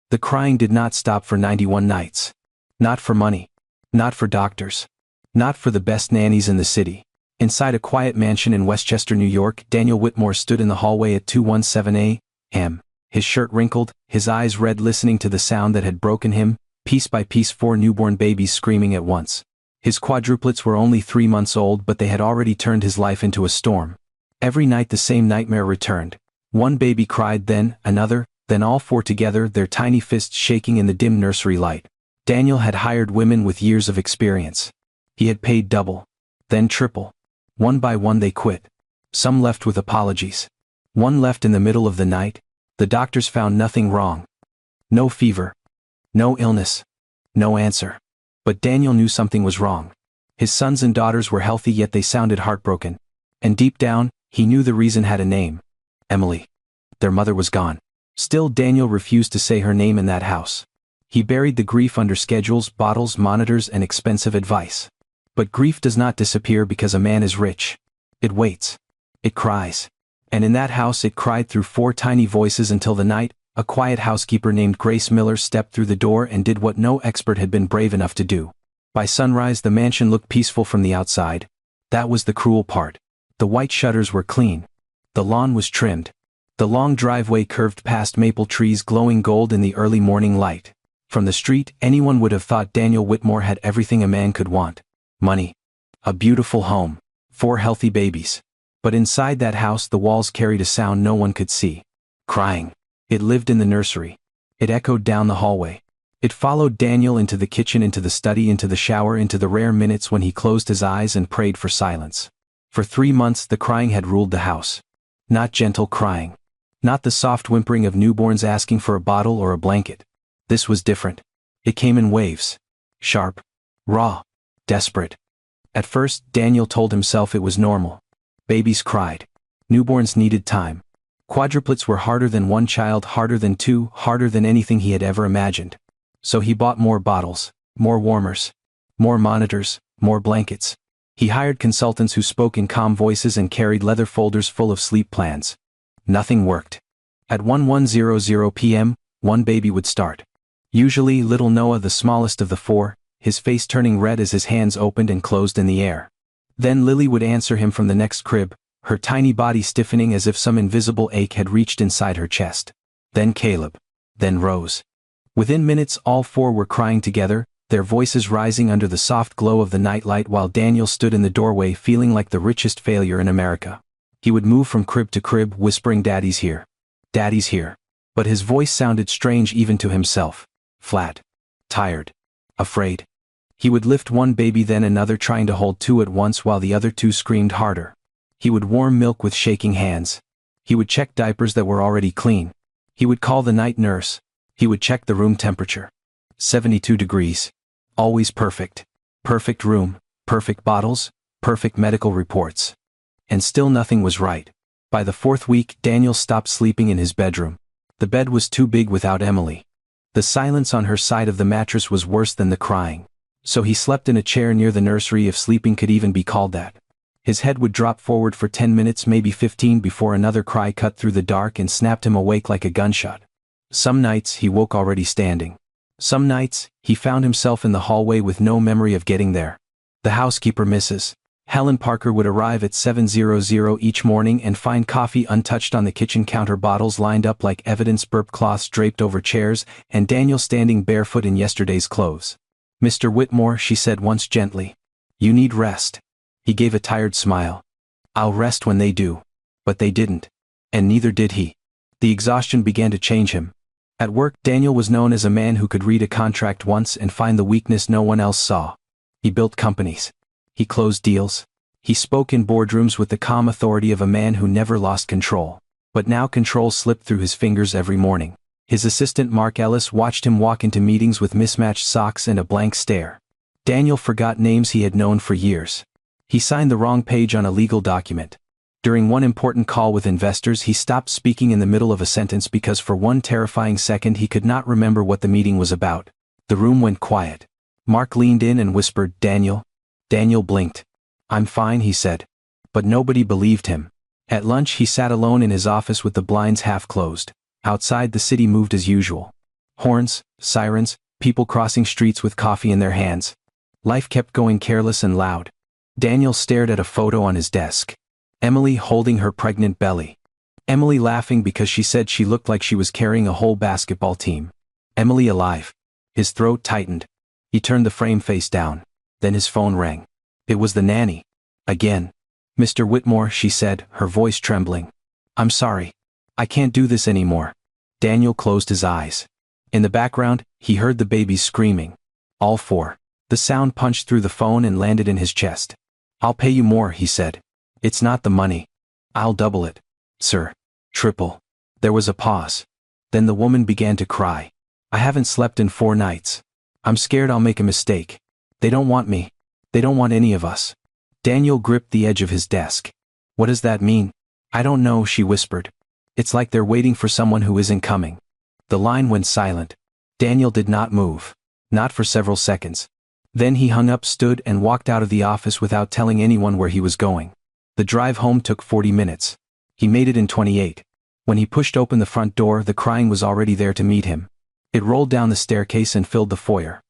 The crying did not stop for 91 nights. Not for money. Not for doctors. Not for the best nannies in the city. Inside a quiet mansion in Westchester, New York, Daniel Whitmore stood in the hallway at 2:17 a.m., his shirt wrinkled, his eyes red, listening to the sound that had broken him, piece by piece, 4 newborn babies screaming at once. His quadruplets were only 3 months old, but they had already turned his life into a storm. Every night the same nightmare returned. One baby cried, then another, then all 4 together, their tiny fists shaking in the dim nursery light. Daniel had hired women with years of experience. He had paid double, then triple. One by one they quit. Some left with apologies. One left in the middle of the night. The doctors found nothing wrong. No fever. No illness. No answer. But Daniel knew something was wrong. His sons and daughters were healthy, yet they sounded heartbroken. And deep down, he knew the reason had a name. Emily. Their mother was gone. Still, Daniel refused to say her name in that house. He buried the grief under schedules, bottles, monitors, and expensive advice. But grief does not disappear because a man is rich. It waits. It cries. And in that house it cried through 4 tiny voices until the night, a quiet housekeeper named Grace Miller stepped through the door and did what no expert had been brave enough to do. By sunrise the mansion looked peaceful from the outside. That was the cruel part. The white shutters were clean. The lawn was trimmed. The long driveway curved past maple trees glowing gold in the early morning light. From the street, anyone would have thought Daniel Whitmore had everything a man could want. Money. A beautiful home. 4 healthy babies. But inside that house the walls carried a sound no one could see. Crying. It lived in the nursery. It echoed down the hallway. It followed Daniel into the kitchen, into the study, into the shower, into the rare minutes when he closed his eyes and prayed for silence. For 3 months the crying had ruled the house. Not gentle crying. Not the soft whimpering of newborns asking for a bottle or a blanket. This was different. It came in waves. Sharp. Raw. Desperate. At first, Daniel told himself it was normal. Babies cried. Newborns needed time. Quadruplets were harder than 1 child, harder than 2, harder than anything he had ever imagined. So he bought more bottles, more warmers, more monitors, more blankets. He hired consultants who spoke in calm voices and carried leather folders full of sleep plans. Nothing worked. At 11:00 p.m., 1 baby would start. Usually little Noah, the smallest of the 4, his face turning red as his hands opened and closed in the air. Then Lily would answer him from the next crib, her tiny body stiffening as if some invisible ache had reached inside her chest. Then Caleb. Then Rose. Within minutes all 4 were crying together, their voices rising under the soft glow of the nightlight, while Daniel stood in the doorway feeling like the richest failure in America. He would move from crib to crib whispering, "Daddy's here. Daddy's here." But his voice sounded strange even to himself. Flat. Tired. Afraid. He would lift 1 baby then another, trying to hold 2 at once while the other 2 screamed harder. He would warm milk with shaking hands. He would check diapers that were already clean. He would call the night nurse. He would check the room temperature. 72 degrees. Always perfect. Perfect room, perfect bottles, perfect medical reports. And still nothing was right. By the 4th week, Daniel stopped sleeping in his bedroom. The bed was too big without Emily. The silence on her side of the mattress was worse than the crying. So he slept in a chair near the nursery, if sleeping could even be called that. His head would drop forward for 10 minutes, maybe 15, before another cry cut through the dark and snapped him awake like a gunshot. Some nights he woke already standing. Some nights, he found himself in the hallway with no memory of getting there. The housekeeper, Mrs. Helen Parker, would arrive at 7:00 each morning and find coffee untouched on the kitchen counter, bottles lined up like evidence, burp cloths draped over chairs, and Daniel standing barefoot in yesterday's clothes. "Mr. Whitmore," she said once gently, "you need rest." He gave a tired smile. "I'll rest when they do." But they didn't. And neither did he. The exhaustion began to change him. At work, Daniel was known as a man who could read a contract once and find the weakness no one else saw. He built companies. He closed deals. He spoke in boardrooms with the calm authority of a man who never lost control. But now control slipped through his fingers every morning. His assistant Mark Ellis watched him walk into meetings with mismatched socks and a blank stare. Daniel forgot names he had known for years. He signed the wrong page on a legal document. During one important call with investors, he stopped speaking in the middle of a sentence because for one terrifying second he could not remember what the meeting was about. The room went quiet. Mark leaned in and whispered, "Daniel." Daniel blinked. "I'm fine," he said. But nobody believed him. At lunch he sat alone in his office with the blinds half closed. Outside the city moved as usual. Horns, sirens, people crossing streets with coffee in their hands. Life kept going careless and loud. Daniel stared at a photo on his desk. Emily holding her pregnant belly. Emily laughing because she said she looked like she was carrying a whole basketball team. Emily alive. His throat tightened. He turned the frame face down. Then his phone rang. It was the nanny. Again. Mr. Whitmore, she said, her voice trembling. I'm sorry. I can't do this anymore. Daniel closed his eyes. In the background, he heard the babies screaming. All four. The sound punched through the phone and landed in his chest. I'll pay you more, he said. It's not the money. I'll double it. Sir. Triple. There was a pause. Then the woman began to cry. I haven't slept in 4 nights. I'm scared I'll make a mistake. They don't want me. They don't want any of us. Daniel gripped the edge of his desk. What does that mean? I don't know, she whispered. It's like they're waiting for someone who isn't coming. The line went silent. Daniel did not move. Not for several seconds. Then he hung up, stood, and walked out of the office without telling anyone where he was going. The drive home took 40 minutes. He made it in 28. When he pushed open the front door, the crying was already there to meet him. It rolled down the staircase and filled the foyer.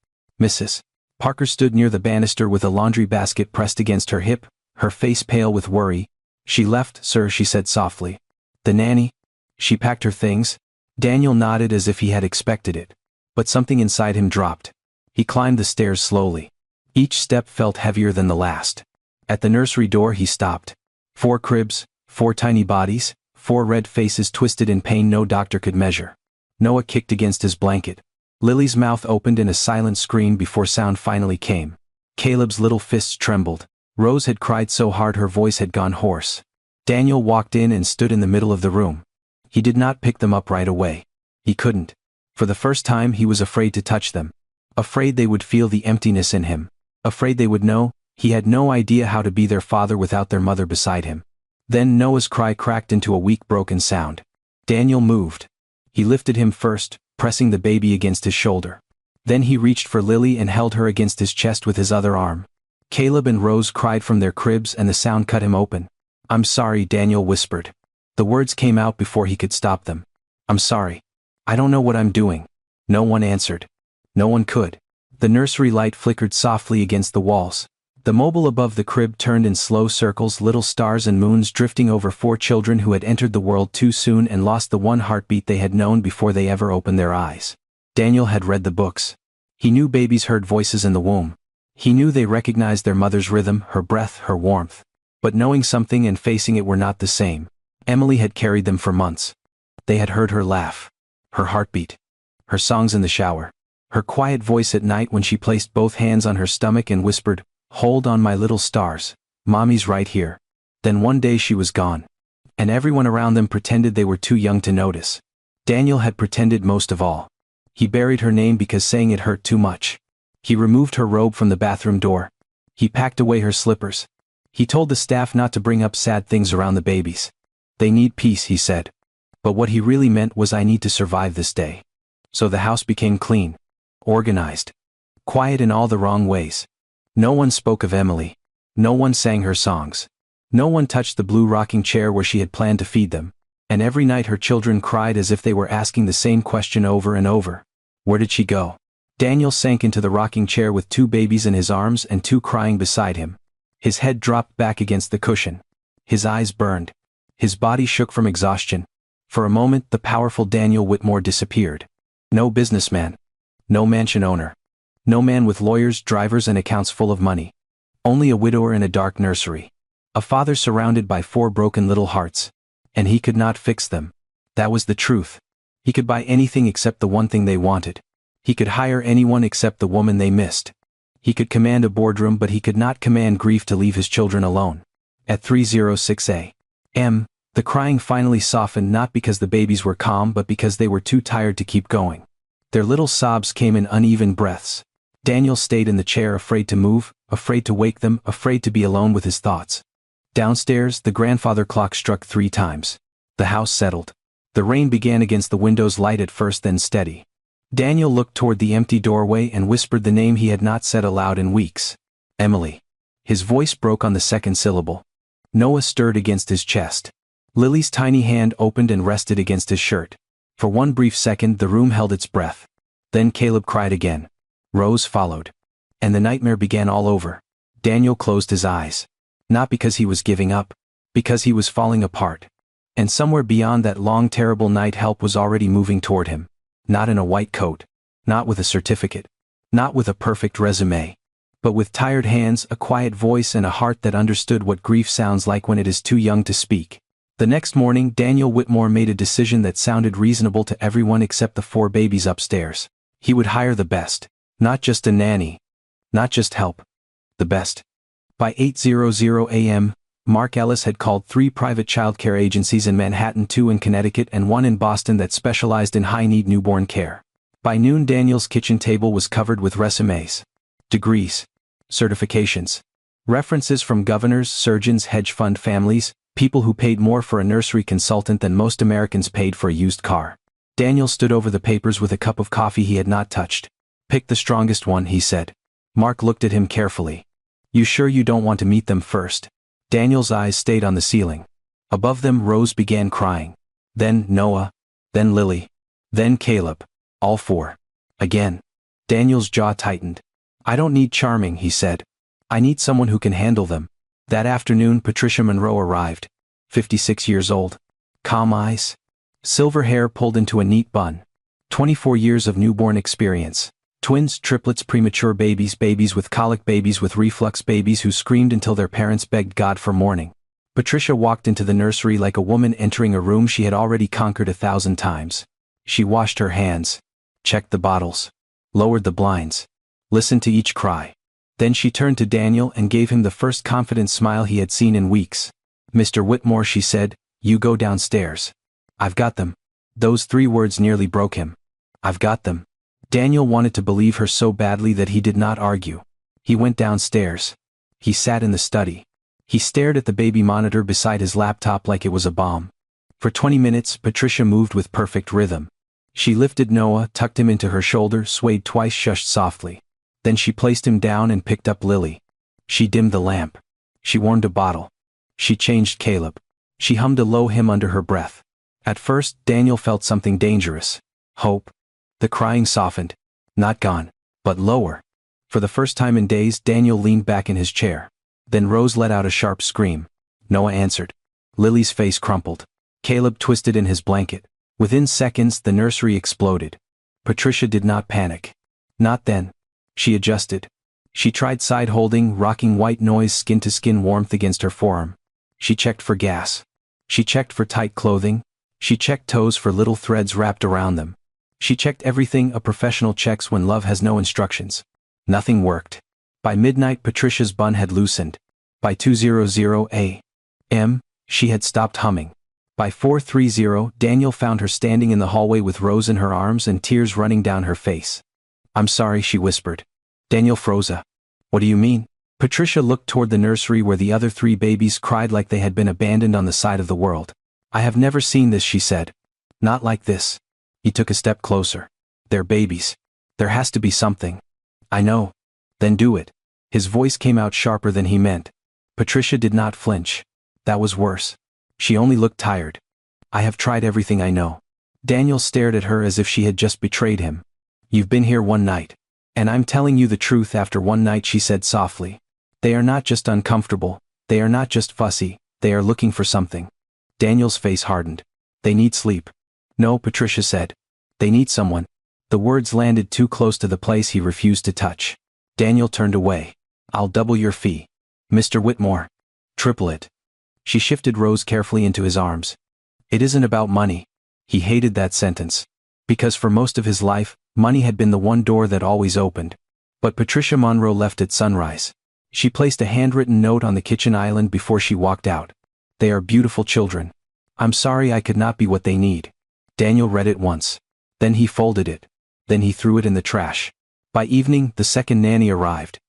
Mrs. Parker stood near the banister with a laundry basket pressed against her hip, her face pale with worry. She left, sir, she said softly. The nanny? She packed her things? Daniel nodded as if he had expected it. But something inside him dropped. He climbed the stairs slowly. Each step felt heavier than the last. At the nursery door he stopped. 4 cribs, 4 tiny bodies, 4 red faces twisted in pain no doctor could measure. Noah kicked against his blanket. Lily's mouth opened in a silent scream before sound finally came. Caleb's little fists trembled. Rose had cried so hard her voice had gone hoarse. Daniel walked in and stood in the middle of the room. He did not pick them up right away. He couldn't. For the first time he was afraid to touch them. Afraid they would feel the emptiness in him. Afraid they would know. He had no idea how to be their father without their mother beside him. Then Noah's cry cracked into a weak broken sound. Daniel moved. He lifted him first, pressing the baby against his shoulder. Then he reached for Lily and held her against his chest with his other arm. Caleb and Rose cried from their cribs and the sound cut him open. I'm sorry, Daniel whispered. The words came out before he could stop them. I'm sorry. I don't know what I'm doing. No one answered. No one could. The nursery light flickered softly against the walls. The mobile above the crib turned in slow circles, little stars and moons drifting over 4 children who had entered the world too soon and lost the one heartbeat they had known before they ever opened their eyes. Daniel had read the books. He knew babies heard voices in the womb. He knew they recognized their mother's rhythm, her breath, her warmth. But knowing something and facing it were not the same. Emily had carried them for months. They had heard her laugh. Her heartbeat. Her songs in the shower. Her quiet voice at night when she placed both hands on her stomach and whispered, Hold on my little stars, Mommy's right here. Then one day she was gone. And everyone around them pretended they were too young to notice. Daniel had pretended most of all. He buried her name because saying it hurt too much. He removed her robe from the bathroom door. He packed away her slippers. He told the staff not to bring up sad things around the babies. They need peace, he said. But what he really meant was I need to survive this day. So the house became clean. Organized. Quiet in all the wrong ways. No one spoke of Emily. No one sang her songs. No one touched the blue rocking chair where she had planned to feed them. And every night her children cried as if they were asking the same question over and over. Where did she go? Daniel sank into the rocking chair with 2 babies in his arms and 2 crying beside him. His head dropped back against the cushion. His eyes burned. His body shook from exhaustion. For a moment the powerful Daniel Whitmore disappeared. No businessman. No mansion owner. No man with lawyers, drivers and accounts full of money. Only a widower in a dark nursery. A father surrounded by 4 broken little hearts. And he could not fix them. That was the truth. He could buy anything except the one thing they wanted. He could hire anyone except the woman they missed. He could command a boardroom but he could not command grief to leave his children alone. At 3:06 a.m., the crying finally softened not because the babies were calm but because they were too tired to keep going. Their little sobs came in uneven breaths. Daniel stayed in the chair afraid to move, afraid to wake them, afraid to be alone with his thoughts. Downstairs, the grandfather clock struck 3 times. The house settled. The rain began against the windows, light at first then steady. Daniel looked toward the empty doorway and whispered the name he had not said aloud in weeks. Emily. His voice broke on the second syllable. Noah stirred against his chest. Lily's tiny hand opened and rested against his shirt. For one brief second the room held its breath. Then Caleb cried again. Rose followed. And the nightmare began all over. Daniel closed his eyes. Not because he was giving up. Because he was falling apart. And somewhere beyond that long terrible night help was already moving toward him. Not in a white coat. Not with a certificate. Not with a perfect resume. But with tired hands, a quiet voice, and a heart that understood what grief sounds like when it is too young to speak. The next morning, Daniel Whitmore made a decision that sounded reasonable to everyone except the 4 babies upstairs. He would hire the best. Not just a nanny. Not just help. The best. By 8:00 a.m., Mark Ellis had called 3 private childcare agencies in Manhattan, 2 in Connecticut, and 1 in Boston that specialized in high-need newborn care. By noon, Daniel's kitchen table was covered with resumes. Degrees. Certifications. References from governors, surgeons, hedge fund families, people who paid more for a nursery consultant than most Americans paid for a used car. Daniel stood over the papers with a cup of coffee he had not touched. Pick the strongest one, he said. Mark looked at him carefully. You sure you don't want to meet them first? Daniel's eyes stayed on the ceiling. Above them, Rose began crying. Then Noah. Then Lily. Then Caleb. All 4. Again. Daniel's jaw tightened. I don't need charming, he said. I need someone who can handle them. That afternoon, Patricia Monroe arrived. 56 years old. Calm eyes. Silver hair pulled into a neat bun. 24 years of newborn experience. Twins, triplets, premature babies, babies with colic, babies with reflux, babies who screamed until their parents begged God for morning. Patricia walked into the nursery like a woman entering a room she had already conquered 1,000 times. She washed her hands. Checked the bottles. Lowered the blinds. Listened to each cry. Then she turned to Daniel and gave him the first confident smile he had seen in weeks. Mr. Whitmore, she said, you go downstairs. I've got them. Those 3 words nearly broke him. I've got them. Daniel wanted to believe her so badly that he did not argue. He went downstairs. He sat in the study. He stared at the baby monitor beside his laptop like it was a bomb. For 20 minutes, Patricia moved with perfect rhythm. She lifted Noah, tucked him into her shoulder, swayed twice, shushed softly. Then she placed him down and picked up Lily. She dimmed the lamp. She warmed a bottle. She changed Caleb. She hummed a low hymn under her breath. At first, Daniel felt something dangerous. Hope. The crying softened. Not gone. But lower. For the first time in days, Daniel leaned back in his chair. Then Rose let out a sharp scream. Noah answered. Lily's face crumpled. Caleb twisted in his blanket. Within seconds, the nursery exploded. Patricia did not panic. Not then. She adjusted. She tried side-holding, rocking white noise, skin-to-skin warmth against her forearm. She checked for gas. She checked for tight clothing. She checked toes for little threads wrapped around them. She checked everything a professional checks when love has no instructions. Nothing worked. By midnight, Patricia's bun had loosened. By 2:00 a.m., she had stopped humming. By 4:30, Daniel found her standing in the hallway with Rose in her arms and tears running down her face. I'm sorry, she whispered. Daniel froze. What do you mean? Patricia looked toward the nursery where the other 3 babies cried like they had been abandoned on the side of the world. I have never seen this, she said. Not like this. He took a step closer. They're babies. There has to be something. I know. Then do it. His voice came out sharper than he meant. Patricia did not flinch. That was worse. She only looked tired. I have tried everything I know. Daniel stared at her as if she had just betrayed him. You've been here 1 night. And I'm telling you the truth after 1 night, she said softly. They are not just uncomfortable. They are not just fussy. They are looking for something. Daniel's face hardened. They need sleep. No, Patricia said. They need someone. The words landed too close to the place he refused to touch. Daniel turned away. I'll double your fee. Mr. Whitmore. Triple it. She shifted Rose carefully into his arms. It isn't about money. He hated that sentence. Because for most of his life, money had been the one door that always opened. But Patricia Monroe left at sunrise. She placed a handwritten note on the kitchen island before she walked out. They are beautiful children. I'm sorry I could not be what they need. Daniel read it once. Then he folded it. Then he threw it in the trash. By evening, the second nanny arrived.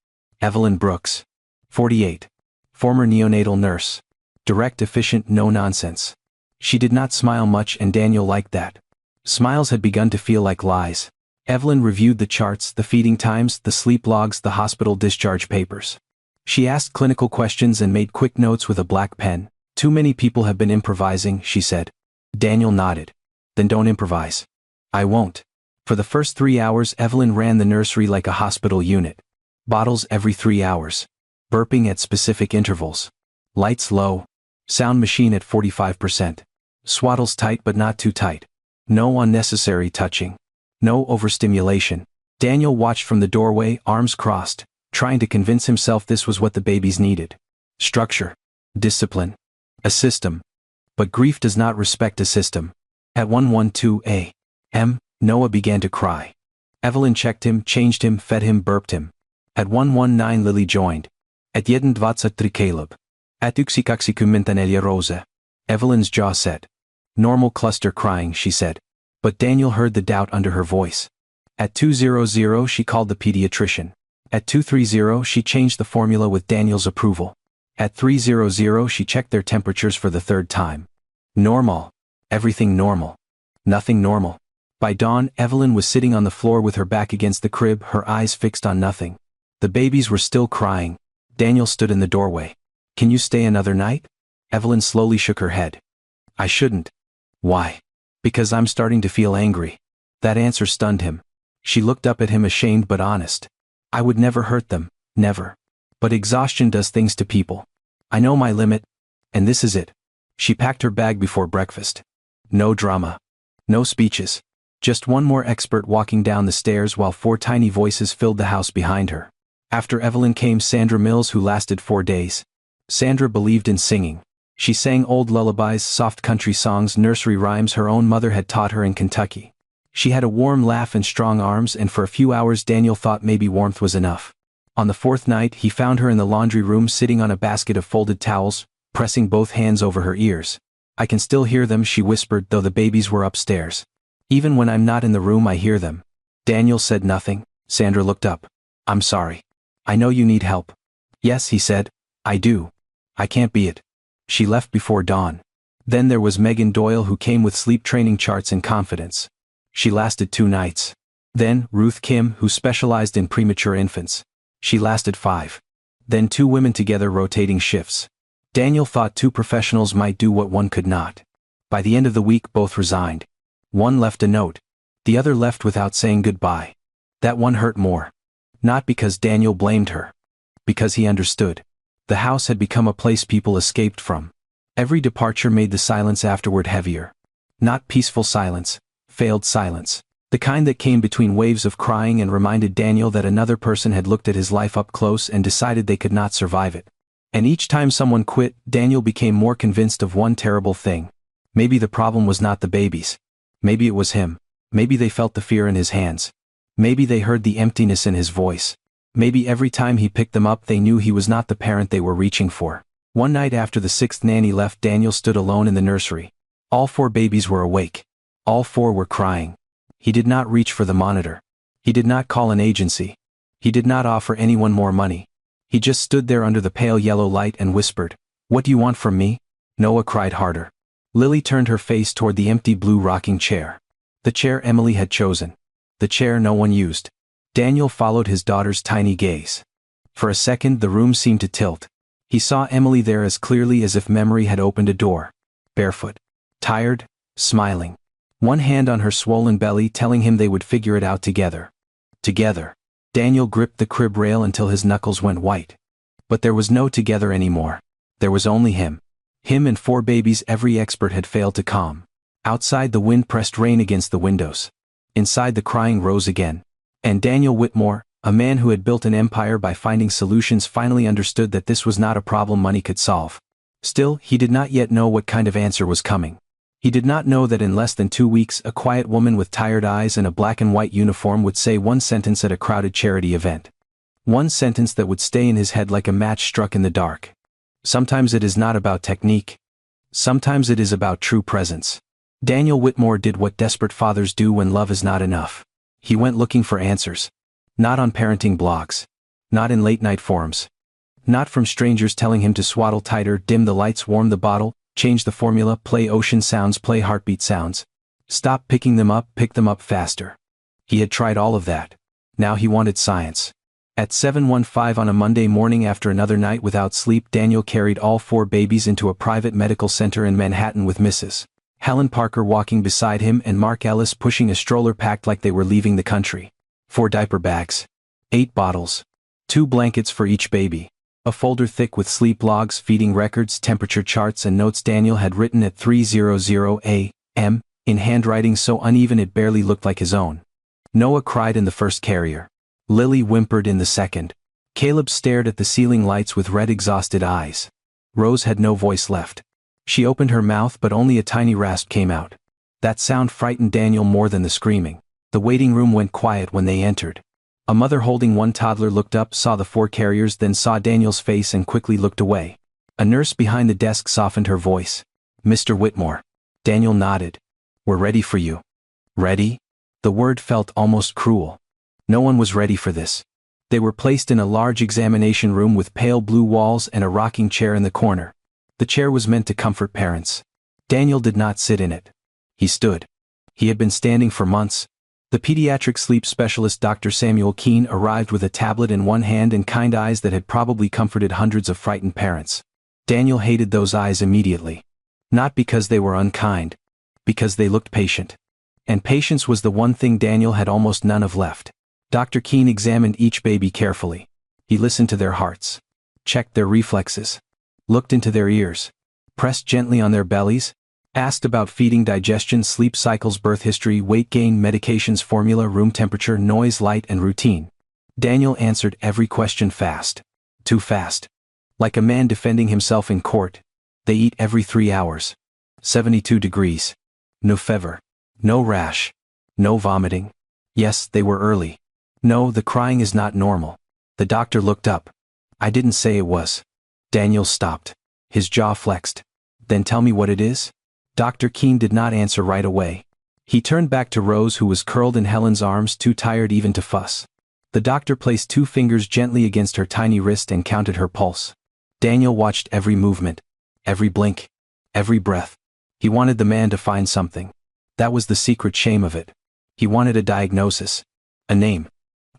Evelyn Brooks. 48. Former neonatal nurse. Direct, efficient, no nonsense. She did not smile much, and Daniel liked that. Smiles had begun to feel like lies. Evelyn reviewed the charts, the feeding times, the sleep logs, the hospital discharge papers. She asked clinical questions and made quick notes with a black pen. Too many people have been improvising, she said. Daniel nodded. Then don't improvise. I won't. For the first 3 hours Evelyn ran the nursery like a hospital unit. Bottles every 3 hours. Burping at specific intervals. Lights low. Sound machine at 45%. Swaddles tight but not too tight. No unnecessary touching. No overstimulation. Daniel watched from the doorway, arms crossed, trying to convince himself this was what the babies needed. Structure. Discipline. A system. But grief does not respect a system. At 1:12 a.m., Noah began to cry. Evelyn checked him, changed him, fed him, burped him. At 1:19 Lily joined. At 1:23 Caleb. At 1:00 Mintanelia Rosa. Evelyn's jaw set. Normal cluster crying, she said. But Daniel heard the doubt under her voice. At 2:00 she called the pediatrician. At 2:30 she changed the formula with Daniel's approval. At 3:00 she checked their temperatures for the third time. Normal. Everything normal. Nothing normal. By dawn, Evelyn was sitting on the floor with her back against the crib, her eyes fixed on nothing. The babies were still crying. Daniel stood in the doorway. Can you stay another night? Evelyn slowly shook her head. I shouldn't. Why? Because I'm starting to feel angry. That answer stunned him. She looked up at him ashamed but honest. I would never hurt them, never. But exhaustion does things to people. I know my limit, and this is it. She packed her bag before breakfast. No drama. No speeches. Just one more expert walking down the stairs while 4 tiny voices filled the house behind her. After Evelyn came Sandra Mills, who lasted 4 days. Sandra believed in singing. She sang old lullabies, soft country songs, nursery rhymes her own mother had taught her in Kentucky. She had a warm laugh and strong arms, and for a few hours Daniel thought maybe warmth was enough. On the 4th night he found her in the laundry room sitting on a basket of folded towels, pressing both hands over her ears. I can still hear them, she whispered, though the babies were upstairs. Even when I'm not in the room I hear them. Daniel said nothing. Sandra looked up. I'm sorry. I know you need help. Yes, he said. I do. I can't be it. She left before dawn. Then there was Megan Doyle, who came with sleep training charts and confidence. She lasted 2 nights. Then Ruth Kim, who specialized in premature infants. She lasted 5. Then 2 women together, rotating shifts. Daniel thought 2 professionals might do what one could not. By the end of the week both resigned. One left a note. The other left without saying goodbye. That one hurt more. Not because Daniel blamed her. Because he understood. The house had become a place people escaped from. Every departure made the silence afterward heavier. Not peaceful silence, failed silence. The kind that came between waves of crying and reminded Daniel that another person had looked at his life up close and decided they could not survive it. And each time someone quit, Daniel became more convinced of one terrible thing. Maybe the problem was not the babies. Maybe it was him. Maybe they felt the fear in his hands. Maybe they heard the emptiness in his voice. Maybe every time he picked them up they knew he was not the parent they were reaching for. One night after the 6th nanny left, Daniel stood alone in the nursery. All 4 babies were awake. All 4 were crying. He did not reach for the monitor. He did not call an agency. He did not offer anyone more money. He just stood there under the pale yellow light and whispered, "What do you want from me?" Noah cried harder. Lily turned her face toward the empty blue rocking chair. The chair Emily had chosen. The chair no one used. Daniel followed his daughter's tiny gaze. For a second the room seemed to tilt. He saw Emily there as clearly as if memory had opened a door. Barefoot. Tired. Smiling. One hand on her swollen belly telling him they would figure it out together. Together. Daniel gripped the crib rail until his knuckles went white. But there was no together anymore. There was only him. Him and 4 babies every expert had failed to calm. Outside the wind pressed rain against the windows. Inside the crying rose again. And Daniel Whitmore, a man who had built an empire by finding solutions, finally understood that this was not a problem money could solve. Still, he did not yet know what kind of answer was coming. He did not know that in less than 2 weeks a quiet woman with tired eyes and a black and white uniform would say one sentence at a crowded charity event. One sentence that would stay in his head like a match struck in the dark. Sometimes it is not about technique. Sometimes it is about true presence. Daniel Whitmore did what desperate fathers do when love is not enough. He went looking for answers. Not on parenting blogs. Not in late-night forums. Not from strangers telling him to swaddle tighter, dim the lights, warm the bottle, change the formula, play ocean sounds, play heartbeat sounds. Stop picking them up, pick them up faster. He had tried all of that. Now he wanted science. At 7:15 on a Monday morning after another night without sleep, Daniel carried all 4 babies into a private medical center in Manhattan with Mrs. Helen Parker walking beside him and Mark Ellis pushing a stroller packed like they were leaving the country. 4 diaper bags. 8 bottles. 2 blankets for each baby. A folder thick with sleep logs, feeding records, temperature charts and notes Daniel had written at 3:00 a.m., in handwriting so uneven it barely looked like his own. Noah cried in the first carrier. Lily whimpered in the second. Caleb stared at the ceiling lights with red exhausted eyes. Rose had no voice left. She opened her mouth but only a tiny rasp came out. That sound frightened Daniel more than the screaming. The waiting room went quiet when they entered. A mother holding one toddler looked up, saw the 4 carriers, then saw Daniel's face and quickly looked away. A nurse behind the desk softened her voice. Mr. Whitmore. Daniel nodded. We're ready for you. Ready? The word felt almost cruel. No one was ready for this. They were placed in a large examination room with pale blue walls and a rocking chair in the corner. The chair was meant to comfort parents. Daniel did not sit in it. He stood. He had been standing for months. The pediatric sleep specialist Dr. Samuel Keene arrived with a tablet in one hand and kind eyes that had probably comforted hundreds of frightened parents. Daniel hated those eyes immediately. Not because they were unkind. Because they looked patient. And patience was the one thing Daniel had almost none of left. Dr. Keene examined each baby carefully. He listened to their hearts. Checked their reflexes. Looked into their ears. Pressed gently on their bellies. Asked about feeding, digestion, sleep cycles, birth history, weight gain, medications, formula, room temperature, noise, light, and routine. Daniel answered every question fast. Too fast. Like a man defending himself in court. They eat every 3 hours. 72 degrees. No fever. No rash. No vomiting. Yes, they were early. No, the crying is not normal. The doctor looked up. I didn't say it was. Daniel stopped. His jaw flexed. Then tell me what it is? Dr. Keene did not answer right away. He turned back to Rose, who was curled in Helen's arms, too tired even to fuss. The doctor placed 2 fingers gently against her tiny wrist and counted her pulse. Daniel watched every movement. Every blink. Every breath. He wanted the man to find something. That was the secret shame of it. He wanted a diagnosis. A name.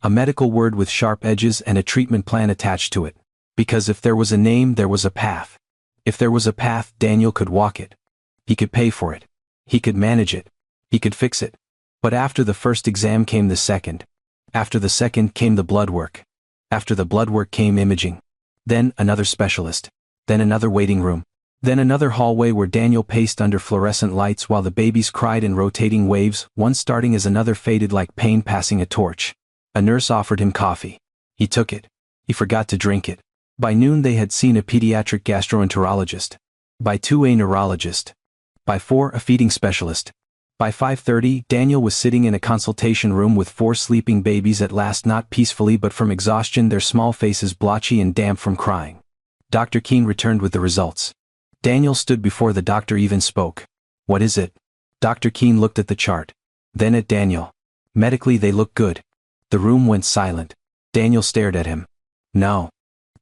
A medical word with sharp edges and a treatment plan attached to it. Because if there was a name, there was a path. If there was a path, Daniel could walk it. He could pay for it. He could manage it. He could fix it. But after the first exam came the second. After the second came the blood work. After the blood work came imaging. Then another specialist. Then another waiting room. Then another hallway where Daniel paced under fluorescent lights while the babies cried in rotating waves, one starting as another faded like pain passing a torch. A nurse offered him coffee. He took it. He forgot to drink it. By noon they had seen a pediatric gastroenterologist. By 2 a neurologist. By 4 a feeding specialist. By 5:30 Daniel was sitting in a consultation room with 4 sleeping babies, at last not peacefully but from exhaustion, their small faces blotchy and damp from crying. Dr. Keene returned with the results. Daniel stood before the doctor even spoke. What is it? Dr. Keene looked at the chart. Then at Daniel. Medically they look good. The room went silent. Daniel stared at him. No.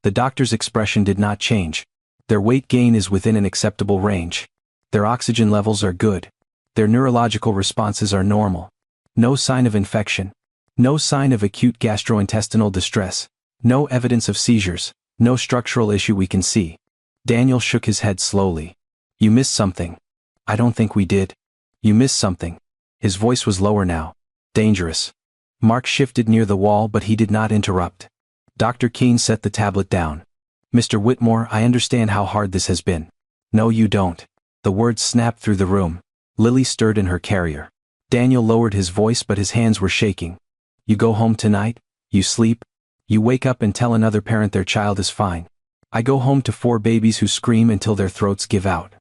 The doctor's expression did not change. Their weight gain is within an acceptable range. Their oxygen levels are good. Their neurological responses are normal. No sign of infection. No sign of acute gastrointestinal distress. No evidence of seizures. No structural issue we can see. Daniel shook his head slowly. You missed something. I don't think we did. You missed something. His voice was lower now. Dangerous. Mark shifted near the wall, but he did not interrupt. Dr. Keene set the tablet down. Mr. Whitmore, I understand how hard this has been. No, you don't. The words snapped through the room. Lily stirred in her carrier. Daniel lowered his voice, but his hands were shaking. You go home tonight? You sleep? You wake up and tell another parent their child is fine. I go home to 4 babies who scream until their throats give out.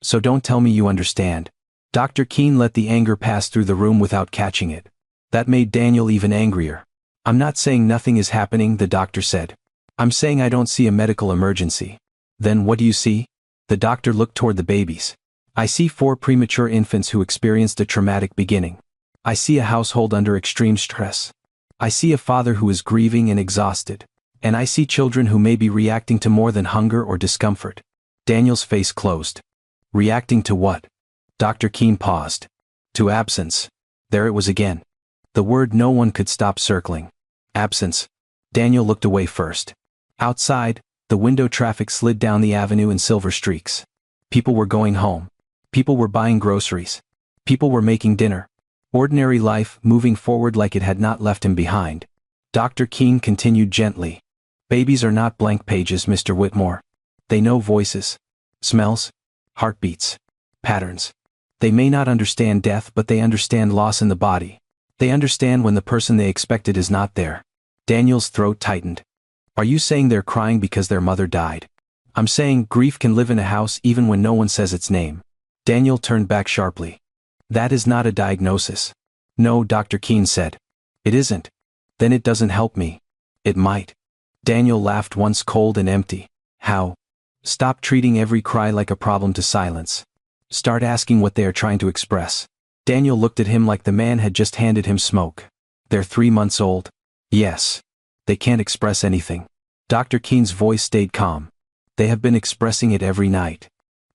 So don't tell me you understand. Dr. Keene let the anger pass through the room without catching it. That made Daniel even angrier. I'm not saying nothing is happening, the doctor said. I'm saying I don't see a medical emergency. Then what do you see? The doctor looked toward the babies. I see 4 premature infants who experienced a traumatic beginning. I see a household under extreme stress. I see a father who is grieving and exhausted. And I see children who may be reacting to more than hunger or discomfort. Daniel's face closed. Reacting to what? Dr. Keene paused. To absence. There it was again. The word no one could stop circling. Absence. Daniel looked away first. Outside, the window traffic slid down the avenue in silver streaks. People were going home. People were buying groceries. People were making dinner. Ordinary life moving forward like it had not left him behind. Dr. Keene continued gently. Babies are not blank pages, Mr. Whitmore. They know voices, smells, heartbeats, patterns. They may not understand death, but they understand loss in the body. They understand when the person they expected is not there. Daniel's throat tightened. Are you saying they're crying because their mother died? I'm saying grief can live in a house even when no one says its name. Daniel turned back sharply. That is not a diagnosis. No, Dr. Keene said. It isn't. Then it doesn't help me. It might. Daniel laughed once cold and empty. How? Stop treating every cry like a problem to silence. Start asking what they are trying to express. Daniel looked at him like the man had just handed him smoke. They're 3 months old. Yes. They can't express anything. Dr. Keene's voice stayed calm. They have been expressing it every night.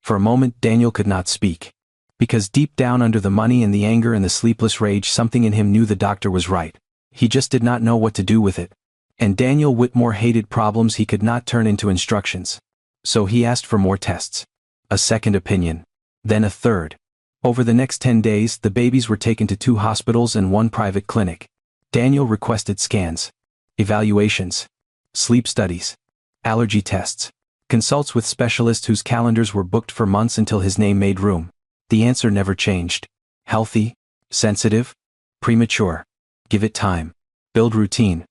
For a moment Daniel could not speak. Because deep down under the money and the anger and the sleepless rage, something in him knew the doctor was right. He just did not know what to do with it. And Daniel Whitmore hated problems he could not turn into instructions. So he asked for more tests. A second opinion. Then a third. Over the next 10 days, the babies were taken to 2 hospitals and 1 private clinic. Daniel requested scans, evaluations, sleep studies, allergy tests, consults with specialists whose calendars were booked for months until his name made room. The answer never changed. Healthy, sensitive, premature. Give it time. Build routine.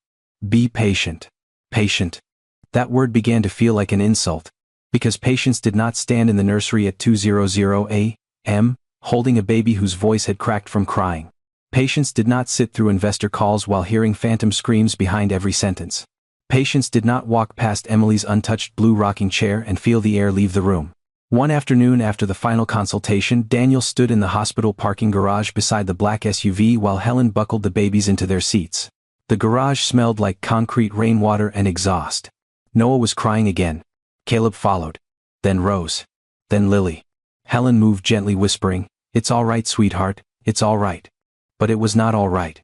Be patient. Patient. That word began to feel like an insult. Because patience did not stand in the nursery at 2:00 a.m., holding a baby whose voice had cracked from crying. Patience did not sit through investor calls while hearing phantom screams behind every sentence. Patience did not walk past Emily's untouched blue rocking chair and feel the air leave the room. One afternoon after the final consultation, Daniel stood in the hospital parking garage beside the black SUV while Helen buckled the babies into their seats. The garage smelled like concrete, rainwater, and exhaust. Noah was crying again. Caleb followed. Then Rose. Then Lily. Helen moved gently, whispering, "It's all right, sweetheart, it's all right." But it was not all right.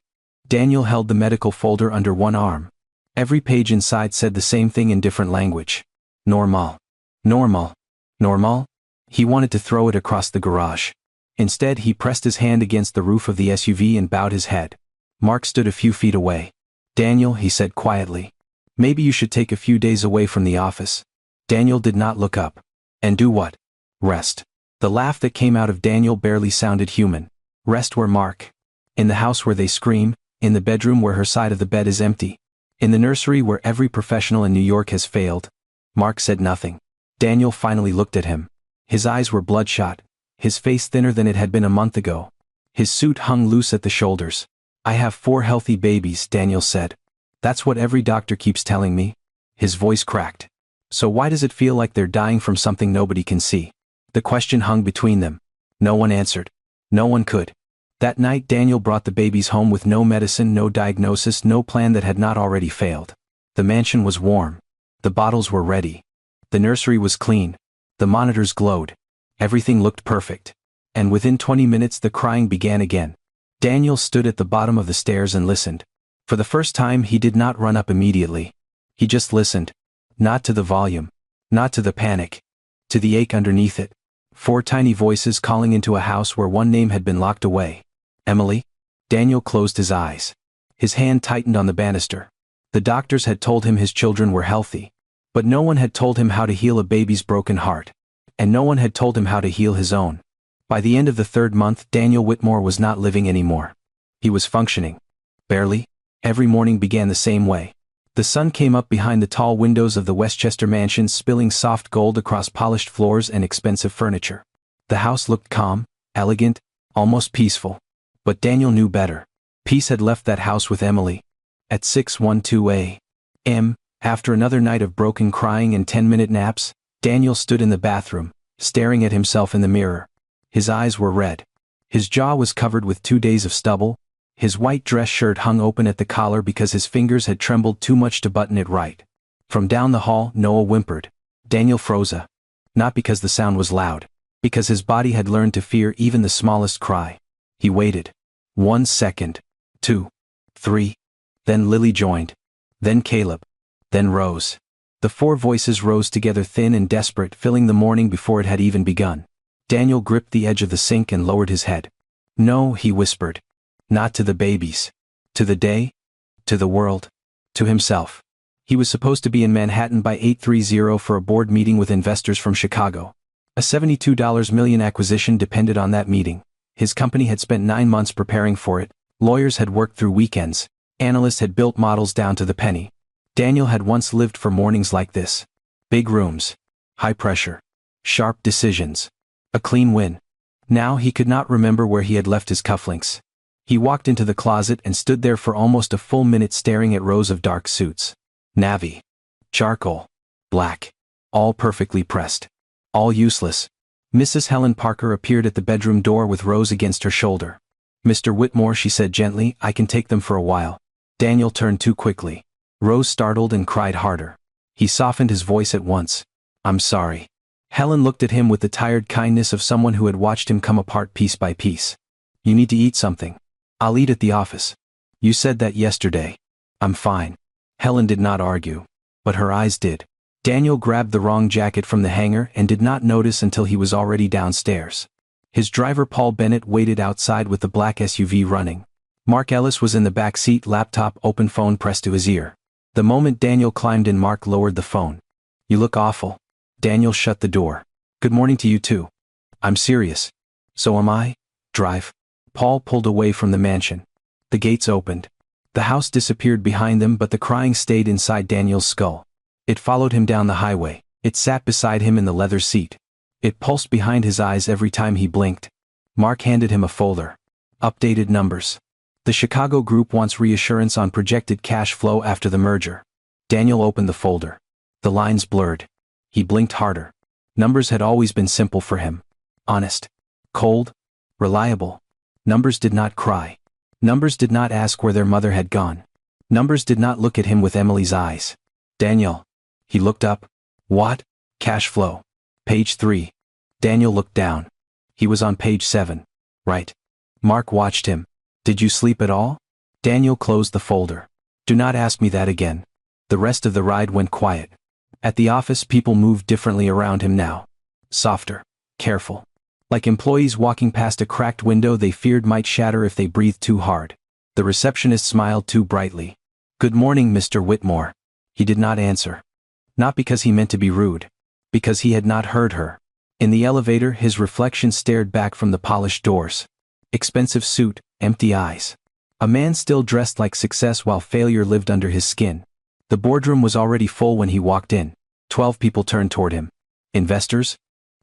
Daniel held the medical folder under one arm. Every page inside said the same thing in different language. Normal. Normal. Normal? He wanted to throw it across the garage. Instead, he pressed his hand against the roof of the SUV and bowed his head. Mark stood a few feet away. "Daniel," he said quietly, "maybe you should take a few days away from the office." Daniel did not look up. "And do what?" "Rest." The laugh that came out of Daniel barely sounded human. "Rest where, Mark?" "In the house where they scream, in the bedroom where her side of the bed is empty, in the nursery where every professional in New York has failed." Mark said nothing. Daniel finally looked at him. His eyes were bloodshot, his face thinner than it had been a month ago. His suit hung loose at the shoulders. "I have 4 healthy babies," Daniel said. "That's what every doctor keeps telling me." His voice cracked. "So why does it feel like they're dying from something nobody can see?" The question hung between them. No one answered. No one could. That night Daniel brought the babies home with no medicine, no diagnosis, no plan that had not already failed. The mansion was warm. The bottles were ready. The nursery was clean. The monitors glowed. Everything looked perfect. And within 20 minutes the crying began again. Daniel stood at the bottom of the stairs and listened. For the first time he did not run up immediately. He just listened. Not to the volume. Not to the panic. To the ache underneath it. 4 tiny voices calling into a house where one name had been locked away. "Emily?" Daniel closed his eyes. His hand tightened on the banister. The doctors had told him his children were healthy. But no one had told him how to heal a baby's broken heart. And no one had told him how to heal his own. By the end of the 3rd month, Daniel Whitmore was not living anymore. He was functioning. Barely. Every morning began the same way. The sun came up behind the tall windows of the Westchester mansion, spilling soft gold across polished floors and expensive furniture. The house looked calm, elegant, almost peaceful. But Daniel knew better. Peace had left that house with Emily. At 6:12 a.m., after another night of broken crying and 10-minute naps, Daniel stood in the bathroom, staring at himself in the mirror. His eyes were red. His jaw was covered with 2 days of stubble. His white dress shirt hung open at the collar because his fingers had trembled too much to button it right. From down the hall, Noah whimpered. Daniel froze. Not because the sound was loud. Because his body had learned to fear even the smallest cry. He waited. 1 second. 2. 3. Then Lily joined. Then Caleb. Then Rose. The 4 voices rose together, thin and desperate, filling the morning before it had even begun. Daniel gripped the edge of the sink and lowered his head. No, he whispered. Not to the babies. To the day? To the world? To himself. He was supposed to be in Manhattan by 8:30 for a board meeting with investors from Chicago. A $72 million acquisition depended on that meeting. His company had spent 9 months preparing for it. Lawyers had worked through weekends. Analysts had built models down to the penny. Daniel had once lived for mornings like this. Big rooms. High pressure. Sharp decisions. A clean win. Now he could not remember where he had left his cufflinks. He walked into the closet and stood there for almost a full minute staring at rows of dark suits. Navy. Charcoal. Black. All perfectly pressed. All useless. Mrs. Helen Parker appeared at the bedroom door with Rose against her shoulder. Mr. Whitmore, she said gently, I can take them for a while. Daniel turned too quickly. Rose startled and cried harder. He softened his voice at once. I'm sorry. Helen looked at him with the tired kindness of someone who had watched him come apart piece by piece. You need to eat something. I'll eat at the office. You said that yesterday. I'm fine. Helen did not argue. But her eyes did. Daniel grabbed the wrong jacket from the hanger and did not notice until he was already downstairs. His driver Paul Bennett waited outside with the black SUV running. Mark Ellis was in the back seat, laptop open, phone pressed to his ear. The moment Daniel climbed in, Mark lowered the phone. You look awful. Daniel shut the door. Good morning to you too. I'm serious. So am I. Drive. Paul pulled away from the mansion. The gates opened. The house disappeared behind them, but the crying stayed inside Daniel's skull. It followed him down the highway. It sat beside him in the leather seat. It pulsed behind his eyes every time he blinked. Mark handed him a folder. Updated numbers. The Chicago group wants reassurance on projected cash flow after the merger. Daniel opened the folder. The lines blurred. He blinked harder. Numbers had always been simple for him. Honest. Cold. Reliable. Numbers did not cry. Numbers did not ask where their mother had gone. Numbers did not look at him with Emily's eyes. Daniel. He looked up. What? Cash flow. Page 3. Daniel looked down. He was on page 7. Right. Mark watched him. Did you sleep at all? Daniel closed the folder. Do not ask me that again. The rest of the ride went quiet. At the office, people moved differently around him now. Softer. Careful. Like employees walking past a cracked window they feared might shatter if they breathed too hard. The receptionist smiled too brightly. Good morning, Mr. Whitmore. He did not answer. Not because he meant to be rude. Because he had not heard her. In the elevator, his reflection stared back from the polished doors. Expensive suit, empty eyes. A man still dressed like success while failure lived under his skin. The boardroom was already full when he walked in. 12 people turned toward him. Investors?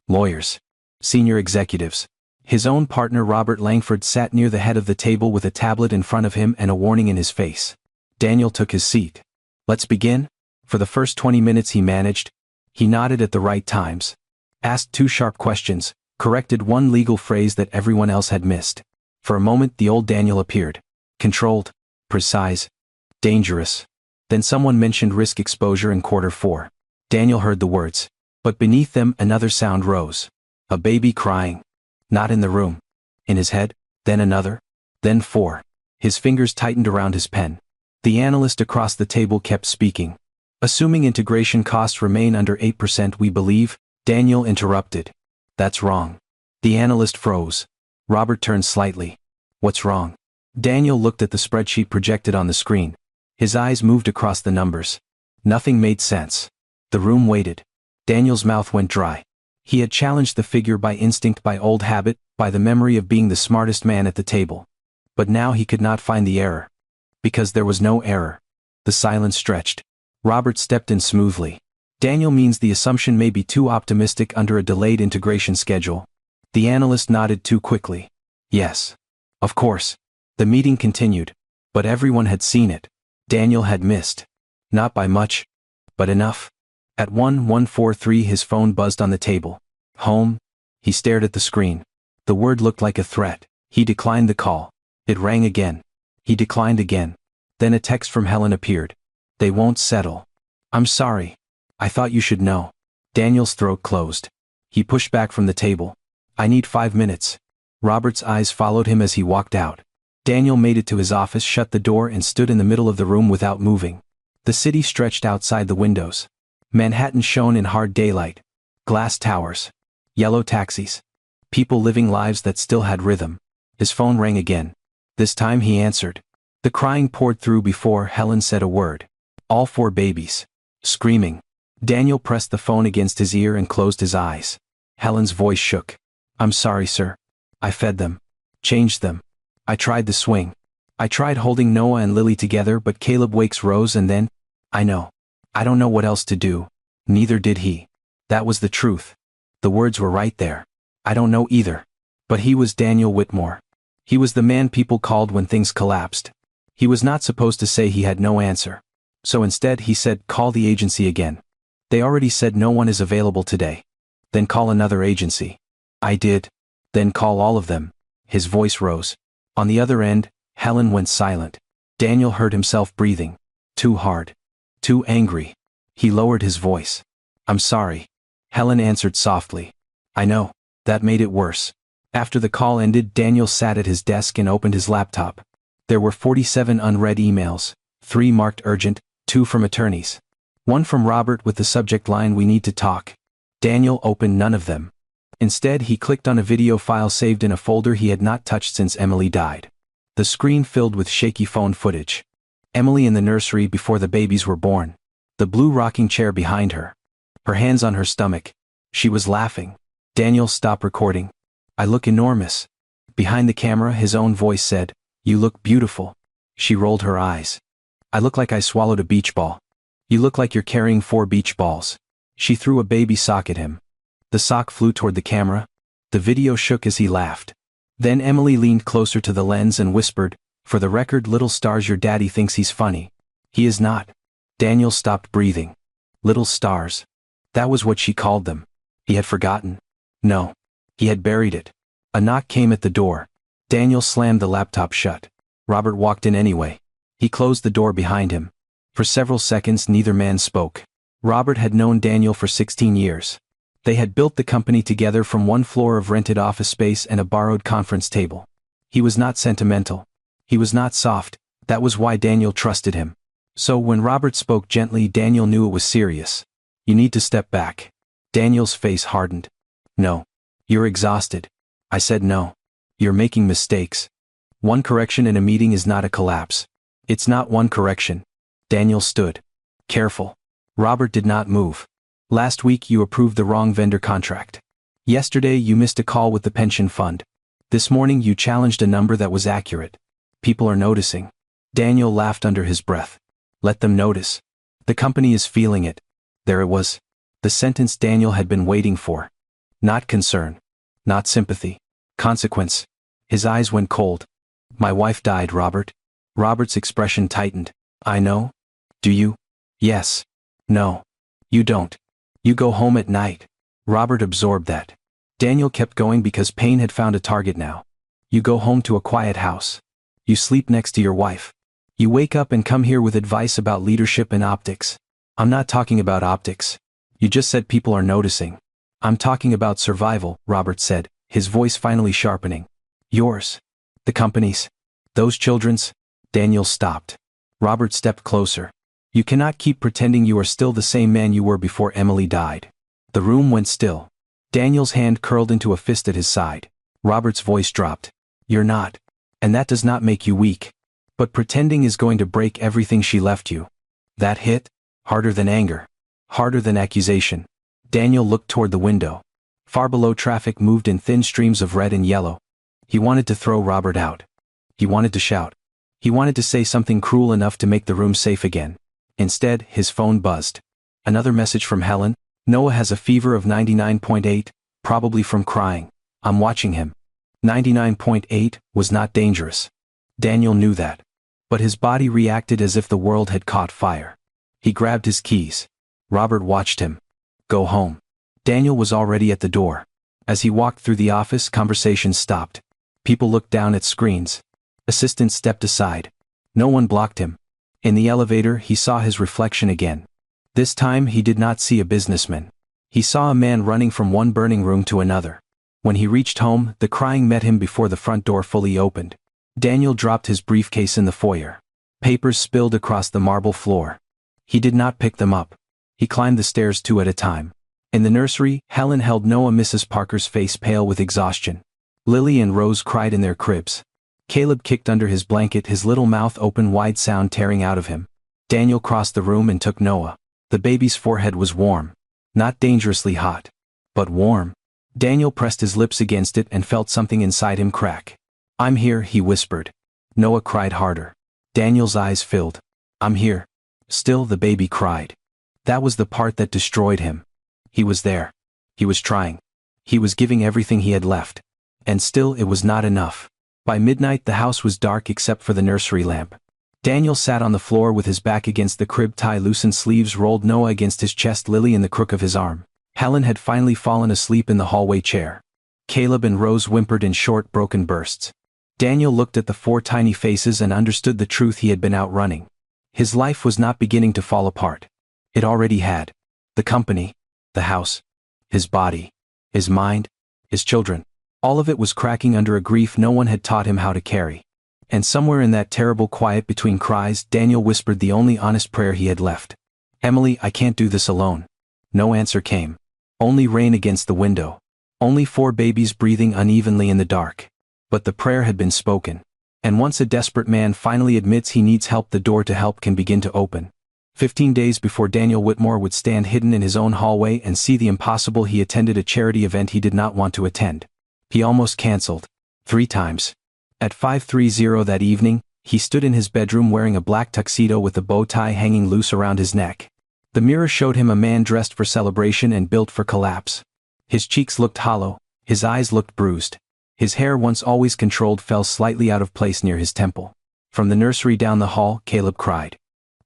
Lawyers. Senior executives. His own partner Robert Langford sat near the head of the table with a tablet in front of him and a warning in his face. Daniel took his seat. Let's begin? For the first 20 minutes he managed. He nodded at the right times. Asked 2 sharp questions. Corrected 1 legal phrase that everyone else had missed. For a moment the old Daniel appeared. Controlled. Precise. Dangerous. Then someone mentioned risk exposure in quarter 4. Daniel heard the words. But beneath them another sound rose. A baby crying. Not in the room. In his head. Then another. Then 4. His fingers tightened around his pen. The analyst across the table kept speaking. Assuming integration costs remain under 8%, we believe. Daniel interrupted. That's wrong. The analyst froze. Robert turned slightly. What's wrong? Daniel looked at the spreadsheet projected on the screen. His eyes moved across the numbers. Nothing made sense. The room waited. Daniel's mouth went dry. He had challenged the figure by instinct, by old habit, by the memory of being the smartest man at the table. But now he could not find the error. Because there was no error. The silence stretched. Robert stepped in smoothly. Daniel means the assumption may be too optimistic under a delayed integration schedule. The analyst nodded too quickly. Yes. Of course. The meeting continued. But everyone had seen it. Daniel had missed. Not by much. But enough. At 1143 his phone buzzed on the table. Home? He stared at the screen. The word looked like a threat. He declined the call. It rang again. He declined again. Then a text from Helen appeared. They won't settle. I'm sorry. I thought you should know. Daniel's throat closed. He pushed back from the table. I need 5 minutes. Robert's eyes followed him as he walked out. Daniel made it to his office, shut the door and stood in the middle of the room without moving. The city stretched outside the windows. Manhattan shone in hard daylight. Glass towers. Yellow taxis. People living lives that still had rhythm. His phone rang again. This time he answered. The crying poured through before Helen said a word. All 4 babies. Screaming. Daniel pressed the phone against his ear and closed his eyes. Helen's voice shook. I'm sorry, sir. I fed them. Changed them. I tried the swing. I tried holding Noah and Lily together, but Caleb wakes Rose, and then, I know. I don't know what else to do. Neither did he. That was the truth. The words were right there. I don't know either. But he was Daniel Whitmore. He was the man people called when things collapsed. He was not supposed to say he had no answer. So instead he said, call the agency again. They already said no one is available today. Then call another agency. I did. Then call all of them. His voice rose. On the other end, Helen went silent. Daniel heard himself breathing. Too hard. Too angry. He lowered his voice. I'm sorry. Helen answered softly. I know. That made it worse. After the call ended, Daniel sat at his desk and opened his laptop. There were 47 unread emails, 3 marked urgent, 2 from attorneys. 1 from Robert with the subject line, we need to talk. Daniel opened none of them. Instead, he clicked on a video file saved in a folder he had not touched since Emily died. The screen filled with shaky phone footage. Emily in the nursery before the babies were born. The blue rocking chair behind her. Her hands on her stomach. She was laughing. Daniel stopped recording. I look enormous. Behind the camera, his own voice said, you look beautiful. She rolled her eyes. I look like I swallowed a beach ball. You look like you're carrying 4 beach balls. She threw a baby sock at him. The sock flew toward the camera. The video shook as he laughed. Then Emily leaned closer to the lens and whispered, for the record, little stars, your daddy thinks he's funny. He is not. Daniel stopped breathing. Little stars. That was what she called them. He had forgotten. No. He had buried it. A knock came at the door. Daniel slammed the laptop shut. Robert walked in anyway. He closed the door behind him. For several seconds neither man spoke. Robert had known Daniel for 16 years. They had built the company together from 1 floor of rented office space and a borrowed conference table. He was not sentimental. He was not soft. That was why Daniel trusted him. So when Robert spoke gently, Daniel knew it was serious. You need to step back. Daniel's face hardened. No. You're exhausted. I said no. You're making mistakes. 1 correction in a meeting is not a collapse. It's not 1 correction. Daniel stood. Careful. Robert did not move. Last week you approved the wrong vendor contract. Yesterday you missed a call with the pension fund. This morning you challenged a number that was accurate. People are noticing. Daniel laughed under his breath. Let them notice. The company is feeling it. There it was. The sentence Daniel had been waiting for. Not concern. Not sympathy. Consequence. His eyes went cold. My wife died, Robert. Robert's expression tightened. I know. Do you? Yes. No. You don't. You go home at night. Robert absorbed that. Daniel kept going because pain had found a target now. You go home to a quiet house. You sleep next to your wife. You wake up and come here with advice about leadership and optics. I'm not talking about optics. You just said people are noticing. I'm talking about survival, Robert said, his voice finally sharpening. Yours. The company's. Those children's. Daniel stopped. Robert stepped closer. You cannot keep pretending you are still the same man you were before Emily died. The room went still. Daniel's hand curled into a fist at his side. Robert's voice dropped. You're not. And that does not make you weak. But pretending is going to break everything she left you. That hit? Harder than anger. Harder than accusation. Daniel looked toward the window. Far below, traffic moved in thin streams of red and yellow. He wanted to throw Robert out. He wanted to shout. He wanted to say something cruel enough to make the room safe again. Instead, his phone buzzed. Another message from Helen. Noah has a fever of 99.8, probably from crying. I'm watching him. 99.8 was not dangerous. Daniel knew that. But his body reacted as if the world had caught fire. He grabbed his keys. Robert watched him. Go home. Daniel was already at the door. As he walked through the office, conversations stopped. People looked down at screens. Assistants stepped aside. No one blocked him. In the elevator, he saw his reflection again. This time he did not see a businessman. He saw a man running from one burning room to another. When he reached home, the crying met him before the front door fully opened. Daniel dropped his briefcase in the foyer. Papers spilled across the marble floor. He did not pick them up. He climbed the stairs 2 at a time. In the nursery, Helen held Noah, Mrs. Parker's face pale with exhaustion. Lily and Rose cried in their cribs. Caleb kicked under his blanket, his little mouth open wide, sound tearing out of him. Daniel crossed the room and took Noah. The baby's forehead was warm. Not dangerously hot, but warm. Daniel pressed his lips against it and felt something inside him crack. "I'm here," he whispered. Noah cried harder. Daniel's eyes filled. "I'm here." Still the baby cried. That was the part that destroyed him. He was there. He was trying. He was giving everything he had left. And still it was not enough. By midnight the house was dark except for the nursery lamp. Daniel sat on the floor with his back against the crib, tie loosened sleeves rolled, Noah against his chest, Lily in the crook of his arm. Helen had finally fallen asleep in the hallway chair. Caleb and Rose whimpered in short, broken bursts. Daniel looked at the four tiny faces and understood the truth. He had been out running. His life was not beginning to fall apart. It already had. The company, the house, his body, his mind, his children. All of it was cracking under a grief no one had taught him how to carry. And somewhere in that terrible quiet between cries, Daniel whispered the only honest prayer he had left. "Emily, I can't do this alone." No answer came. Only rain against the window. Only four babies breathing unevenly in the dark. But the prayer had been spoken. And once a desperate man finally admits he needs help, the door to help can begin to open. 15 days before Daniel Whitmore would stand hidden in his own hallway and see the impossible, he attended a charity event he did not want to attend. He almost canceled. 3 times. At 5:30 that evening, he stood in his bedroom wearing a black tuxedo with a bow tie hanging loose around his neck. The mirror showed him a man dressed for celebration and built for collapse. His cheeks looked hollow, his eyes looked bruised. His hair, once always controlled, fell slightly out of place near his temple. From the nursery down the hall, Caleb cried.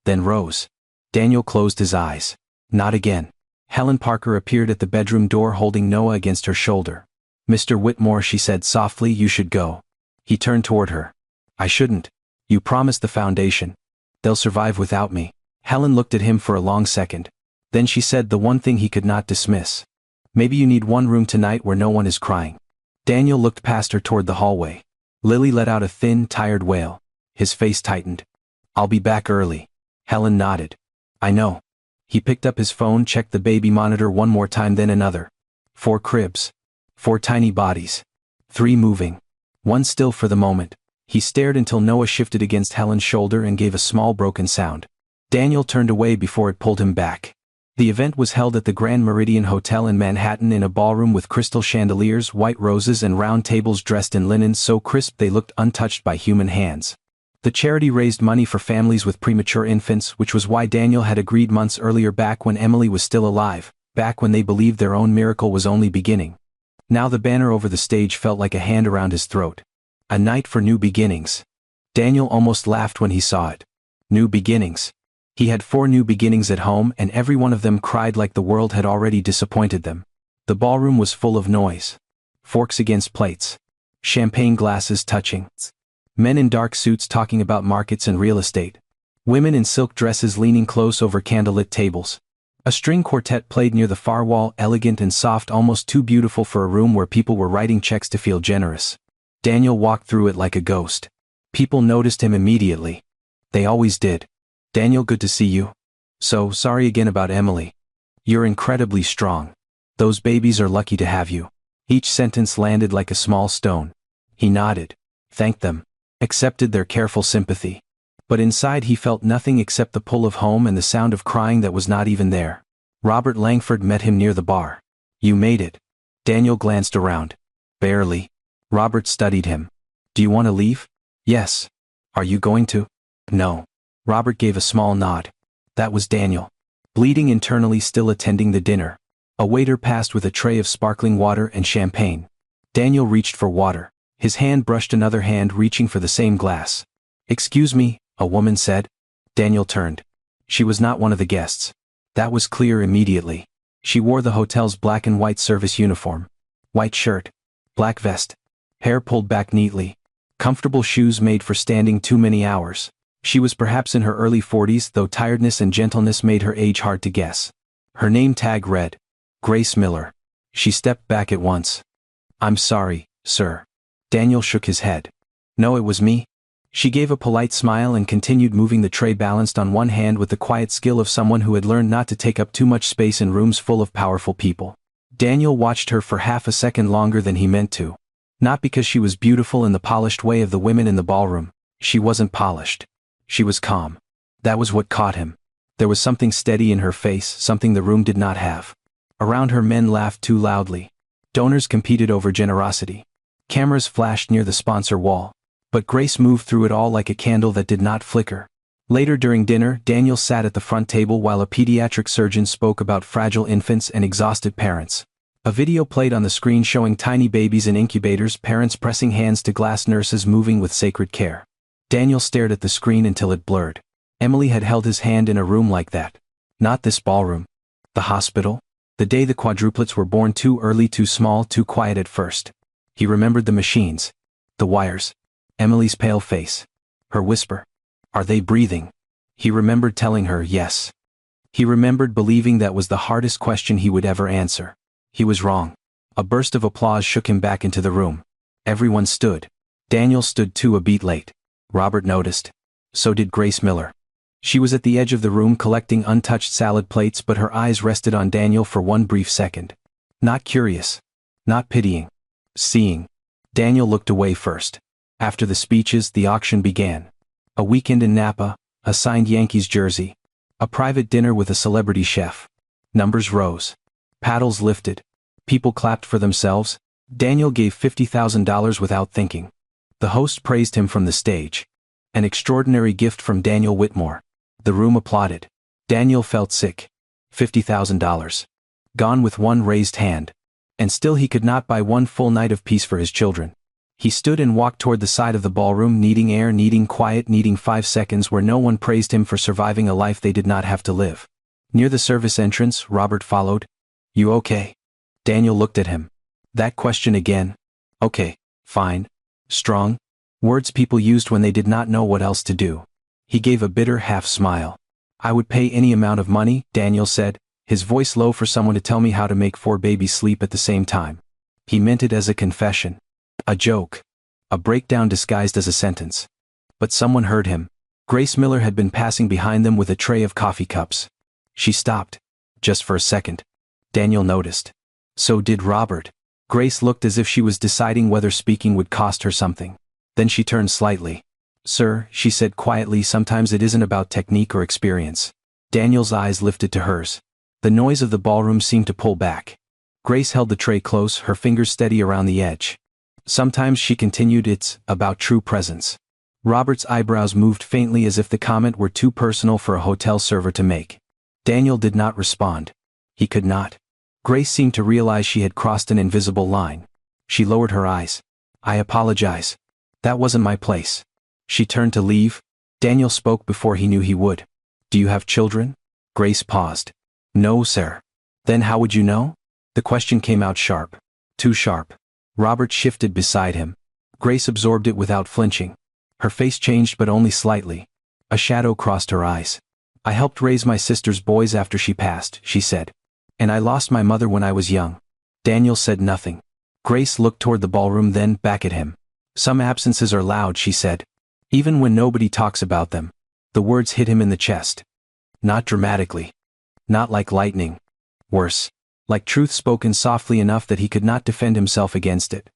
Then Rose. Daniel closed his eyes. Not again. Helen Parker appeared at the bedroom door holding Noah against her shoulder. "Mr. Whitmore," she said softly, "you should go." He turned toward her. "I shouldn't. You promised the foundation. They'll survive without me." Helen looked at him for a long second. Then she said the one thing he could not dismiss. "Maybe you need one room tonight where no one is crying." Daniel looked past her toward the hallway. Lily let out a thin, tired wail. His face tightened. "I'll be back early." Helen nodded. "I know." He picked up his phone, checked the baby monitor one more time, then another. 4 cribs. 4 tiny bodies. 3 moving. 1 still for the moment. He stared until Noah shifted against Helen's shoulder and gave a small broken sound. Daniel turned away before it pulled him back. The event was held at the Grand Meridian Hotel in Manhattan in a ballroom with crystal chandeliers, white roses and round tables dressed in linen so crisp they looked untouched by human hands. The charity raised money for families with premature infants, which was why Daniel had agreed months earlier, back when Emily was still alive, back when they believed their own miracle was only beginning. Now the banner over the stage felt like a hand around his throat. A night for new beginnings. Daniel almost laughed when he saw it. New beginnings. He had 4 new beginnings at home, and every one of them cried like the world had already disappointed them. The ballroom was full of noise. Forks against plates. Champagne glasses touching. Men in dark suits talking about markets and real estate. Women in silk dresses leaning close over candlelit tables. A string quartet played near the far wall, elegant and soft, almost too beautiful for a room where people were writing checks to feel generous. Daniel walked through it like a ghost. People noticed him immediately. They always did. "Daniel, good to see you. So sorry again about Emily. You're incredibly strong. Those babies are lucky to have you." Each sentence landed like a small stone. He nodded. Thanked them. Accepted their careful sympathy. But inside he felt nothing except the pull of home and the sound of crying that was not even there. Robert Langford met him near the bar. "You made it." Daniel glanced around. "Barely." Robert studied him. "Do you want to leave?" "Yes." "Are you going to?" "No." Robert gave a small nod. That was Daniel. Bleeding internally, still attending the dinner. A waiter passed with a tray of sparkling water and champagne. Daniel reached for water. His hand brushed another hand reaching for the same glass. "Excuse me," a woman said. Daniel turned. She was not one of the guests. That was clear immediately. She wore the hotel's black and white service uniform. White shirt. Black vest. Hair pulled back neatly. Comfortable shoes made for standing too many hours. She was perhaps in her early 40s, though tiredness and gentleness made her age hard to guess. Her name tag read, Grace Miller. She stepped back at once. "I'm sorry, sir." Daniel shook his head. "No, it was me." She gave a polite smile and continued moving the tray balanced on one hand with the quiet skill of someone who had learned not to take up too much space in rooms full of powerful people. Daniel watched her for half a second longer than he meant to. Not because she was beautiful in the polished way of the women in the ballroom. She wasn't polished. She was calm. That was what caught him. There was something steady in her face, something the room did not have. Around her, men laughed too loudly. Donors competed over generosity. Cameras flashed near the sponsor wall. But Grace moved through it all like a candle that did not flicker. Later during dinner, Daniel sat at the front table while a pediatric surgeon spoke about fragile infants and exhausted parents. A video played on the screen showing tiny babies in incubators, parents pressing hands to glass, nurses moving with sacred care. Daniel stared at the screen until it blurred. Emily had held his hand in a room like that. Not this ballroom. The hospital. The day the quadruplets were born, too early, too small, too quiet at first. He remembered the machines. The wires. Emily's pale face. Her whisper. Are they breathing? He remembered telling her yes. He remembered believing that was the hardest question he would ever answer. He was wrong. A burst of applause shook him back into the room. Everyone stood. Daniel stood too, a beat late. Robert noticed. So did Grace Miller. She was at the edge of the room collecting untouched salad plates, but her eyes rested on Daniel for one brief second. Not curious. Not pitying. Seeing. Daniel looked away first. After the speeches, the auction began. A weekend in Napa, a signed Yankees jersey. A private dinner with a celebrity chef. Numbers rose. Paddles lifted. People clapped for themselves. Daniel gave $50,000 without thinking. The host praised him from the stage. An extraordinary gift from Daniel Whitmore. The room applauded. Daniel felt sick. $50,000. Gone with one raised hand. And still he could not buy one full night of peace for his children. He stood and walked toward the side of the ballroom, needing air, needing quiet, needing 5 seconds where no one praised him for surviving a life they did not have to live. Near the service entrance, Robert followed. You okay? Daniel looked at him. That question again. Okay, fine. Strong? Words people used when they did not know what else to do. He gave a bitter half smile. I would pay any amount of money, Daniel said, his voice low, for someone to tell me how to make 4 babies sleep at the same time. He meant it as a confession. A joke. A breakdown disguised as a sentence. But someone heard him. Grace Miller had been passing behind them with a tray of coffee cups. She stopped. Just for a second. Daniel noticed. So did Robert. Grace looked as if she was deciding whether speaking would cost her something. Then she turned slightly. Sir, she said quietly, sometimes it isn't about technique or experience. Daniel's eyes lifted to hers. The noise of the ballroom seemed to pull back. Grace held the tray close, her fingers steady around the edge. Sometimes, she continued, it's about true presence. Robert's eyebrows moved faintly as if the comment were too personal for a hotel server to make. Daniel did not respond. He could not. Grace seemed to realize she had crossed an invisible line. She lowered her eyes. I apologize. That wasn't my place. She turned to leave. Daniel spoke before he knew he would. Do you have children? Grace paused. No, sir. Then how would you know? The question came out sharp. Too sharp. Robert shifted beside him. Grace absorbed it without flinching. Her face changed, but only slightly. A shadow crossed her eyes. I helped raise my sister's boys after she passed, she said. And I lost my mother when I was young. Daniel said nothing. Grace looked toward the ballroom, then back at him. Some absences are loud, she said. Even when nobody talks about them. The words hit him in the chest. Not dramatically. Not like lightning. Worse. Like truth spoken softly enough that he could not defend himself against it.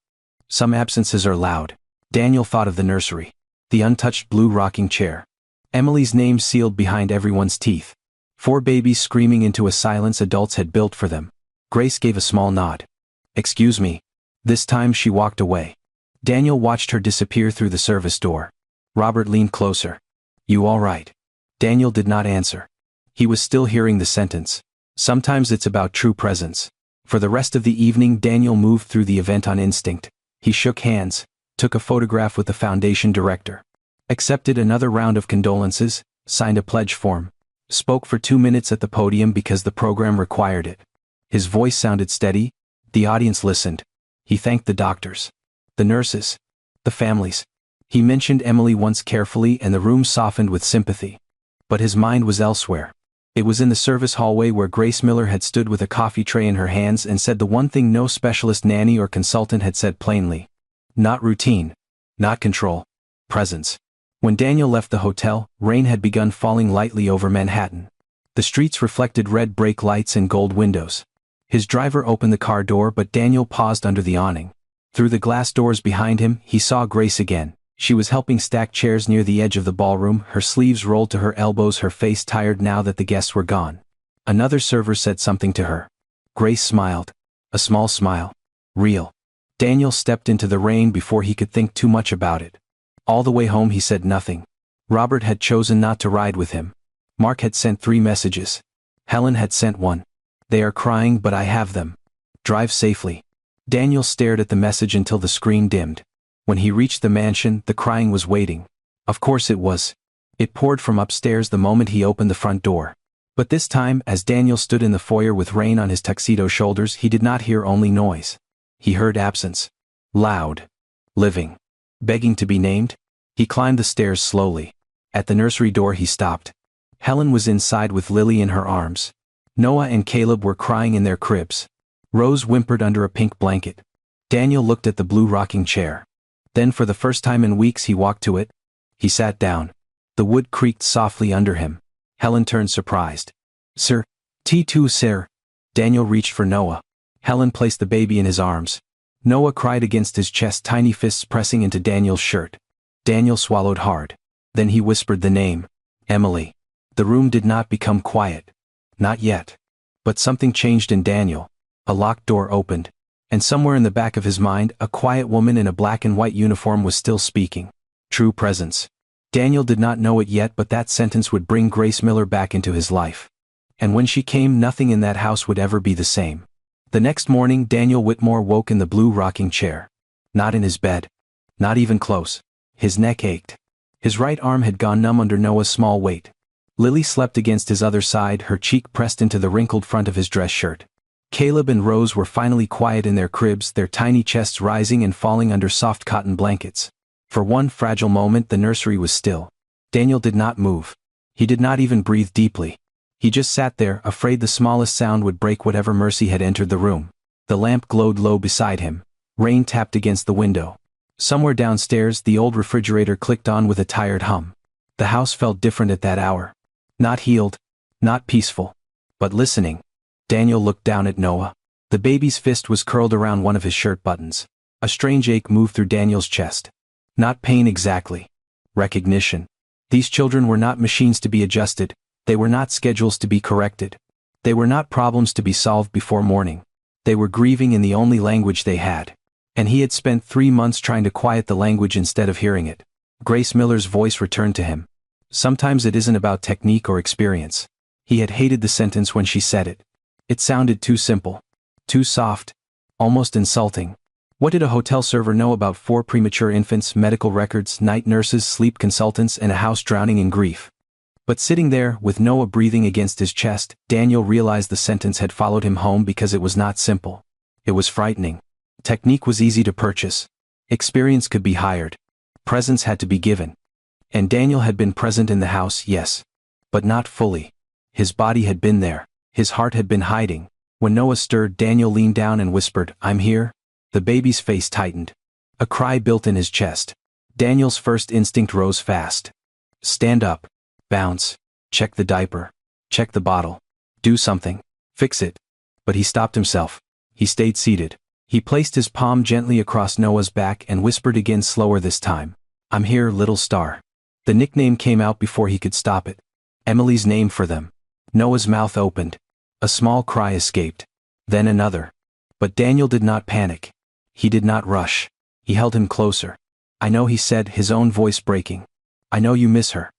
Some absences are loud. Daniel thought of the nursery. The untouched blue rocking chair. Emily's name sealed behind everyone's teeth. 4 babies screaming into a silence adults had built for them. Grace gave a small nod. Excuse me. This time she walked away. Daniel watched her disappear through the service door. Robert leaned closer. You all right? Daniel did not answer. He was still hearing the sentence. Sometimes it's about true presence. For the rest of the evening, Daniel moved through the event on instinct. He shook hands, took a photograph with the foundation director, accepted another round of condolences, signed a pledge form, spoke for 2 minutes at the podium because the program required it. His voice sounded steady. The audience listened. He thanked the doctors, the nurses, the families. He mentioned Emily once carefully, and the room softened with sympathy. But his mind was elsewhere. It was in the service hallway where Grace Miller had stood with a coffee tray in her hands and said the one thing no specialist nanny or consultant had said plainly. Not routine. Not control. Presence. When Daniel left the hotel, rain had begun falling lightly over Manhattan. The streets reflected red brake lights and gold windows. His driver opened the car door, but Daniel paused under the awning. Through the glass doors behind him, he saw Grace again. She was helping stack chairs near the edge of the ballroom, her sleeves rolled to her elbows, her face tired now that the guests were gone. Another server said something to her. Grace smiled. A small smile. Real. Daniel stepped into the rain before he could think too much about it. All the way home he said nothing. Robert had chosen not to ride with him. Mark had sent 3 messages. Helen had sent 1. They are crying, but I have them. Drive safely. Daniel stared at the message until the screen dimmed. When he reached the mansion, the crying was waiting. Of course it was. It poured from upstairs the moment he opened the front door. But this time, as Daniel stood in the foyer with rain on his tuxedo shoulders, he did not hear only noise. He heard absence. Loud. Living. Begging to be named. He climbed the stairs slowly. At the nursery door he stopped. Helen was inside with Lily in her arms. Noah and Caleb were crying in their cribs. Rose whimpered under a pink blanket. Daniel looked at the blue rocking chair. Then for the first time in weeks he walked to it. He sat down. The wood creaked softly under him. Helen turned surprised. Sir. T2 sir. Daniel reached for Noah. Helen placed the baby in his arms. Noah cried against his chest, tiny fists pressing into Daniel's shirt. Daniel swallowed hard. Then he whispered the name. Emily. The room did not become quiet. Not yet. But something changed in Daniel. A locked door opened. And somewhere in the back of his mind, a quiet woman in a black and white uniform was still speaking. True presence. Daniel did not know it yet, but that sentence would bring Grace Miller back into his life. And when she came, nothing in that house would ever be the same. The next morning, Daniel Whitmore woke in the blue rocking chair. Not in his bed. Not even close. His neck ached. His right arm had gone numb under Noah's small weight. Lily slept against his other side, her cheek pressed into the wrinkled front of his dress shirt. Caleb and Rose were finally quiet in their cribs, their tiny chests rising and falling under soft cotton blankets. For one fragile moment the nursery was still. Daniel did not move. He did not even breathe deeply. He just sat there, afraid the smallest sound would break whatever mercy had entered the room. The lamp glowed low beside him. Rain tapped against the window. Somewhere downstairs the old refrigerator clicked on with a tired hum. The house felt different at that hour. Not healed. Not peaceful. But listening. Daniel looked down at Noah. The baby's fist was curled around one of his shirt buttons. A strange ache moved through Daniel's chest. Not pain exactly. Recognition. These children were not machines to be adjusted. They were not schedules to be corrected. They were not problems to be solved before morning. They were grieving in the only language they had. And he had spent 3 months trying to quiet the language instead of hearing it. Grace Miller's voice returned to him. Sometimes it isn't about technique or experience. He had hated the sentence when she said it. It sounded too simple. Too soft. Almost insulting. What did a hotel server know about 4 premature infants, medical records, night nurses, sleep consultants, and a house drowning in grief? But sitting there, with Noah breathing against his chest, Daniel realized the sentence had followed him home because it was not simple. It was frightening. Technique was easy to purchase. Experience could be hired. Presence had to be given. And Daniel had been present in the house, yes. But not fully. His body had been there. His heart had been hiding. When Noah stirred, Daniel leaned down and whispered, "I'm here." The baby's face tightened. A cry built in his chest. Daniel's first instinct rose fast. Stand up. Bounce. Check the diaper. Check the bottle. Do something. Fix it. But he stopped himself. He stayed seated. He placed his palm gently across Noah's back and whispered again, slower this time. "I'm here, little star." The nickname came out before he could stop it. Emily's name for them. Noah's mouth opened. A small cry escaped. Then another. But Daniel did not panic. He did not rush. He held him closer. "I know," he said, his own voice breaking. "I know you miss her."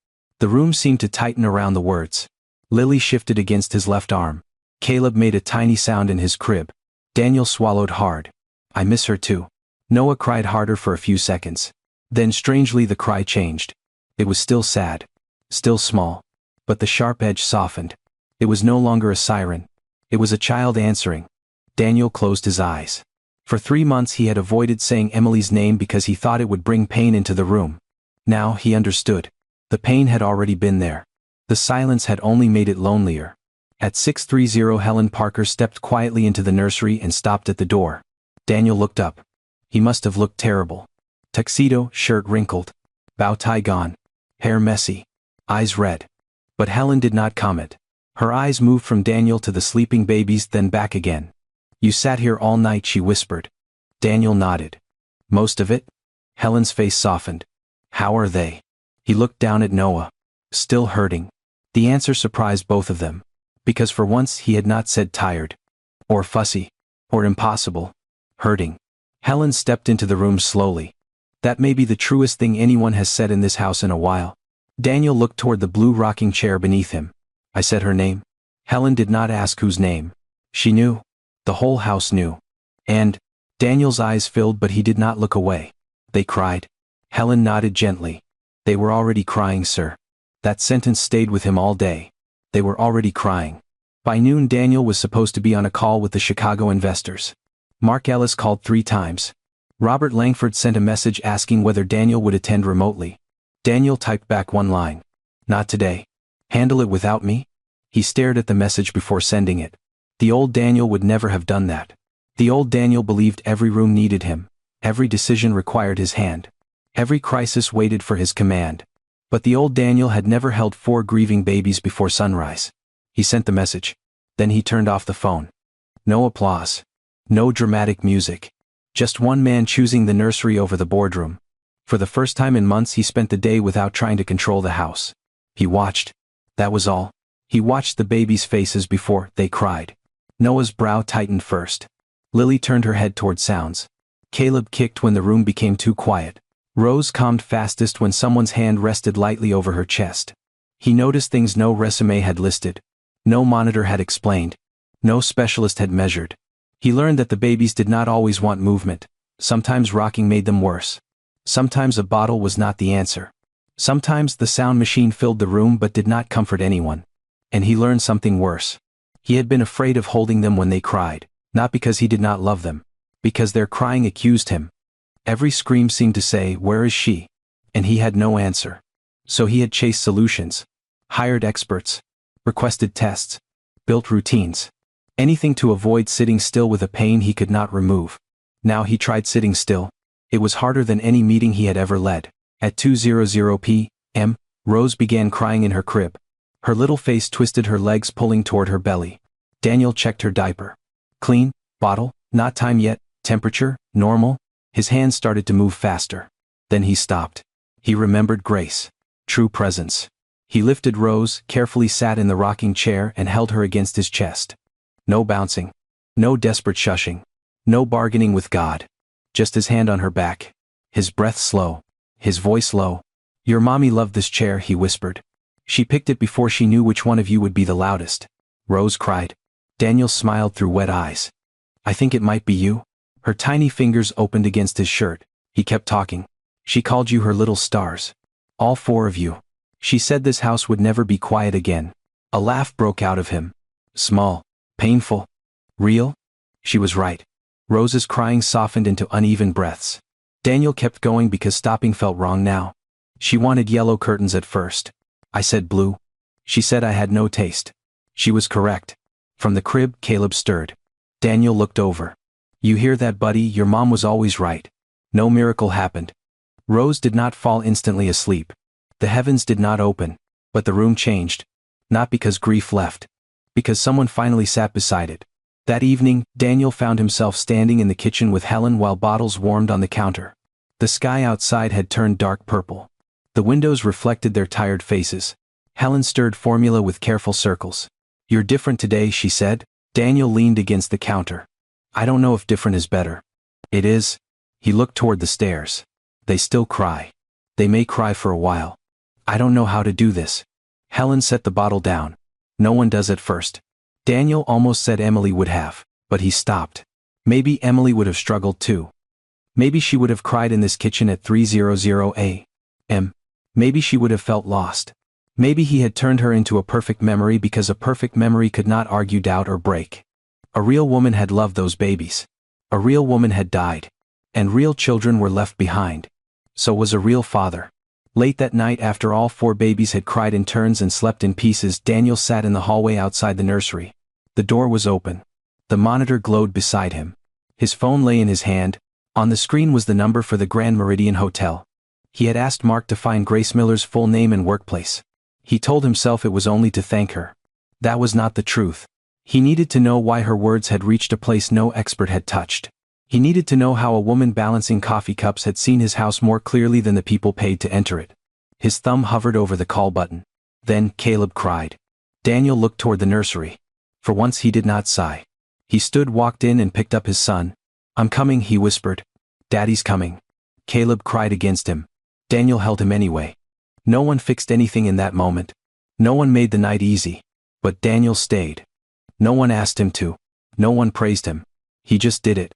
The room seemed to tighten around the words. Lily shifted against his left arm. Caleb made a tiny sound in his crib. Daniel swallowed hard. "I miss her too." Noah cried harder for a few seconds. Then strangely the cry changed. It was still sad. Still small. But the sharp edge softened. It was no longer a siren. It was a child answering. Daniel closed his eyes. For 3 months he had avoided saying Emily's name because he thought it would bring pain into the room. Now he understood. The pain had already been there. The silence had only made it lonelier. At 6:30 Helen Parker stepped quietly into the nursery and stopped at the door. Daniel looked up. He must have looked terrible. Tuxedo, shirt wrinkled. Bow tie gone. hair messy, eyes red. But Helen did not comment. Her eyes moved from Daniel to the sleeping babies, then back again. You sat here all night, she whispered. Daniel nodded. Most of it? Helen's face softened. How are they? He looked down at Noah. Still hurting. The answer surprised both of them. Because for once he had not said tired. Or fussy. Or impossible. Hurting. Helen stepped into the room slowly. That may be the truest thing anyone has said in this house in a while. Daniel looked toward the blue rocking chair beneath him. I said her name. Helen did not ask whose name. She knew. The whole house knew. And Daniel's eyes filled, but he did not look away. They cried. Helen nodded gently. They were already crying, sir. That sentence stayed with him all day. They were already crying. By noon, Daniel was supposed to be on a call with the Chicago investors. Mark Ellis called 3 times. Robert Langford sent a message asking whether Daniel would attend remotely. Daniel typed back one line. Not today. Handle it without me? He stared at the message before sending it. The old Daniel would never have done that. The old Daniel believed every room needed him. Every decision required his hand. Every crisis waited for his command. But the old Daniel had never held 4 grieving babies before sunrise. He sent the message. Then he turned off the phone. No applause. No dramatic music. Just one man choosing the nursery over the boardroom. For the first time in months, he spent the day without trying to control the house. He watched. That was all. He watched the babies' faces before they cried. Noah's brow tightened first. Lily turned her head toward sounds. Caleb kicked when the room became too quiet. Rose calmed fastest when someone's hand rested lightly over her chest. He noticed things no resume had listed. No monitor had explained. No specialist had measured. He learned that the babies did not always want movement. Sometimes rocking made them worse. Sometimes a bottle was not the answer. Sometimes the sound machine filled the room but did not comfort anyone. And he learned something worse. He had been afraid of holding them when they cried, not because he did not love them, because their crying accused him. Every scream seemed to say, "Where is she?" And he had no answer. So he had chased solutions, hired experts, requested tests, built routines. Anything to avoid sitting still with a pain he could not remove. Now he tried sitting still. It was harder than any meeting he had ever led. At 2:00 p.m., Rose began crying in her crib. Her little face twisted, her legs pulling toward her belly. Daniel checked her diaper. Clean, bottle, not time yet, temperature, normal. His hands started to move faster. Then he stopped. He remembered Grace. True presence. He lifted Rose, carefully sat in the rocking chair and held her against his chest. No bouncing. No desperate shushing. No bargaining with God. Just his hand on her back. His breath slow. His voice low. Your mommy loved this chair, he whispered. She picked it before she knew which one of you would be the loudest. Rose cried. Daniel smiled through wet eyes. I think it might be you. Her tiny fingers opened against his shirt. He kept talking. She called you her little stars. All 4 of you. She said this house would never be quiet again. A laugh broke out of him. Small. Painful. Real? She was right. Rose's crying softened into uneven breaths. Daniel kept going because stopping felt wrong now. She wanted yellow curtains at first. I said blue. She said I had no taste. She was correct. From the crib, Caleb stirred. Daniel looked over. You hear that, buddy? Your mom was always right. No miracle happened. Rose did not fall instantly asleep. The heavens did not open. But the room changed. Not because grief left. Because someone finally sat beside it. That evening, Daniel found himself standing in the kitchen with Helen while bottles warmed on the counter. The sky outside had turned dark purple. The windows reflected their tired faces. Helen stirred formula with careful circles. You're different today, she said. Daniel leaned against the counter. I don't know if different is better. It is. He looked toward the stairs. They still cry. They may cry for a while. I don't know how to do this. Helen set the bottle down. No one does at first. Daniel almost said Emily would have, but he stopped. Maybe Emily would have struggled too. Maybe she would have cried in this kitchen at 3:00 a.m. Maybe she would have felt lost. Maybe he had turned her into a perfect memory because a perfect memory could not argue doubt or break. A real woman had loved those babies. A real woman had died. And real children were left behind. So was a real father. Late that night, after all 4 babies had cried in turns and slept in pieces, Daniel sat in the hallway outside the nursery. The door was open. The monitor glowed beside him. His phone lay in his hand. On the screen was the number for the Grand Meridian Hotel. He had asked Mark to find Grace Miller's full name and workplace. He told himself it was only to thank her. That was not the truth. He needed to know why her words had reached a place no expert had touched. He needed to know how a woman balancing coffee cups had seen his house more clearly than the people paid to enter it. His thumb hovered over the call button. Then Caleb cried. Daniel looked toward the nursery. For once he did not sigh. He stood, walked in and picked up his son. I'm coming, he whispered. Daddy's coming. Caleb cried against him. Daniel held him anyway. No one fixed anything in that moment. No one made the night easy. But Daniel stayed. No one asked him to. No one praised him. He just did it.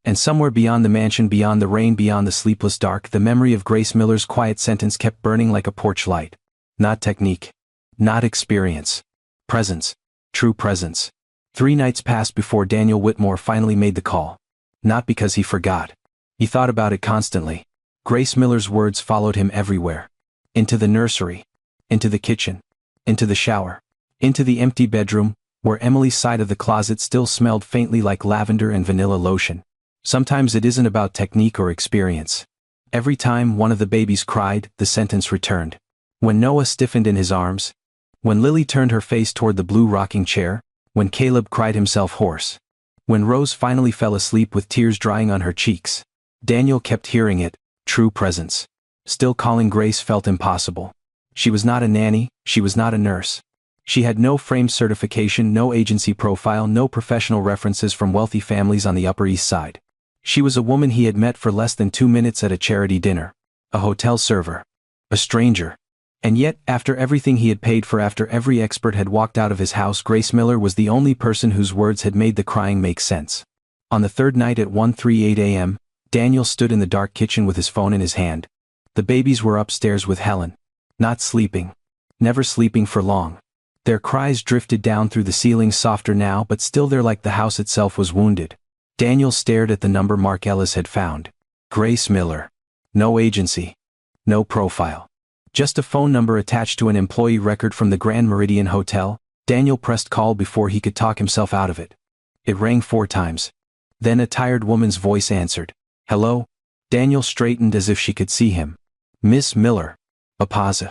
And somewhere beyond the mansion, beyond the rain, beyond the sleepless dark, the memory of Grace Miller's quiet sentence kept burning like a porch light. Not technique. Not experience. Presence. True presence. 3 nights passed before Daniel Whitmore finally made the call. Not because he forgot. He thought about it constantly. Grace Miller's words followed him everywhere. Into the nursery. Into the kitchen. Into the shower. Into the empty bedroom, where Emily's side of the closet still smelled faintly like lavender and vanilla lotion. Sometimes it isn't about technique or experience. Every time one of the babies cried, the sentence returned. When Noah stiffened in his arms. When Lily turned her face toward the blue rocking chair. When Caleb cried himself hoarse. When Rose finally fell asleep with tears drying on her cheeks. Daniel kept hearing it. True presence. Still calling Grace felt impossible. She was not a nanny, she was not a nurse. She had no framed certification, no agency profile, no professional references from wealthy families on the Upper East Side. She was a woman he had met for less than 2 minutes at a charity dinner. A hotel server. A stranger. And yet, after everything he had paid for, after every expert had walked out of his house, Grace Miller was the only person whose words had made the crying make sense. On the 3rd night at 1:38 a.m., Daniel stood in the dark kitchen with his phone in his hand. The babies were upstairs with Helen. Not sleeping. Never sleeping for long. Their cries drifted down through the ceiling, softer now, but still there, like the house itself was wounded. Daniel stared at the number Mark Ellis had found. Grace Miller. No agency. No profile. Just a phone number attached to an employee record from the Grand Meridian Hotel. Daniel pressed call before he could talk himself out of it. It rang 4 times. Then a tired woman's voice answered. Hello? Daniel straightened as if she could see him. Miss Miller. A pause.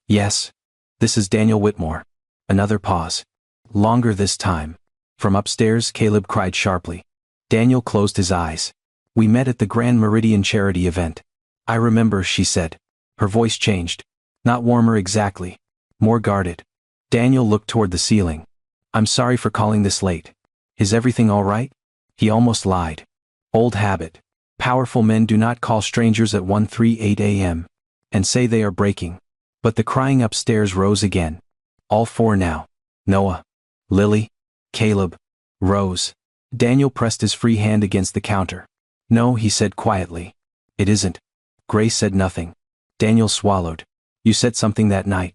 Yes. This is Daniel Whitmore. Another pause. Longer this time. From upstairs, Caleb cried sharply. Daniel closed his eyes. We met at the Grand Meridian charity event. I remember, she said. Her voice changed. Not warmer exactly. More guarded. Daniel looked toward the ceiling. I'm sorry for calling this late. Is everything all right? He almost lied. Old habit. Powerful men do not call strangers at 1:38 a.m. and say they are breaking. But the crying upstairs rose again. All 4 now. Noah. Lily. Caleb. Rose. Daniel pressed his free hand against the counter. No, he said quietly. It isn't. Grace said nothing. Daniel swallowed. You said something that night.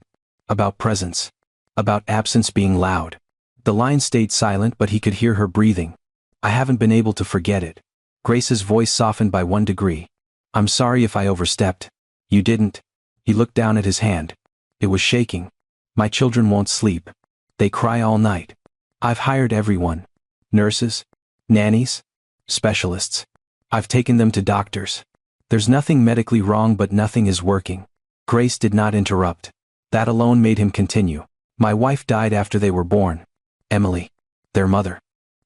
About presence. About absence being loud. The line stayed silent, but he could hear her breathing. I haven't been able to forget it. Grace's voice softened by 1 degree. I'm sorry if I overstepped. You didn't. He looked down at his hand. It was shaking. My children won't sleep. They cry all night. I've hired everyone. Nurses. Nannies. Specialists. I've taken them to doctors. There's nothing medically wrong, but nothing is working. Grace did not interrupt. That alone made him continue. My wife died after they were born. Emily. Their mother.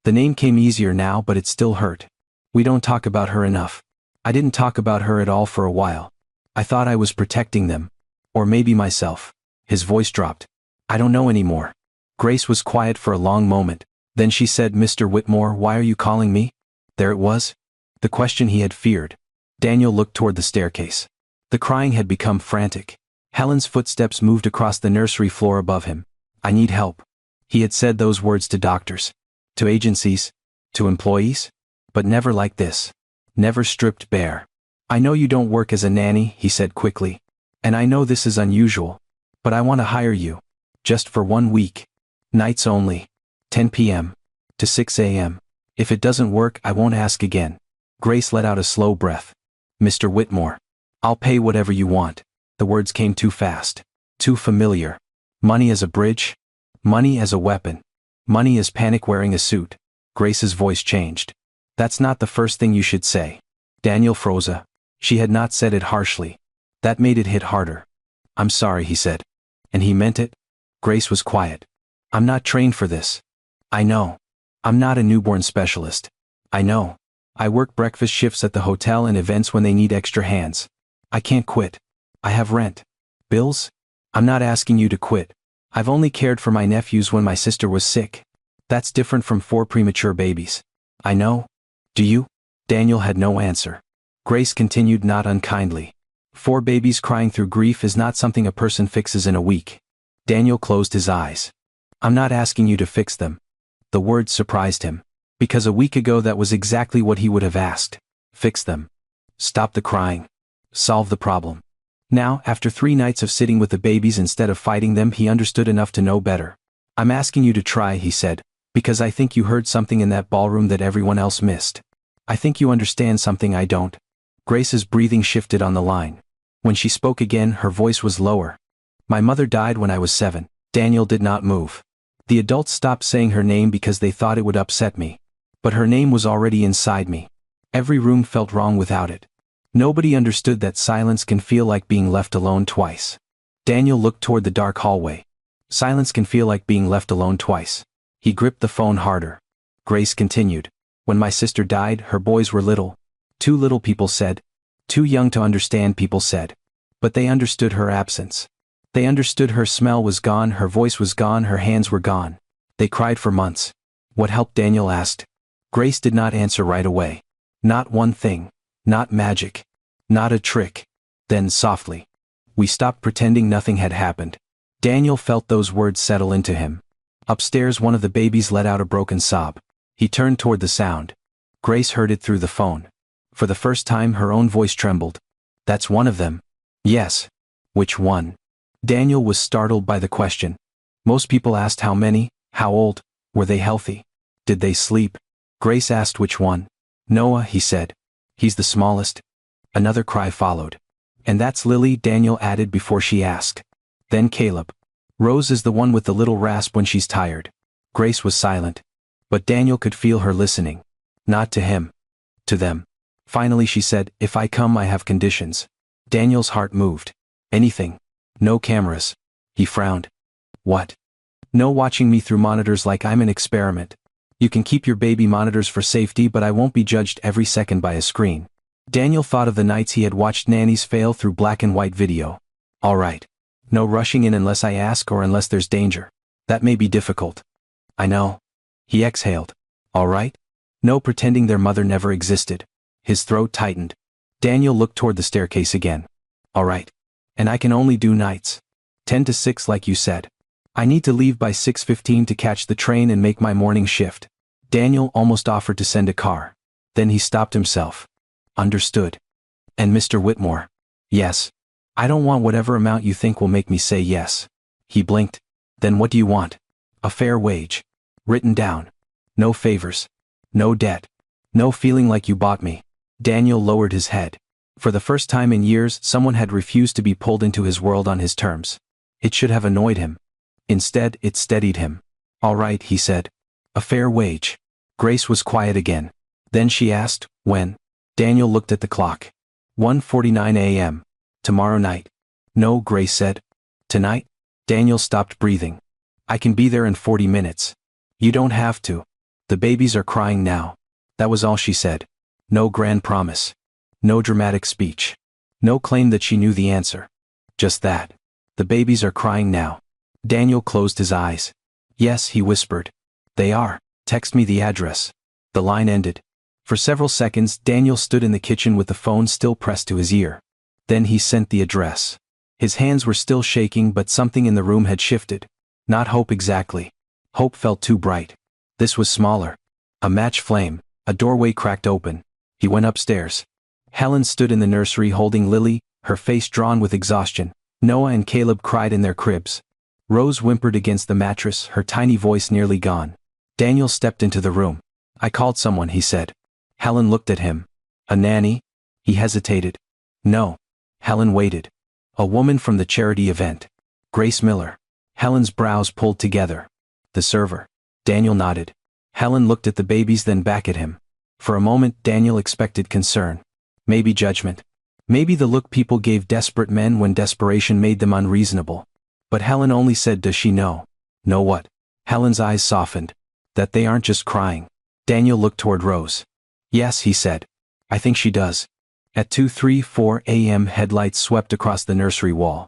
The name came easier now, but it still hurt. We don't talk about her enough. I didn't talk about her at all for a while. I thought I was protecting them. Or maybe myself. His voice dropped. I don't know anymore. Grace was quiet for a long moment. Then she said, Mr. Whitmore, why are you calling me? There it was. The question he had feared. Daniel looked toward the staircase. The crying had become frantic. Helen's footsteps moved across the nursery floor above him. I need help. He had said those words to doctors. To agencies. To employees. But never like this. Never stripped bare. I know you don't work as a nanny, he said quickly. And I know this is unusual. But I want to hire you. Just for 1 week. Nights only. 10 p.m. to 6 a.m. If it doesn't work, I won't ask again. Grace let out a slow breath. Mr. Whitmore. I'll pay whatever you want. The words came too fast. Too familiar. Money as a bridge. Money as a weapon. Money as panic wearing a suit. Grace's voice changed. That's not the first thing you should say. Daniel froze. She had not said it harshly. That made it hit harder. "I'm sorry," he said. "And he meant it?" Grace was quiet. "I'm not trained for this. I know. I'm not a newborn specialist. I know. I work breakfast shifts at the hotel and events when they need extra hands. I can't quit. I have rent. Bills? I'm not asking you to quit. I've only cared for my nephews when my sister was sick. That's different from 4 premature babies. I know. Do you?" Daniel had no answer. Grace continued, not unkindly. 4 babies crying through grief is not something a person fixes in a week. Daniel closed his eyes. "I'm not asking you to fix them." The word surprised him. Because a week ago that was exactly what he would have asked. Fix them. Stop the crying. Solve the problem. Now, after 3 nights of sitting with the babies instead of fighting them, he understood enough to know better. "I'm asking you to try," he said, "because I think you heard something in that ballroom that everyone else missed. I think you understand something I don't." Grace's breathing shifted on the line. When she spoke again, her voice was lower. "My mother died when I was 7. Daniel did not move. The adults stopped saying her name because they thought it would upset me. But her name was already inside me. Every room felt wrong without it. Nobody understood that silence can feel like being left alone twice." Daniel looked toward the dark hallway. "Silence can feel like being left alone twice." He gripped the phone harder. Grace continued. "When my sister died, her boys were little. Too little, people said. Too young to understand, people said. But they understood her absence. They understood her smell was gone, her voice was gone, her hands were gone. They cried for months." "What helped?" Daniel asked. Grace did not answer right away. "Not one thing. Not magic. Not a trick." Then softly, "We stopped pretending nothing had happened." Daniel felt those words settle into him. Upstairs, one of the babies let out a broken sob. He turned toward the sound. Grace heard it through the phone. For the first time, her own voice trembled. "That's one of them." "Yes." "Which one?" Daniel was startled by the question. Most people asked how many, how old, were they healthy? Did they sleep? Grace asked which one. "Noah," he said. "He's the smallest." Another cry followed. "And that's Lily," Daniel added before she asked. Then Caleb. "Rose is the one with the little rasp when she's tired." Grace was silent. But Daniel could feel her listening. Not to him. To them. Finally she said, "If I come, I have conditions." Daniel's heart moved. "Anything. No cameras." He frowned. "What?" "No watching me through monitors like I'm an experiment. You can keep your baby monitors for safety, but I won't be judged every second by a screen." Daniel thought of the nights he had watched nannies fail through black and white video. "All right. No rushing in unless I ask or unless there's danger. That may be difficult." "I know." He exhaled. "All right? No pretending their mother never existed." His throat tightened. Daniel looked toward the staircase again. "All right. And I can only do nights. 10 to 6 like you said. I need to leave by 6:15 to catch the train and make my morning shift." Daniel almost offered to send a car. Then he stopped himself. "Understood." "And Mr. Whitmore?" "Yes. I don't want whatever amount you think will make me say yes." He blinked. "Then what do you want?" "A fair wage. Written down. No favors. No debt. No feeling like you bought me." Daniel lowered his head. For the first time in years, someone had refused to be pulled into his world on his terms. It should have annoyed him. Instead, it steadied him. "All right," he said. "A fair wage." Grace was quiet again. Then she asked, "When?" Daniel looked at the clock. 1:49 a.m. "Tomorrow night." "No," Grace said. "Tonight?" Daniel stopped breathing. "I can be there in 40 minutes. You don't have to. The babies are crying now." That was all she said. No grand promise. No dramatic speech. No claim that she knew the answer. Just that. "The babies are crying now." Daniel closed his eyes. "Yes," he whispered. "They are. Text me the address." The line ended. For several seconds, Daniel stood in the kitchen with the phone still pressed to his ear. Then he sent the address. His hands were still shaking, but something in the room had shifted. Not hope exactly. Hope felt too bright. This was smaller. A match flame. A doorway cracked open. He went upstairs. Helen stood in the nursery holding Lily, her face drawn with exhaustion. Noah and Caleb cried in their cribs. Rose whimpered against the mattress, her tiny voice nearly gone. Daniel stepped into the room. "I called someone," he said. Helen looked at him. "A nanny?" He hesitated. "No." Helen waited. "A woman from the charity event. Grace Miller." Helen's brows pulled together. "The server." Daniel nodded. Helen looked at the babies, then back at him. For a moment Daniel expected concern. Maybe judgment. Maybe the look people gave desperate men when desperation made them unreasonable. But Helen only said, "Does she know?" "Know what?" Helen's eyes softened. "That they aren't just crying." Daniel looked toward Rose. "Yes," he said. "I think she does." At 2:34 a.m. headlights swept across the nursery wall.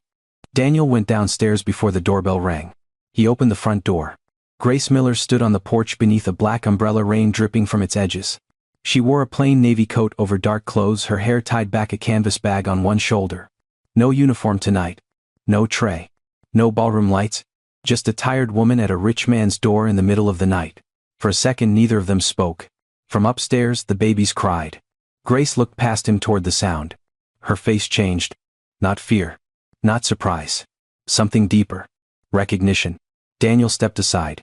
Daniel went downstairs before the doorbell rang. He opened the front door. Grace Miller stood on the porch beneath a black umbrella, rain dripping from its edges. She wore a plain navy coat over dark clothes, her hair tied back, a canvas bag on one shoulder. No uniform tonight. No tray. No ballroom lights. Just a tired woman at a rich man's door in the middle of the night. For a second neither of them spoke. From upstairs the babies cried. Grace looked past him toward the sound. Her face changed. Not fear. Not surprise. Something deeper. Recognition. Daniel stepped aside.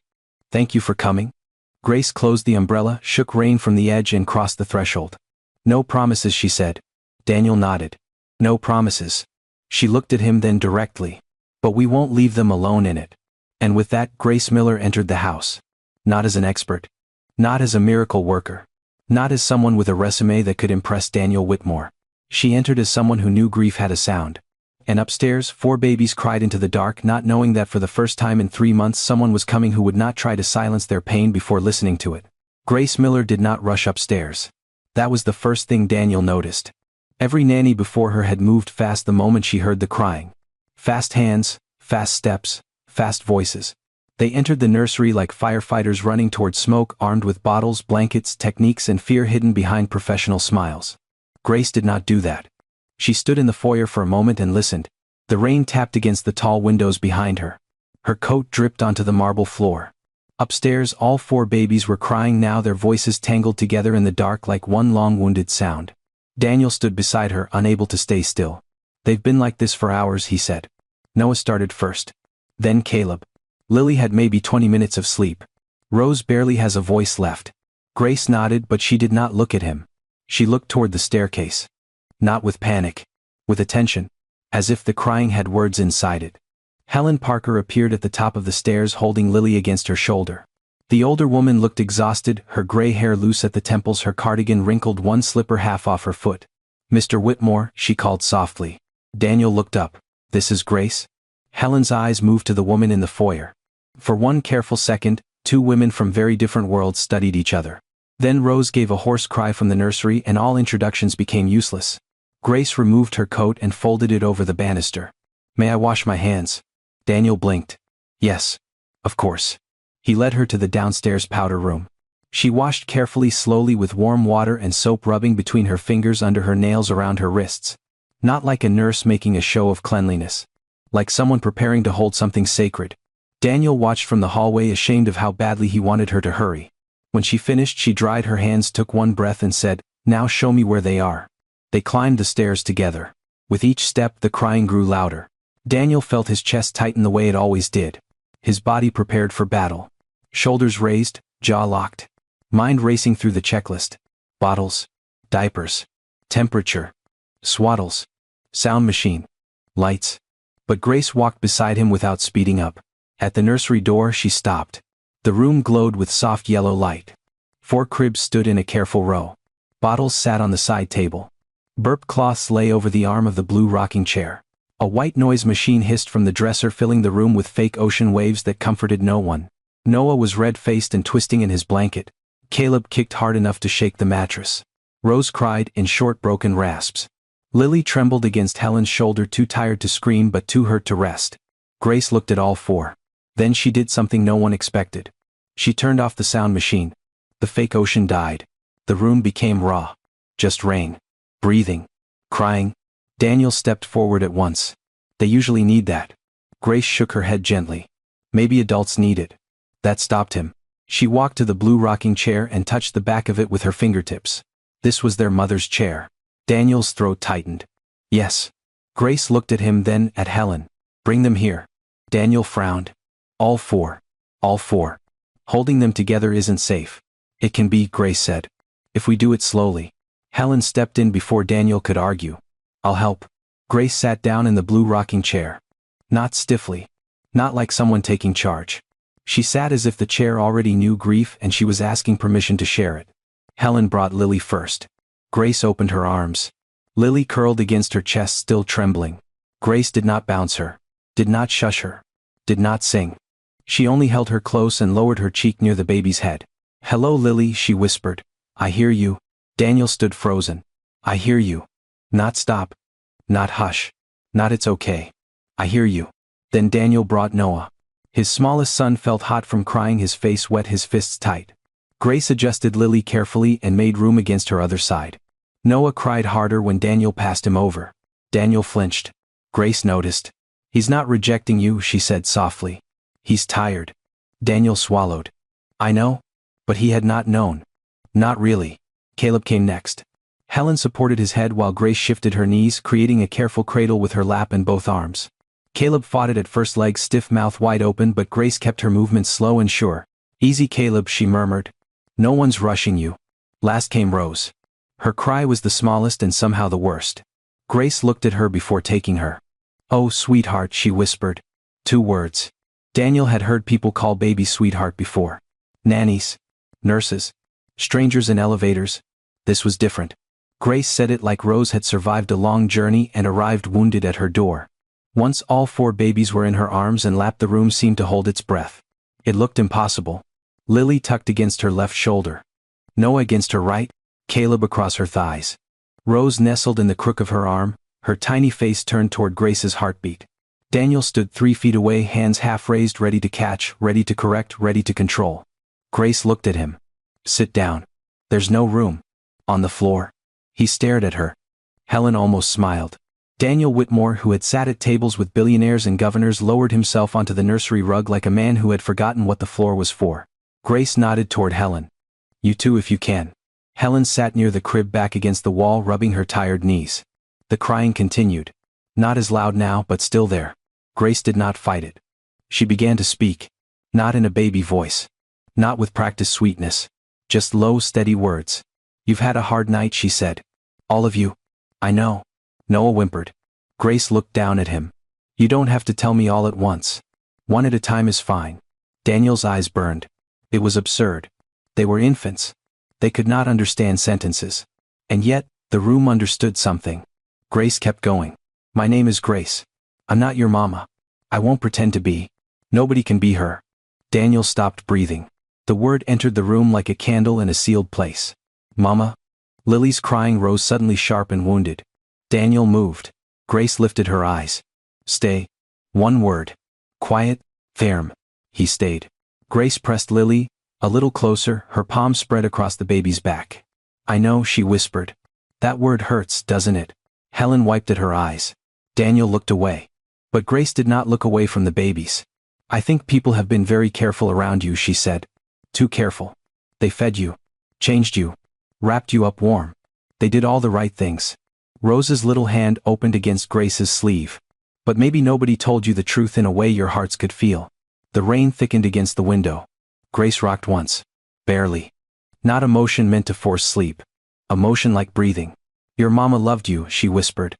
"Thank you for coming." Grace closed the umbrella, shook rain from the edge and crossed the threshold. "No promises," she said. Daniel nodded. "No promises." She looked at him then directly. "But we won't leave them alone in it." And with that, Grace Miller entered the house. Not as an expert. Not as a miracle worker. Not as someone with a resume that could impress Daniel Whitmore. She entered as someone who knew grief had a sound. And upstairs, 4 babies cried into the dark, not knowing that for the first time in 3 months someone was coming who would not try to silence their pain before listening to it. Grace Miller did not rush upstairs. That was the first thing Daniel noticed. Every nanny before her had moved fast the moment she heard the crying. Fast hands, fast steps, fast voices. They entered the nursery like firefighters running toward smoke, armed with bottles, blankets, techniques, and fear hidden behind professional smiles. Grace did not do that. She stood in the foyer for a moment and listened. The rain tapped against the tall windows behind her. Her coat dripped onto the marble floor. Upstairs, all 4 babies were crying now, their voices tangled together in the dark like one long wounded sound. Daniel stood beside her, unable to stay still. "They've been like this for hours," he said. Noah started first. Then Caleb. Lily had maybe 20 minutes of sleep. Rose barely has a voice left. Grace nodded, but she did not look at him. She looked toward the staircase. Not with panic. With attention. As if the crying had words inside it. Helen Parker appeared at the top of the stairs, holding Lily against her shoulder. The older woman looked exhausted, her gray hair loose at the temples, her cardigan wrinkled, one slipper half off her foot. "Mr. Whitmore," she called softly. Daniel looked up. "This is Grace?" Helen's eyes moved to the woman in the foyer. For one careful second, 2 women from very different worlds studied each other. Then Rose gave a hoarse cry from the nursery and all introductions became useless. Grace removed her coat and folded it over the banister. "May I wash my hands?" Daniel blinked. "Yes. Of course." He led her to the downstairs powder room. She washed carefully, slowly, with warm water and soap rubbing between her fingers, under her nails, around her wrists. Not like a nurse making a show of cleanliness. Like someone preparing to hold something sacred. Daniel watched from the hallway, ashamed of how badly he wanted her to hurry. When she finished, she dried her hands, took one breath and said, "Now show me where they are." They climbed the stairs together. With each step, the crying grew louder. Daniel felt his chest tighten the way it always did. His body prepared for battle. Shoulders raised, jaw locked. Mind racing through the checklist. Bottles. Diapers. Temperature. Swaddles. Sound machine. Lights. But Grace walked beside him without speeding up. At the nursery door, she stopped. The room glowed with soft yellow light. 4 cribs stood in a careful row. Bottles sat on the side table. Burp cloths lay over the arm of the blue rocking chair. A white noise machine hissed from the dresser, filling the room with fake ocean waves that comforted no one. Noah was red-faced and twisting in his blanket. Caleb kicked hard enough to shake the mattress. Rose cried in short, broken rasps. Lily trembled against Helen's shoulder, too tired to scream but too hurt to rest. Grace looked at all 4. Then she did something no one expected. She turned off the sound machine. The fake ocean died. The room became raw. Just rain. Breathing. Crying. Daniel stepped forward at once. "They usually need that." Grace shook her head gently. "Maybe adults need it." That stopped him. She walked to the blue rocking chair and touched the back of it with her fingertips. This was their mother's chair. Daniel's throat tightened. "Yes." Grace looked at him, then at Helen. "Bring them here." Daniel frowned. All 4. All 4. "Holding them together isn't safe." "It can be," Grace said. "If we do it slowly." Helen stepped in before Daniel could argue. "I'll help." Grace sat down in the blue rocking chair. Not stiffly. Not like someone taking charge. She sat as if the chair already knew grief and she was asking permission to share it. Helen brought Lily first. Grace opened her arms. Lily curled against her chest, still trembling. Grace did not bounce her, did not shush her, did not sing. She only held her close and lowered her cheek near the baby's head. "Hello, Lily," she whispered. "I hear you." Daniel stood frozen. "I hear you." Not stop. Not hush. Not it's okay. "I hear you." Then Daniel brought Noah. His smallest son felt hot from crying, his face wet, his fists tight. Grace adjusted Lily carefully and made room against her other side. Noah cried harder when Daniel passed him over. Daniel flinched. Grace noticed. "He's not rejecting you," she said softly. "He's tired." Daniel swallowed. "I know." But he had not known. Not really. Caleb came next. Helen supported his head while Grace shifted her knees, creating a careful cradle with her lap and both arms. Caleb fought it at first, legs stiff, mouth wide open, but Grace kept her movements slow and sure. "Easy, Caleb," she murmured. "No one's rushing you." Last came Rose. Her cry was the smallest and somehow the worst. Grace looked at her before taking her. "Oh, sweetheart," she whispered. 2 words. Daniel had heard people call babies sweetheart before. Nannies. Nurses. Strangers in elevators. This was different. Grace said it like Rose had survived a long journey and arrived wounded at her door. Once all 4 babies were in her arms and lap, the room seemed to hold its breath. It looked impossible. Lily tucked against her left shoulder. Noah against her right. Caleb across her thighs. Rose nestled in the crook of her arm, her tiny face turned toward Grace's heartbeat. Daniel stood 3 feet away, hands half raised, ready to catch, ready to correct, ready to control. Grace looked at him. "Sit down. There's no room." "On the floor." He stared at her. Helen almost smiled. Daniel Whitmore, who had sat at tables with billionaires and governors, lowered himself onto the nursery rug like a man who had forgotten what the floor was for. Grace nodded toward Helen. "You too if you can." Helen sat near the crib, back against the wall, rubbing her tired knees. The crying continued. Not as loud now, but still there. Grace did not fight it. She began to speak. Not in a baby voice. Not with practiced sweetness. Just low, steady words. "You've had a hard night," she said. "All of you." "I know." Noah whimpered. Grace looked down at him. "You don't have to tell me all at once. One at a time is fine." Daniel's eyes burned. It was absurd. They were infants. They could not understand sentences. And yet, the room understood something. Grace kept going. "My name is Grace. I'm not your mama. I won't pretend to be. Nobody can be her." Daniel stopped breathing. The word entered the room like a candle in a sealed place. "Mama?" Lily's crying rose suddenly, sharp and wounded. Daniel moved. Grace lifted her eyes. "Stay." 1 word. "Quiet, firm." He stayed. Grace pressed Lily a little closer, her palm spread across the baby's back. "I know," she whispered. "That word hurts, doesn't it?" Helen wiped at her eyes. Daniel looked away. But Grace did not look away from the babies. "I think people have been very careful around you," she said. "Too careful. They fed you. Changed you. Wrapped you up warm. They did all the right things." Rose's little hand opened against Grace's sleeve. "But maybe nobody told you the truth in a way your hearts could feel." The rain thickened against the window. Grace rocked once. Barely. Not a motion meant to force sleep. A motion like breathing. "Your mama loved you," she whispered.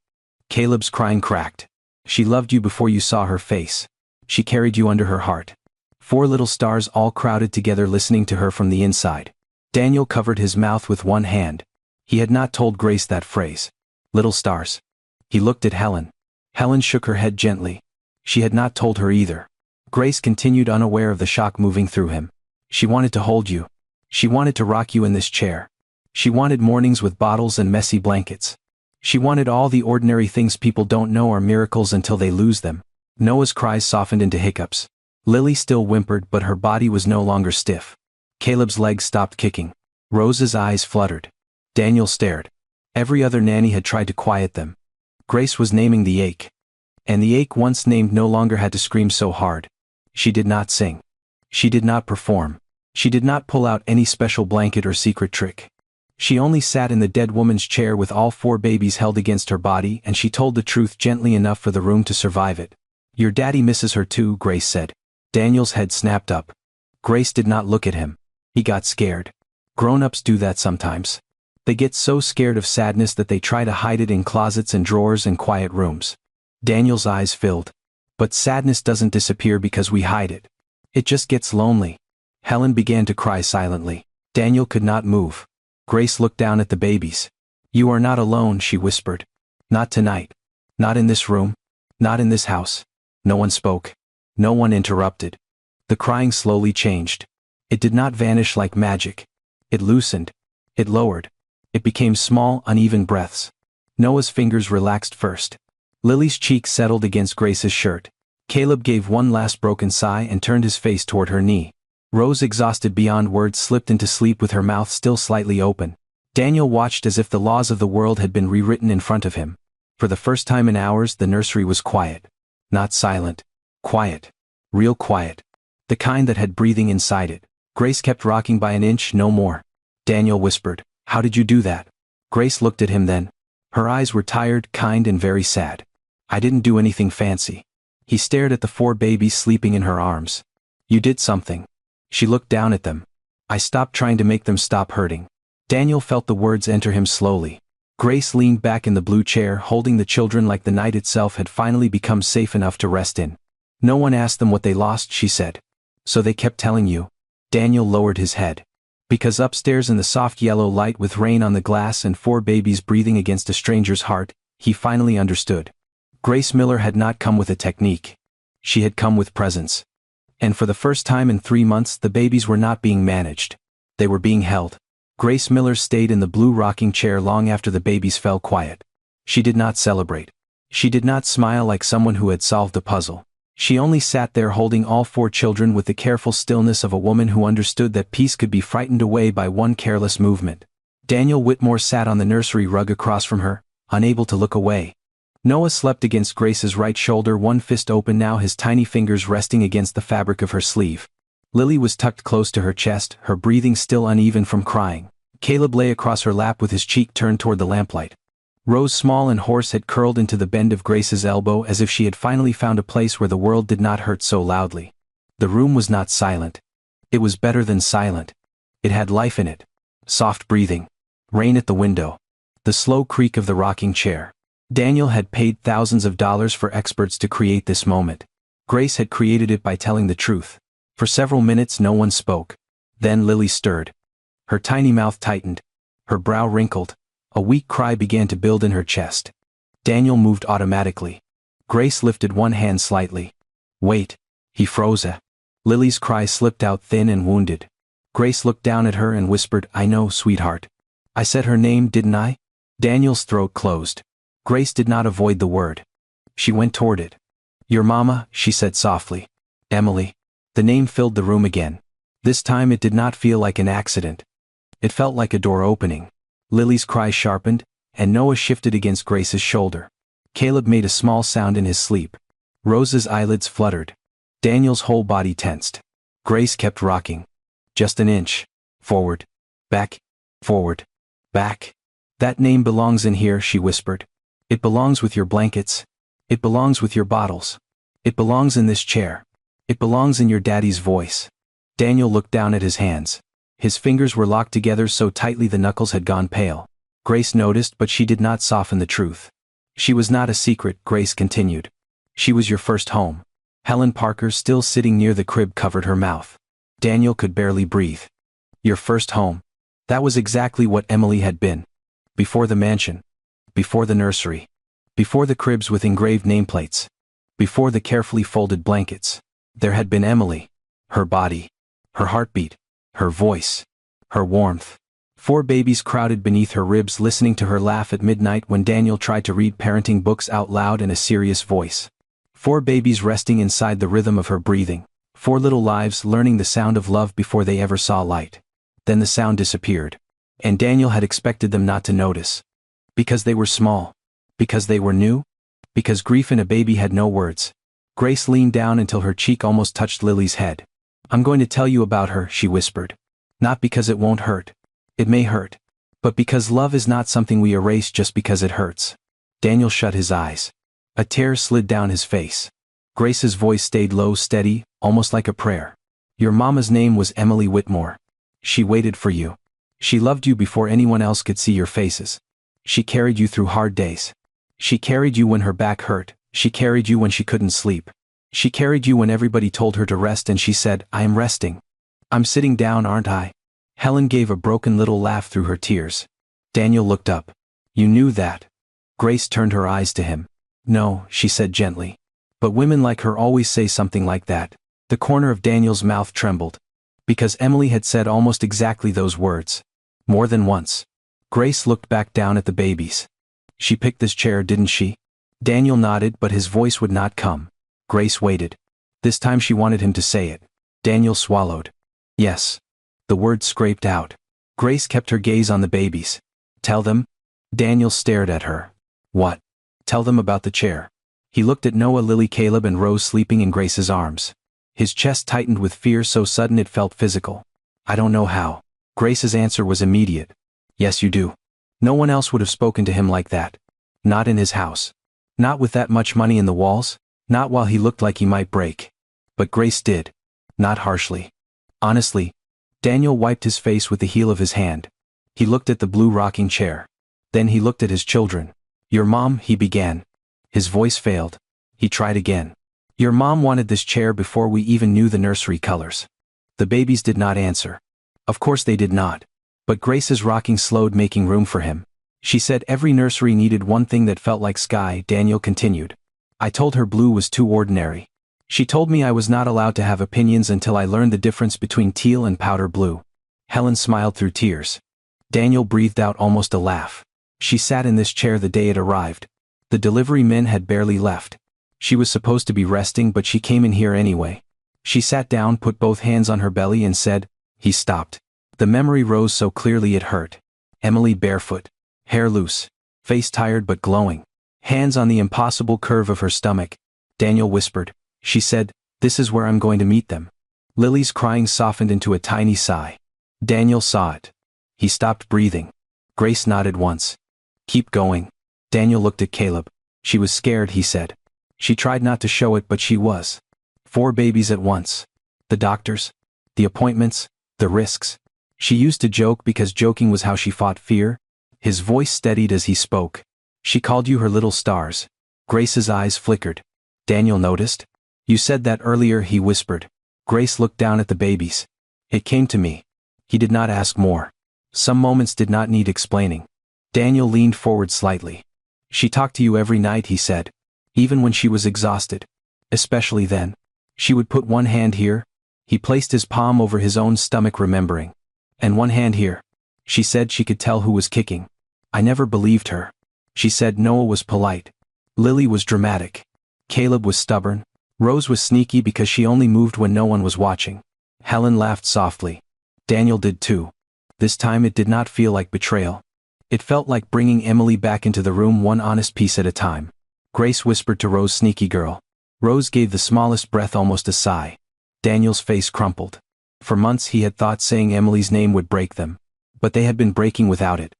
Caleb's crying cracked. "She loved you before you saw her face. She carried you under her heart." 4 little stars all crowded together, listening to her from the inside. Daniel covered his mouth with one hand. He had not told Grace that phrase. Little stars. He looked at Helen. Helen shook her head gently. She had not told her either. Grace continued, unaware of the shock moving through him. "She wanted to hold you. She wanted to rock you in this chair. She wanted mornings with bottles and messy blankets. She wanted all the ordinary things people don't know are miracles until they lose them." Noah's cries softened into hiccups. Lily still whimpered, but her body was no longer stiff. Caleb's legs stopped kicking. Rose's eyes fluttered. Daniel stared. Every other nanny had tried to quiet them. Grace was naming the ache. And the ache once named no longer had to scream so hard. She did not sing. She did not perform. She did not pull out any special blanket or secret trick. She only sat in the dead woman's chair with all 4 babies held against her body, and she told the truth gently enough for the room to survive it. "Your daddy misses her too," Grace said. Daniel's head snapped up. Grace did not look at him. He got scared. Grown-ups do that sometimes. They get so scared of sadness that they try to hide it in closets and drawers and quiet rooms. Daniel's eyes filled. "But sadness doesn't disappear because we hide it. It just gets lonely." Helen began to cry silently. Daniel could not move. Grace looked down at the babies. "You are not alone," she whispered. "Not tonight. Not in this room. Not in this house." No one spoke. No one interrupted. The crying slowly changed. It did not vanish like magic. It loosened. It lowered. It became small, uneven breaths. Noah's fingers relaxed first. Lily's cheek settled against Grace's shirt. Caleb gave one last broken sigh and turned his face toward her knee. Rose, exhausted beyond words, slipped into sleep with her mouth still slightly open. Daniel watched as if the laws of the world had been rewritten in front of him. For the first time in hours, the nursery was quiet. Not silent. Quiet. Real quiet. The kind that had breathing inside it. Grace kept rocking by an inch, no more. Daniel whispered, "How did you do that?" Grace looked at him then. Her eyes were tired, kind, and very sad. "I didn't do anything fancy." He stared at the 4 babies sleeping in her arms. "You did something." She looked down at them. "I stopped trying to make them stop hurting." Daniel felt the words enter him slowly. Grace leaned back in the blue chair, holding the children like the night itself had finally become safe enough to rest in. "No one asked them what they lost," she said. "So they kept telling you?" Daniel lowered his head. Because upstairs in the soft yellow light with rain on the glass and 4 babies breathing against a stranger's heart, he finally understood. Grace Miller had not come with a technique. She had come with presence. And for the first time in 3 months, the babies were not being managed. They were being held. Grace Miller stayed in the blue rocking chair long after the babies fell quiet. She did not celebrate. She did not smile like someone who had solved a puzzle. She only sat there holding all 4 children with the careful stillness of a woman who understood that peace could be frightened away by one careless movement. Daniel Whitmore sat on the nursery rug across from her, unable to look away. Noah slept against Grace's right shoulder, one fist open now, his tiny fingers resting against the fabric of her sleeve. Lily was tucked close to her chest, her breathing still uneven from crying. Caleb lay across her lap with his cheek turned toward the lamplight. Rose, small and hoarse, had curled into the bend of Grace's elbow as if she had finally found a place where the world did not hurt so loudly. The room was not silent. It was better than silent. It had life in it. Soft breathing. Rain at the window. The slow creak of the rocking chair. Daniel had paid thousands of dollars for experts to create this moment. Grace had created it by telling the truth. For several minutes no one spoke. Then Lily stirred. Her tiny mouth tightened. Her brow wrinkled. A weak cry began to build in her chest. Daniel moved automatically. Grace lifted one hand slightly. "Wait." He froze. Lily's cry slipped out thin and wounded. Grace looked down at her and whispered, "I know, sweetheart. I said her name, didn't I?" Daniel's throat closed. Grace did not avoid the word. She went toward it. "Your mama," she said softly. "Emily." The name filled the room again. This time it did not feel like an accident. It felt like a door opening. Lily's cry sharpened, and Noah shifted against Grace's shoulder. Caleb made a small sound in his sleep. Rose's eyelids fluttered. Daniel's whole body tensed. Grace kept rocking. Just an inch. Forward. Back. Forward. Back. "That name belongs in here," she whispered. "It belongs with your blankets. It belongs with your bottles. It belongs in this chair. It belongs in your daddy's voice." Daniel looked down at his hands. His fingers were locked together so tightly the knuckles had gone pale. Grace noticed, but she did not soften the truth. "She was not a secret," Grace continued. "She was your first home." Helen Parker, still sitting near the crib, covered her mouth. Daniel could barely breathe. Your first home. That was exactly what Emily had been. Before the mansion. Before the nursery. Before the cribs with engraved nameplates. Before the carefully folded blankets. There had been Emily. Her body. Her heartbeat. Her voice. Her warmth. 4 babies crowded beneath her ribs, listening to her laugh at midnight when Daniel tried to read parenting books out loud in a serious voice. 4 babies resting inside the rhythm of her breathing. 4 little lives learning the sound of love before they ever saw light. Then the sound disappeared. And Daniel had expected them not to notice. Because they were small. Because they were new. Because grief in a baby had no words. Grace leaned down until her cheek almost touched Lily's head. "I'm going to tell you about her," she whispered. "Not because it won't hurt. It may hurt. But because love is not something we erase just because it hurts." Daniel shut his eyes. A tear slid down his face. Grace's voice stayed low, steady, almost like a prayer. "Your mama's name was Emily Whitmore. She waited for you. She loved you before anyone else could see your faces. She carried you through hard days. She carried you when her back hurt. She carried you when she couldn't sleep. She carried you when everybody told her to rest and she said, 'I am resting. I'm sitting down, aren't I?'" Helen gave a broken little laugh through her tears. Daniel looked up. You knew that. Grace turned her eyes to him. No, she said gently. But women like her always say something like that. The corner of Daniel's mouth trembled. Because Emily had said almost exactly those words. More than once. Grace looked back down at the babies. She picked this chair, didn't she? Daniel nodded, but his voice would not come. Grace waited. This time she wanted him to say it. Daniel swallowed. Yes. The word scraped out. Grace kept her gaze on the babies. Tell them? Daniel stared at her. What? Tell them about the chair. He looked at Noah, Lily, Caleb and Rose sleeping in Grace's arms. His chest tightened with fear so sudden it felt physical. I don't know how. Grace's answer was immediate. Yes, you do. No one else would have spoken to him like that. Not in his house. Not with that much money in the walls. Not while he looked like he might break. But Grace did. Not harshly. Honestly. Daniel wiped his face with the heel of his hand. He looked at the blue rocking chair. Then he looked at his children. Your mom, he began. His voice failed. He tried again. Your mom wanted this chair before we even knew the nursery colors. The babies did not answer. Of course they did not. But Grace's rocking slowed, making room for him. She said every nursery needed one thing that felt like sky. Daniel continued. I told her blue was too ordinary. She told me I was not allowed to have opinions until I learned the difference between teal and powder blue. Helen smiled through tears. Daniel breathed out almost a laugh. She sat in this chair the day it arrived. The delivery men had barely left. She was supposed to be resting, but she came in here anyway. She sat down, put both hands on her belly and said, he stopped. The memory rose so clearly it hurt. Emily barefoot. Hair loose. Face tired but glowing. Hands on the impossible curve of her stomach. Daniel whispered. She said, this is where I'm going to meet them. Lily's crying softened into a tiny sigh. Daniel saw it. He stopped breathing. Grace nodded once. Keep going. Daniel looked at Caleb. She was scared, he said. She tried not to show it, but she was. 4 babies at once. The doctors. The appointments. The risks. She used to joke because joking was how she fought fear. His voice steadied as he spoke. She called you her little stars. Grace's eyes flickered. Daniel noticed. You said that earlier, he whispered. Grace looked down at the babies. It came to me. He did not ask more. Some moments did not need explaining. Daniel leaned forward slightly. She talked to you every night, he said. Even when she was exhausted. Especially then. She would put one hand here. He placed his palm over his own stomach, remembering. And one hand here. She said she could tell who was kicking. I never believed her. She said Noah was polite. Lily was dramatic. Caleb was stubborn. Rose was sneaky because she only moved when no one was watching. Helen laughed softly. Daniel did too. This time it did not feel like betrayal. It felt like bringing Emily back into the room, one honest piece at a time. Grace whispered to Rose, sneaky girl. Rose gave the smallest breath, almost a sigh. Daniel's face crumpled. For months he had thought saying Emily's name would break them. But they had been breaking without it.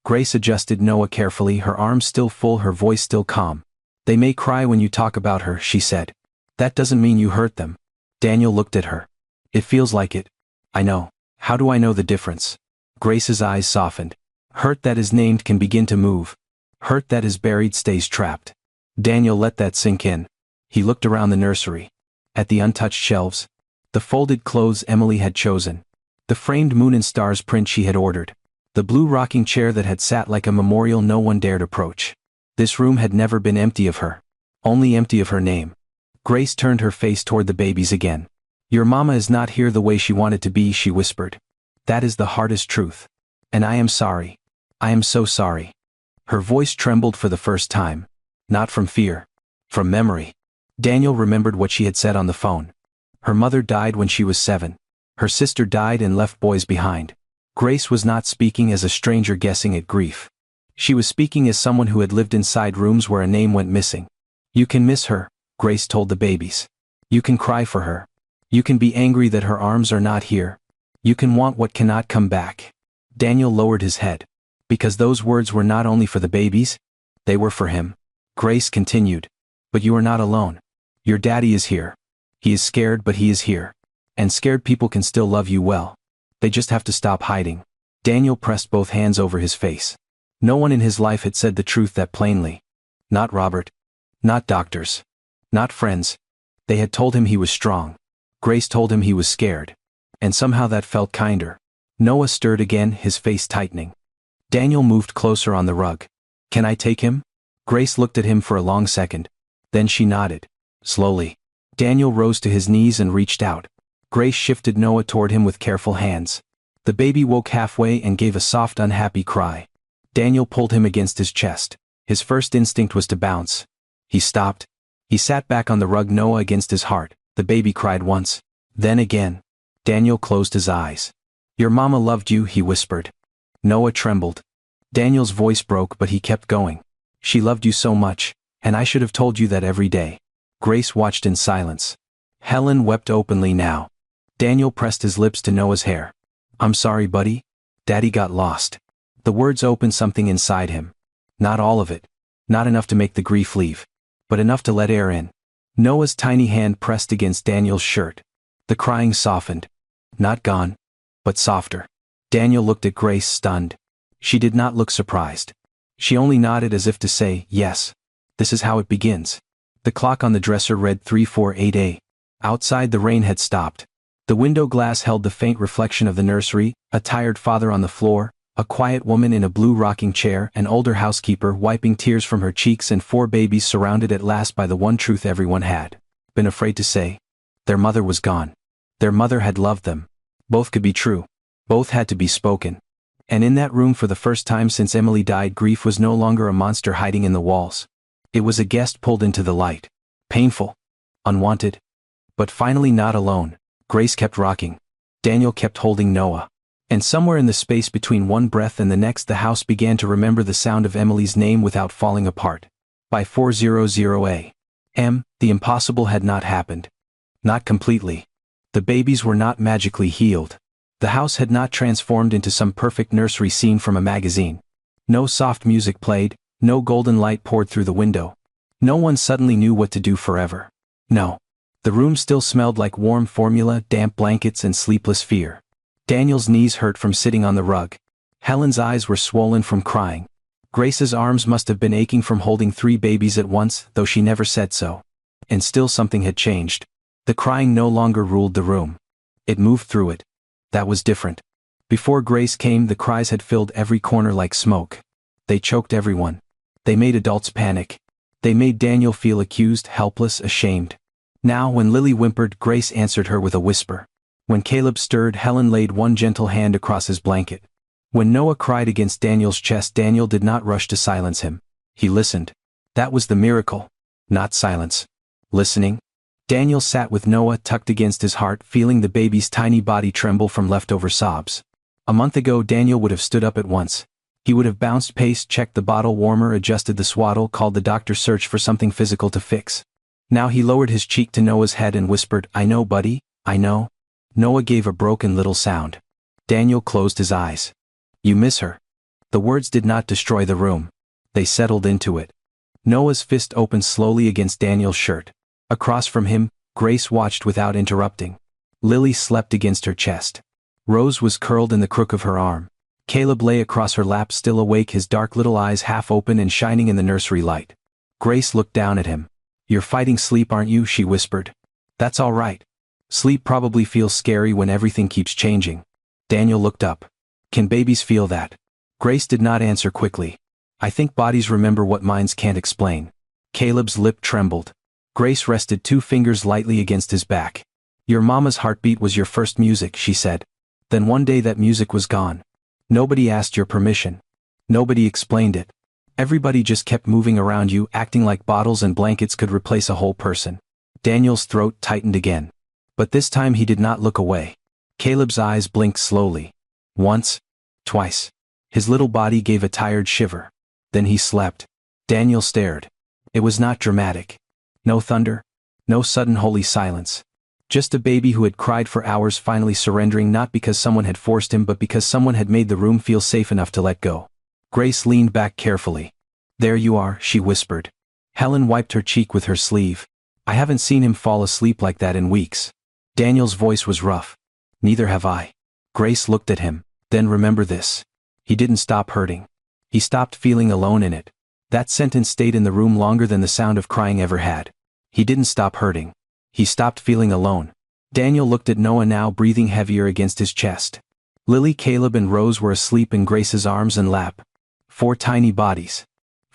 Grace adjusted Noah carefully, her arms still full, her voice still calm. They may cry when you talk about her, she said. That doesn't mean you hurt them. Daniel looked at her. It feels like it. I know. How do I know the difference? Grace's eyes softened. Hurt that is named can begin to move. Hurt that is buried stays trapped. Daniel let that sink in. He looked around the nursery. At the untouched shelves. The folded clothes Emily had chosen. The framed moon and stars print she had ordered. The blue rocking chair that had sat like a memorial no one dared approach. This room had never been empty of her. Only empty of her name. Grace turned her face toward the babies again. Your mama is not here the way she wanted to be, she whispered. That is the hardest truth. And I am sorry. I am so sorry. Her voice trembled for the first time. Not from fear. From memory. Daniel remembered what she had said on the phone. Her mother died when she was 7. Her sister died and left boys behind. Grace was not speaking as a stranger guessing at grief. She was speaking as someone who had lived inside rooms where a name went missing. You can miss her, Grace told the babies. You can cry for her. You can be angry that her arms are not here. You can want what cannot come back. Daniel lowered his head. Because those words were not only for the babies, they were for him. Grace continued. But you are not alone. Your daddy is here. He is scared, but he is here. And scared people can still love you well. They just have to stop hiding. Daniel pressed both hands over his face. No one in his life had said the truth that plainly. Not Robert. Not doctors. Not friends. They had told him he was strong. Grace told him he was scared. And somehow that felt kinder. Noah stirred again, his face tightening. Daniel moved closer on the rug. Can I take him? Grace looked at him for a long second. Then she nodded. Slowly. Daniel rose to his knees and reached out. Grace shifted Noah toward him with careful hands. The baby woke halfway and gave a soft, unhappy cry. Daniel pulled him against his chest. His first instinct was to bounce. He stopped. He sat back on the rug, Noah against his heart. The baby cried once. Then again. Daniel closed his eyes. Your mama loved you, he whispered. Noah trembled. Daniel's voice broke, but he kept going. She loved you so much, and I should have told you that every day. Grace watched in silence. Helen wept openly now. Daniel pressed his lips to Noah's hair. I'm sorry, buddy. Daddy got lost. The words opened something inside him. Not all of it. Not enough to make the grief leave. But enough to let air in. Noah's tiny hand pressed against Daniel's shirt. The crying softened. Not gone, but softer. Daniel looked at Grace, stunned. She did not look surprised. She only nodded as if to say, yes. This is how it begins. The clock on the dresser read 3:48 Outside the rain had stopped. The window glass held the faint reflection of the nursery, a tired father on the floor, a quiet woman in a blue rocking chair, an older housekeeper wiping tears from her cheeks, and 4 babies surrounded at last by the one truth everyone had been afraid to say. Their mother was gone. Their mother had loved them. Both could be true. Both had to be spoken. And in that room, for the first time since Emily died, grief was no longer a monster hiding in the walls. It was a guest pulled into the light. Painful. Unwanted. But finally not alone. Grace kept rocking. Daniel kept holding Noah. And somewhere in the space between one breath and the next, the house began to remember the sound of Emily's name without falling apart. By 4:00 a.m., the impossible had not happened. Not completely. The babies were not magically healed. The house had not transformed into some perfect nursery scene from a magazine. No soft music played, no golden light poured through the window. No one suddenly knew what to do forever. No. The room still smelled like warm formula, damp blankets, and sleepless fear. Daniel's knees hurt from sitting on the rug. Helen's eyes were swollen from crying. Grace's arms must have been aching from holding 3 babies at once, though she never said so. And still something had changed. The crying no longer ruled the room. It moved through it. That was different. Before Grace came, the cries had filled every corner like smoke. They choked everyone. They made adults panic. They made Daniel feel accused, helpless, ashamed. Now, when Lily whimpered, Grace answered her with a whisper. When Caleb stirred, Helen laid one gentle hand across his blanket. When Noah cried against Daniel's chest, Daniel did not rush to silence him. He listened. That was the miracle. Not silence. Listening. Daniel sat with Noah tucked against his heart, feeling the baby's tiny body tremble from leftover sobs. A month ago, Daniel would have stood up at once. He would have bounced, paced, checked the bottle warmer, adjusted the swaddle, called the doctor, searched for something physical to fix. Now he lowered his cheek to Noah's head and whispered, I know, buddy, I know. Noah gave a broken little sound. Daniel closed his eyes. You miss her. The words did not destroy the room. They settled into it. Noah's fist opened slowly against Daniel's shirt. Across from him, Grace watched without interrupting. Lily slept against her chest. Rose was curled in the crook of her arm. Caleb lay across her lap, still awake, his dark little eyes half open and shining in the nursery light. Grace looked down at him. You're fighting sleep, aren't you? She whispered. That's all right. Sleep probably feels scary when everything keeps changing. Daniel looked up. Can babies feel that? Grace did not answer quickly. I think bodies remember what minds can't explain. Caleb's lip trembled. Grace rested 2 fingers lightly against his back. Your mama's heartbeat was your first music, she said. Then one day that music was gone. Nobody asked your permission. Nobody explained it. Everybody just kept moving around you, acting like bottles and blankets could replace a whole person. Daniel's throat tightened again. But this time he did not look away. Caleb's eyes blinked slowly. Once. Twice. His little body gave a tired shiver. Then he slept. Daniel stared. It was not dramatic. No thunder. No sudden holy silence. Just a baby who had cried for hours finally surrendering, not because someone had forced him but because someone had made the room feel safe enough to let go. Grace leaned back carefully. There you are, she whispered. Helen wiped her cheek with her sleeve. I haven't seen him fall asleep like that in weeks. Daniel's voice was rough. Neither have I. Grace looked at him. Then remember this. He didn't stop hurting. He stopped feeling alone in it. That sentence stayed in the room longer than the sound of crying ever had. He didn't stop hurting. He stopped feeling alone. Daniel looked at Noah now, breathing heavier against his chest. Lily, Caleb, and Rose were asleep in Grace's arms and lap. 4 tiny bodies.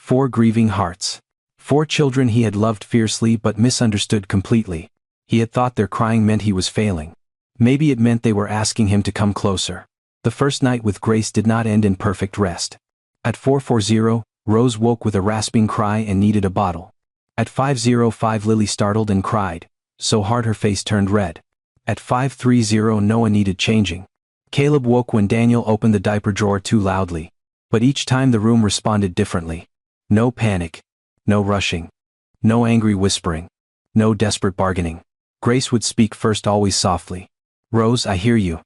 4 grieving hearts. 4 children he had loved fiercely but misunderstood completely. He had thought their crying meant he was failing. Maybe it meant they were asking him to come closer. The first night with Grace did not end in perfect rest. At 4:40, Rose woke with a rasping cry and needed a bottle. At 5:05 Lily startled and cried, so hard her face turned red. At 5:30 Noah needed changing. Caleb woke when Daniel opened the diaper drawer too loudly. But each time the room responded differently. No panic. No rushing. No angry whispering. No desperate bargaining. Grace would speak first, always softly. Rose, I hear you.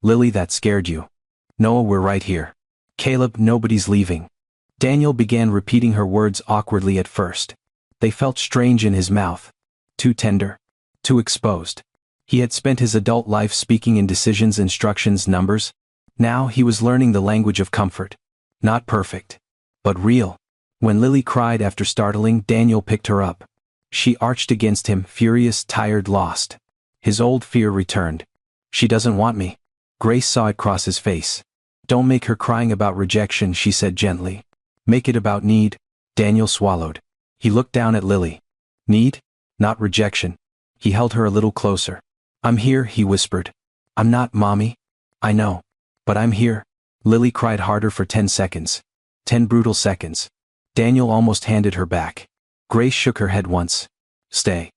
Lily, that scared you. Noah, we're right here. Caleb, nobody's leaving. Daniel began repeating her words awkwardly at first. They felt strange in his mouth. Too tender. Too exposed. He had spent his adult life speaking in decisions, instructions, numbers. Now he was learning the language of comfort. Not perfect. But real. When Lily cried after startling, Daniel picked her up. She arched against him, furious, tired, lost. His old fear returned. She doesn't want me. Grace saw it cross his face. Don't make her crying about rejection, she said gently. Make it about need. Daniel swallowed. He looked down at Lily. Need? Not rejection. He held her a little closer. I'm here, he whispered. I'm not, Mommy. I know. But I'm here. Lily cried harder for 10 seconds. 10 brutal seconds. Daniel almost handed her back. Grace shook her head once. Stay.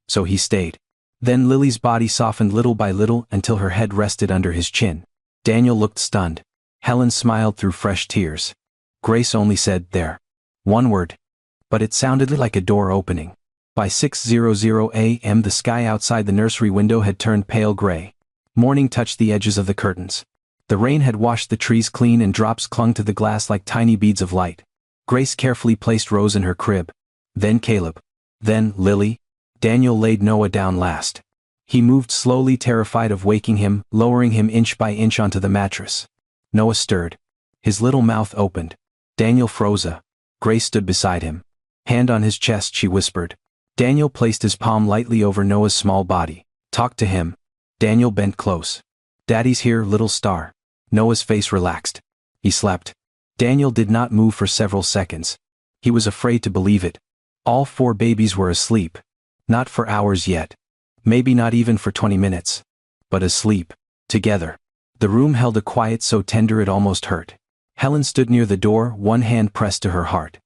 So he stayed. Then Lily's body softened little by little until her head rested under his chin. Daniel looked stunned. Helen smiled through fresh tears. Grace only said, there. One word. But it sounded like a door opening. By 6:00 a.m. the sky outside the nursery window had turned pale gray. Morning touched the edges of the curtains. The rain had washed the trees clean and drops clung to the glass like tiny beads of light. Grace carefully placed Rose in her crib. Then Caleb. Then Lily. Daniel laid Noah down last. He moved slowly, terrified of waking him, lowering him inch by inch onto the mattress. Noah stirred. His little mouth opened. Daniel froze. Grace stood beside him. Hand on his chest, she whispered. Daniel placed his palm lightly over Noah's small body. Talk to him. Daniel bent close. Daddy's here, little star. Noah's face relaxed. He slept. Daniel did not move for several seconds. He was afraid to believe it. All 4 babies were asleep. Not for hours yet. Maybe not even for 20 minutes. But asleep. Together. The room held a quiet so tender it almost hurt. Helen stood near the door, one hand pressed to her heart.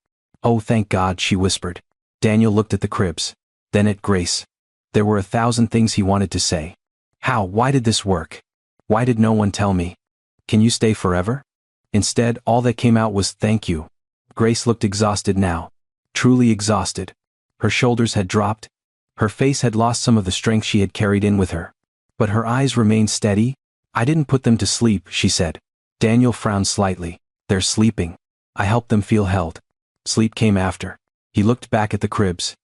Oh, thank God, she whispered. Daniel looked at the cribs. Then at Grace. There were 1,000 things he wanted to say. How? Why did this work? Why did no one tell me? Can you stay forever? Instead, all that came out was thank you. Grace looked exhausted now. Truly exhausted. Her shoulders had dropped. Her face had lost some of the strength she had carried in with her. But her eyes remained steady. I didn't put them to sleep, she said. Daniel frowned slightly. They're sleeping. I helped them feel held. Sleep came after. He looked back at the cribs.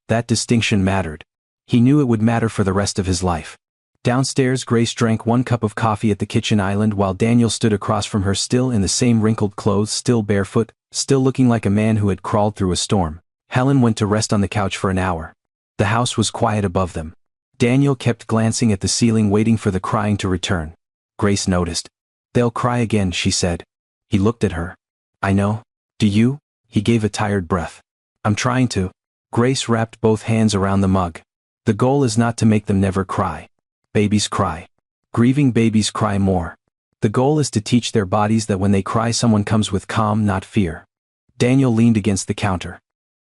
That distinction mattered. He knew it would matter for the rest of his life. Downstairs, Grace drank 1 cup of coffee at the kitchen island while Daniel stood across from her, still in the same wrinkled clothes, still barefoot, still looking like a man who had crawled through a storm. Helen went to rest on the couch for an hour. The house was quiet above them. Daniel kept glancing at the ceiling, waiting for the crying to return. Grace noticed. They'll cry again, she said. He looked at her. I know. Do you? He gave a tired breath. I'm trying to. Grace wrapped both hands around the mug. The goal is not to make them never cry. Babies cry. Grieving babies cry more. The goal is to teach their bodies that when they cry, someone comes with calm, not fear. Daniel leaned against the counter.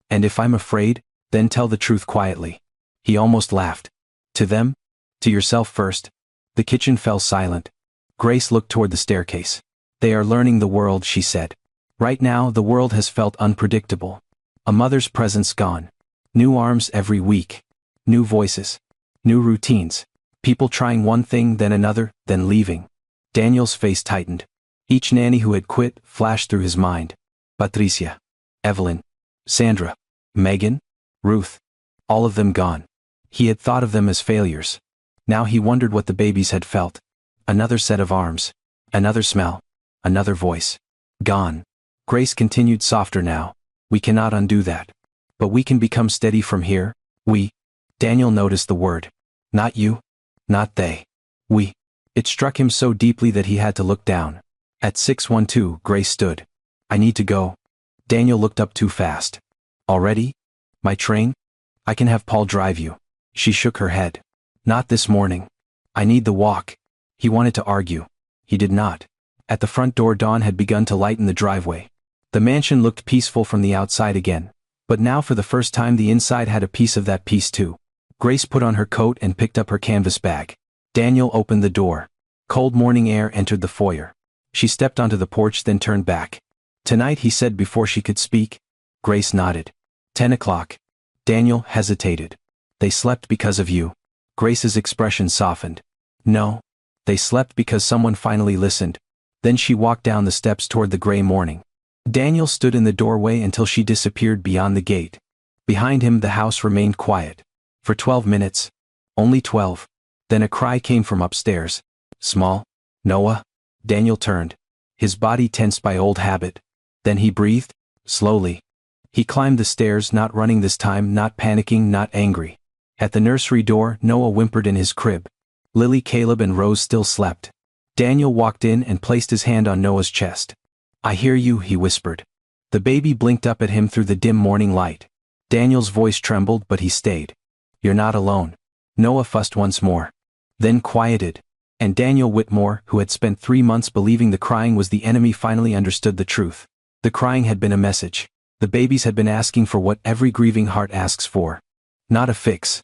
And if I'm afraid, then tell the truth quietly. He almost laughed. To them? To yourself first. The kitchen fell silent. Grace looked toward the staircase. They are learning the world, she said. Right now, the world has felt unpredictable. A mother's presence gone. New arms every week. New voices. New routines. People trying one thing, then another, then leaving. Daniel's face tightened. Each nanny who had quit flashed through his mind. Patricia. Evelyn. Sandra. Megan. Ruth. All of them gone. He had thought of them as failures. Now he wondered what the babies had felt. Another set of arms. Another smell. Another voice. Gone. Grace continued softer now. We cannot undo that. But we can become steady from here. We. Daniel noticed the word. Not you. Not they. We. It struck him so deeply that he had to look down. At 6:12, Grace stood. I need to go. Daniel looked up too fast. Already? My train? I can have Paul drive you. She shook her head. Not this morning. I need the walk. He wanted to argue. He did not. At the front door, dawn had begun to lighten the driveway. The mansion looked peaceful from the outside again. But now for the first time the inside had a piece of that peace too. Grace put on her coat and picked up her canvas bag. Daniel opened the door. Cold morning air entered the foyer. She stepped onto the porch, then turned back. Tonight, he said before she could speak. Grace nodded. 10 o'clock. Daniel hesitated. They slept because of you. Grace's expression softened. No. They slept because someone finally listened. Then she walked down the steps toward the gray morning. Daniel stood in the doorway until she disappeared beyond the gate. Behind him the house remained quiet. For 12 minutes. Only 12. Then a cry came from upstairs. Small. Noah? Daniel turned. His body tensed by old habit. Then he breathed. Slowly. He climbed the stairs, not running this time, not panicking, not angry. At the nursery door, Noah whimpered in his crib. Lily, Caleb and Rose still slept. Daniel walked in and placed his hand on Noah's chest. I hear you, he whispered. The baby blinked up at him through the dim morning light. Daniel's voice trembled, but he stayed. You're not alone. Noah fussed once more. Then quieted. And Daniel Whitmore, who had spent 3 months believing the crying was the enemy, finally understood the truth. The crying had been a message. The babies had been asking for what every grieving heart asks for. Not a fix.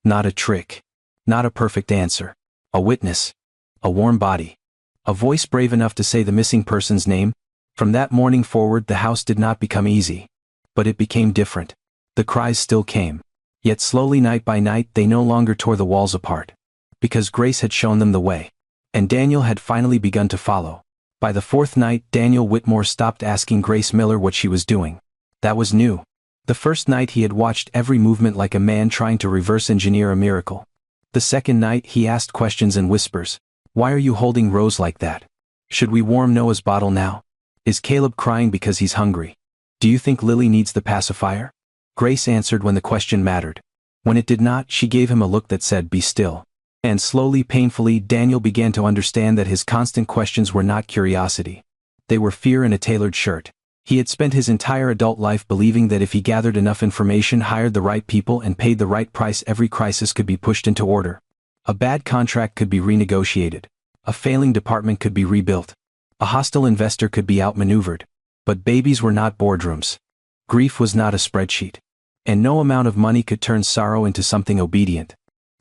Not a trick. Not a perfect answer. A witness. A warm body. A voice brave enough to say the missing person's name. From that morning forward the house did not become easy. But it became different. The cries still came. Yet slowly, night by night, they no longer tore the walls apart. Because Grace had shown them the way. And Daniel had finally begun to follow. By the 4th night, Daniel Whitmore stopped asking Grace Miller what she was doing. That was new. The first night he had watched every movement like a man trying to reverse engineer a miracle. The second night he asked questions in whispers. Why are you holding Rose like that? Should we warm Noah's bottle now? Is Caleb crying because he's hungry? Do you think Lily needs the pacifier? Grace answered when the question mattered. When it did not, she gave him a look that said, be still. And slowly, painfully, Daniel began to understand that his constant questions were not curiosity. They were fear in a tailored shirt. He had spent his entire adult life believing that if he gathered enough information, hired the right people, and paid the right price, every crisis could be pushed into order. A bad contract could be renegotiated. A failing department could be rebuilt. A hostile investor could be outmaneuvered. But babies were not boardrooms. Grief was not a spreadsheet. And no amount of money could turn sorrow into something obedient.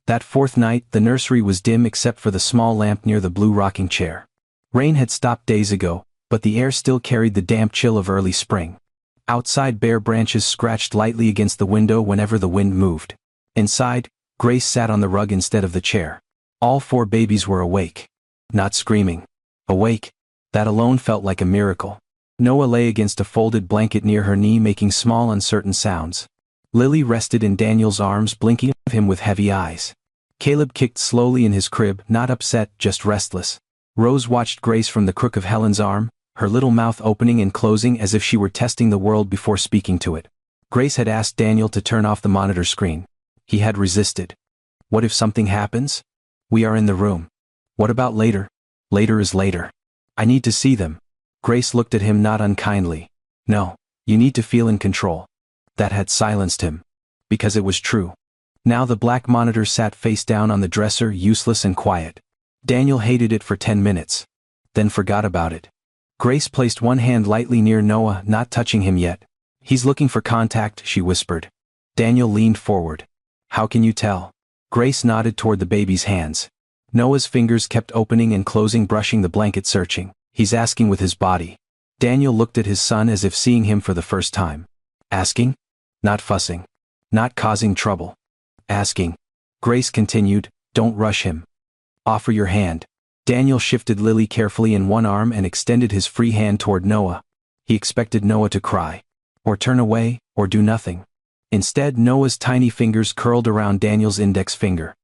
That 4th night, the nursery was dim except for the small lamp near the blue rocking chair. Rain had stopped days ago, but the air still carried the damp chill of early spring. Outside, bare branches scratched lightly against the window whenever the wind moved. Inside, Grace sat on the rug instead of the chair. All 4 babies were awake. Not screaming. Awake. That alone felt like a miracle. Noah lay against a folded blanket near her knee, making small, uncertain sounds. Lily rested in Daniel's arms, blinking at him with heavy eyes. Caleb kicked slowly in his crib, not upset, just restless. Rose watched Grace from the crook of Helen's arm, her little mouth opening and closing as if she were testing the world before speaking to it. Grace had asked Daniel to turn off the monitor screen. He had resisted. What if something happens? We are in the room. What about later? Later is later. I need to see them. Grace looked at him, not unkindly. No, you need to feel in control. That had silenced him. Because it was true. Now the black monitor sat face down on the dresser, useless and quiet. Daniel hated it for 10 minutes. Then forgot about it. Grace placed one hand lightly near Noah, not touching him yet. He's looking for contact, she whispered. Daniel leaned forward. How can you tell? Grace nodded toward the baby's hands. Noah's fingers kept opening and closing, brushing the blanket, searching. He's asking with his body. Daniel looked at his son as if seeing him for the first time. Asking? Not fussing. Not causing trouble. Asking. Grace continued, don't rush him. Offer your hand. Daniel shifted Lily carefully in one arm and extended his free hand toward Noah. He expected Noah to cry. Or turn away, or do nothing. Instead, Noah's tiny fingers curled around Daniel's index finger.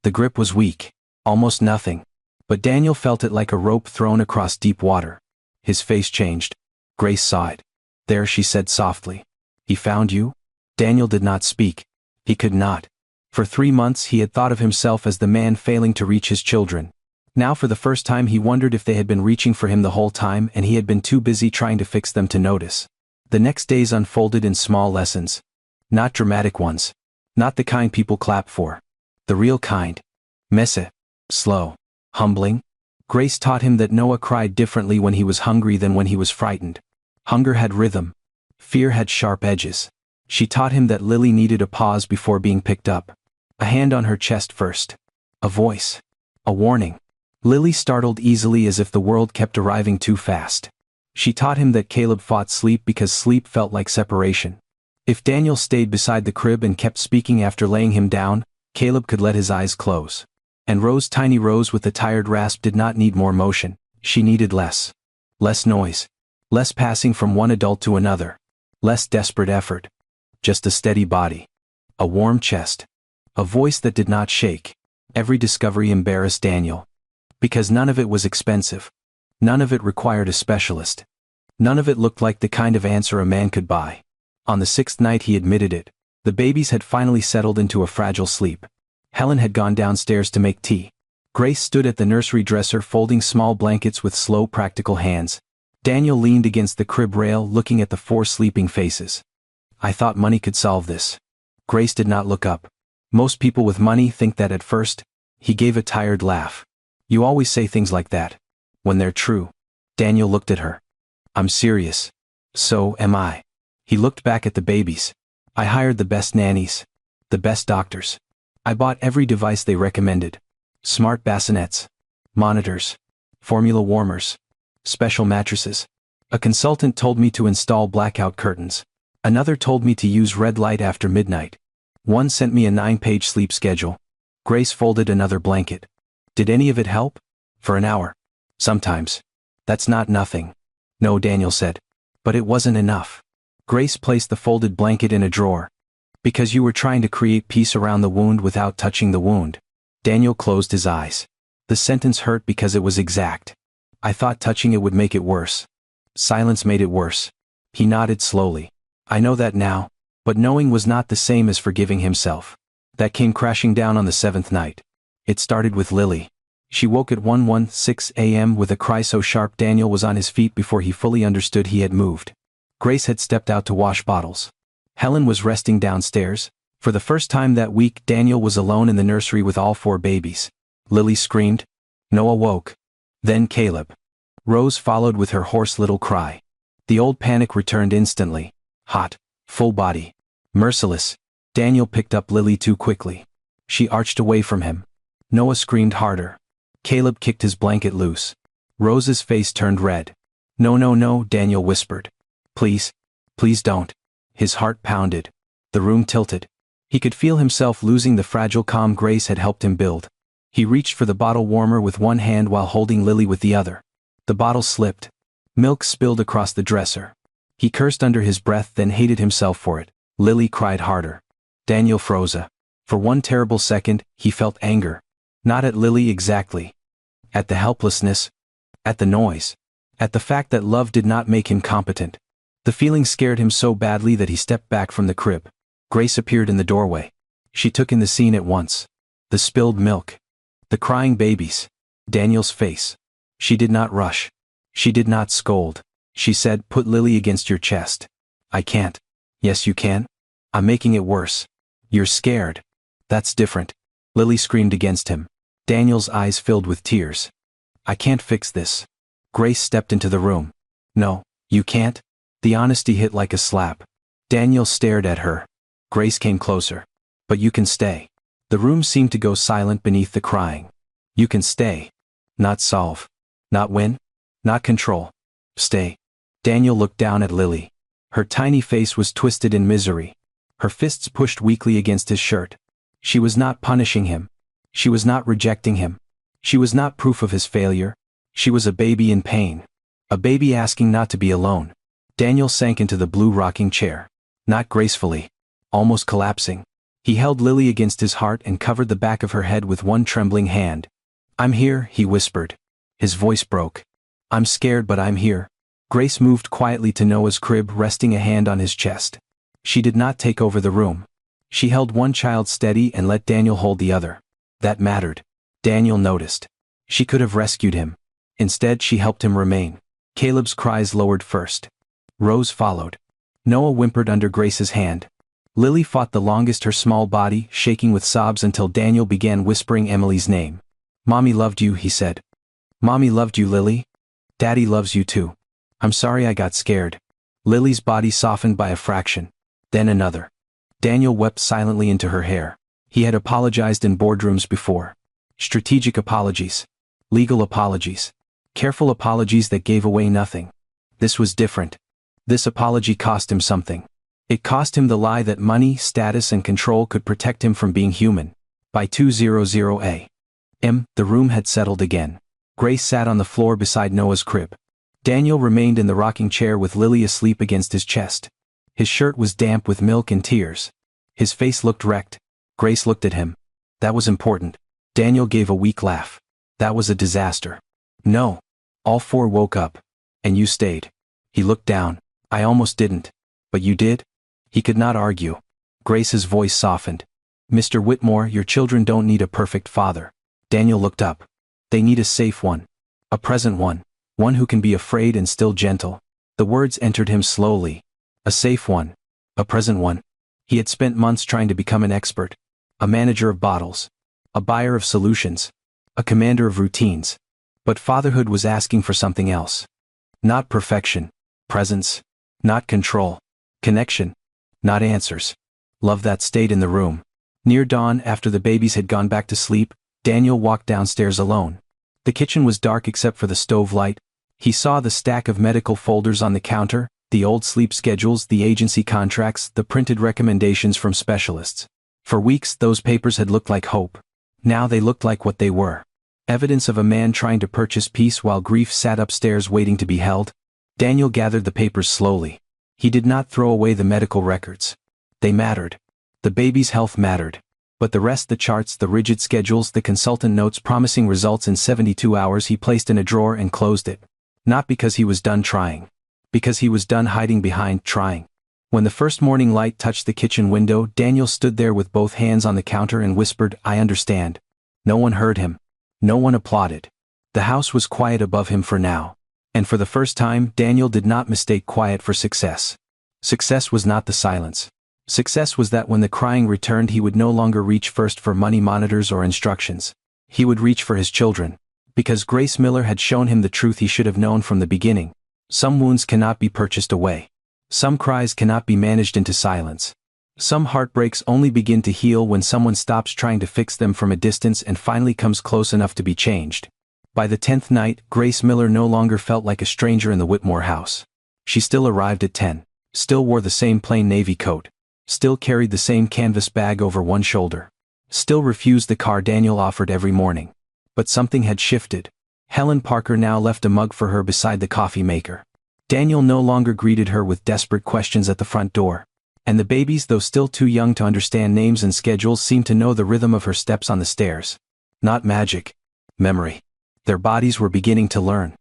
The grip was weak. Almost nothing. But Daniel felt it like a rope thrown across deep water. His face changed. Grace saw it. There, she said softly. He found you? Daniel did not speak. He could not. For 3 months he had thought of himself as the man failing to reach his children. Now for the first time he wondered if they had been reaching for him the whole time and he had been too busy trying to fix them to notice. The next days unfolded in small lessons. Not dramatic ones. Not the kind people clap for. The real kind. Messy. Slow. Humbling. Grace taught him that Noah cried differently when he was hungry than when he was frightened. Hunger had rhythm. Fear had sharp edges. She taught him that Lily needed a pause before being picked up. A hand on her chest first. A voice. A warning. Lily startled easily as if the world kept arriving too fast. She taught him that Caleb fought sleep because sleep felt like separation. If Daniel stayed beside the crib and kept speaking after laying him down, Caleb could let his eyes close. And tiny Rose with the tired rasp did not need more motion, she needed less. Less noise. Less passing from one adult to another. Less desperate effort. Just a steady body. A warm chest. A voice that did not shake. Every discovery embarrassed Daniel. Because none of it was expensive. None of it required a specialist. None of it looked like the kind of answer a man could buy. On the 6th night he admitted it. The babies had finally settled into a fragile sleep. Helen had gone downstairs to make tea. Grace stood at the nursery dresser folding small blankets with slow practical hands. Daniel leaned against the crib rail looking at the 4 sleeping faces. I thought money could solve this. Grace did not look up. Most people with money think that at first. He gave a tired laugh. You always say things like that. When they're true. Daniel looked at her. I'm serious. So am I. He looked back at the babies. I hired the best nannies. The best doctors. I bought every device they recommended. Smart bassinets. Monitors. Formula warmers. Special mattresses. A consultant told me to install blackout curtains. Another told me to use red light after midnight. One sent me a 9-page sleep schedule. Grace folded another blanket. Did any of it help? For an hour. Sometimes. That's not nothing. No, Daniel said. But it wasn't enough. Grace placed the folded blanket in a drawer. Because you were trying to create peace around the wound without touching the wound. Daniel closed his eyes. The sentence hurt because it was exact. I thought touching it would make it worse. Silence made it worse. He nodded slowly. I know that now, but knowing was not the same as forgiving himself. That came crashing down on the 7th night. It started with Lily. She woke at 1:16 a.m. with a cry so sharp Daniel was on his feet before he fully understood he had moved. Grace had stepped out to wash bottles. Helen was resting downstairs. For the first time that week, Daniel was alone in the nursery with all 4 babies. Lily screamed. Noah woke. Then Caleb. Rose followed with her hoarse little cry. The old panic returned instantly. Hot. Full body. Merciless. Daniel picked up Lily too quickly. She arched away from him. Noah screamed harder. Caleb kicked his blanket loose. Rose's face turned red. No, no, no, Daniel whispered. Please. Please don't. His heart pounded. The room tilted. He could feel himself losing the fragile calm Grace had helped him build. He reached for the bottle warmer with one hand while holding Lily with the other. The bottle slipped. Milk spilled across the dresser. He cursed under his breath, then hated himself for it. Lily cried harder. Daniel froze. For one terrible second, he felt anger. Not at Lily exactly. At the helplessness. At the noise. At the fact that love did not make him competent. The feeling scared him so badly that he stepped back from the crib. Grace appeared in the doorway. She took in the scene at once. The spilled milk. The crying babies. Daniel's face. She did not rush. She did not scold. She said, put Lily against your chest. I can't. Yes, you can. I'm making it worse. You're scared. That's different. Lily screamed against him. Daniel's eyes filled with tears. I can't fix this. Grace stepped into the room. No, you can't? The honesty hit like a slap. Daniel stared at her. Grace came closer. But you can stay. The room seemed to go silent beneath the crying. You can stay. Not solve. Not win. Not control. Stay. Daniel looked down at Lily. Her tiny face was twisted in misery. Her fists pushed weakly against his shirt. She was not punishing him. She was not rejecting him. She was not proof of his failure. She was a baby in pain. A baby asking not to be alone. Daniel sank into the blue rocking chair. Not gracefully. Almost collapsing. He held Lily against his heart and covered the back of her head with one trembling hand. I'm here, he whispered. His voice broke. I'm scared, but I'm here. Grace moved quietly to Noah's crib, resting a hand on his chest. She did not take over the room. She held one child steady and let Daniel hold the other. That mattered. Daniel noticed. She could have rescued him. Instead, she helped him remain. Caleb's cries lowered first. Rose followed. Noah whimpered under Grace's hand. Lily fought the longest, her small body shaking with sobs until Daniel began whispering Emily's name. "Mommy loved you," he said. "Mommy loved you, Lily. Daddy loves you too. I'm sorry I got scared." Lily's body softened by a fraction. Then another. Daniel wept silently into her hair. He had apologized in boardrooms before. Strategic apologies. Legal apologies. Careful apologies that gave away nothing. This was different. This apology cost him something. It cost him the lie that money, status and control could protect him from being human. By 2:00 a.m., the room had settled again. Grace sat on the floor beside Noah's crib. Daniel remained in the rocking chair with Lily asleep against his chest. His shirt was damp with milk and tears. His face looked wrecked. Grace looked at him. That was important. Daniel gave a weak laugh. That was a disaster. No. All four woke up. And you stayed. He looked down. I almost didn't. But you did? He could not argue. Grace's voice softened. "Mr. Whitmore, your children don't need a perfect father." Daniel looked up. "They need a safe one. A present one. One who can be afraid and still gentle." The words entered him slowly. A safe one. A present one. He had spent months trying to become an expert. A manager of bottles. A buyer of solutions. A commander of routines. But fatherhood was asking for something else. Not perfection. Presence. Not control. Connection. Not answers. Love that stayed in the room. Near dawn, after the babies had gone back to sleep, Daniel walked downstairs alone. The kitchen was dark except for the stove light. He saw the stack of medical folders on the counter, the old sleep schedules, the agency contracts, the printed recommendations from specialists. For weeks, those papers had looked like hope. Now they looked like what they were. Evidence of a man trying to purchase peace while grief sat upstairs waiting to be held. Daniel gathered the papers slowly. He did not throw away the medical records. They mattered. The baby's health mattered. But the rest, the charts, the rigid schedules, the consultant notes promising results in 72 hours, he placed in a drawer and closed it. Not because he was done trying. Because he was done hiding behind trying. When the first morning light touched the kitchen window, Daniel stood there with both hands on the counter and whispered, "I understand." No one heard him. No one applauded. The house was quiet above him for now. And for the first time, Daniel did not mistake quiet for success. Success was not the silence. Success was that when the crying returned, he would no longer reach first for money monitors or instructions. He would reach for his children. Because Grace Miller had shown him the truth he should have known from the beginning. Some wounds cannot be purchased away. Some cries cannot be managed into silence. Some heartbreaks only begin to heal when someone stops trying to fix them from a distance and finally comes close enough to be changed. By the 10th night, Grace Miller no longer felt like a stranger in the Whitmore house. She still arrived at 10. Still wore the same plain navy coat. Still carried the same canvas bag over one shoulder. Still refused the car Daniel offered every morning. But something had shifted. Helen Parker now left a mug for her beside the coffee maker. Daniel no longer greeted her with desperate questions at the front door. And the babies, though still too young to understand names and schedules, seemed to know the rhythm of her steps on the stairs. Not magic. Memory. Their bodies were beginning to learn.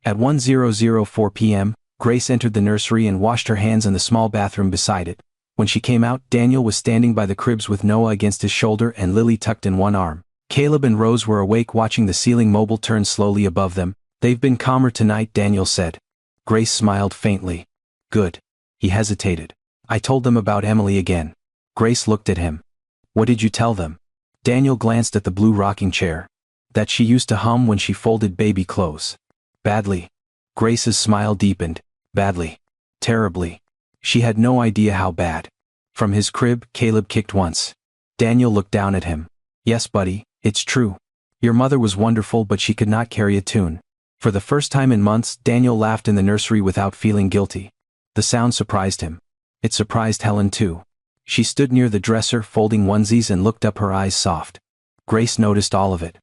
At 1:04 p.m., Grace entered the nursery and washed her hands in the small bathroom beside it. When she came out, Daniel was standing by the cribs with Noah against his shoulder and Lily tucked in one arm. Caleb and Rose were awake watching the ceiling mobile turn slowly above them. "They've been calmer tonight," Daniel said. Grace smiled faintly. "Good." He hesitated. "I told them about Emily again." Grace looked at him. "What did you tell them?" Daniel glanced at the blue rocking chair. "That she used to hum when she folded baby clothes." "Badly." Grace's smile deepened. "Badly. Terribly." She had no idea how bad. From his crib, Caleb kicked once. Daniel looked down at him. "Yes, buddy, it's true. Your mother was wonderful, but she could not carry a tune." For the first time in months, Daniel laughed in the nursery without feeling guilty. The sound surprised him. It surprised Helen too. She stood near the dresser folding onesies and looked up, her eyes soft. Grace noticed all of it.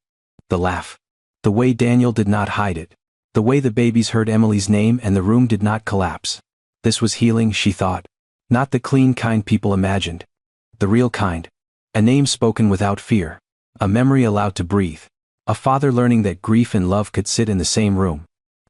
The laugh. The way Daniel did not hide it. The way the babies heard Emily's name and the room did not collapse. This was healing, she thought. Not the clean kind people imagined. The real kind. A name spoken without fear. A memory allowed to breathe. A father learning that grief and love could sit in the same room.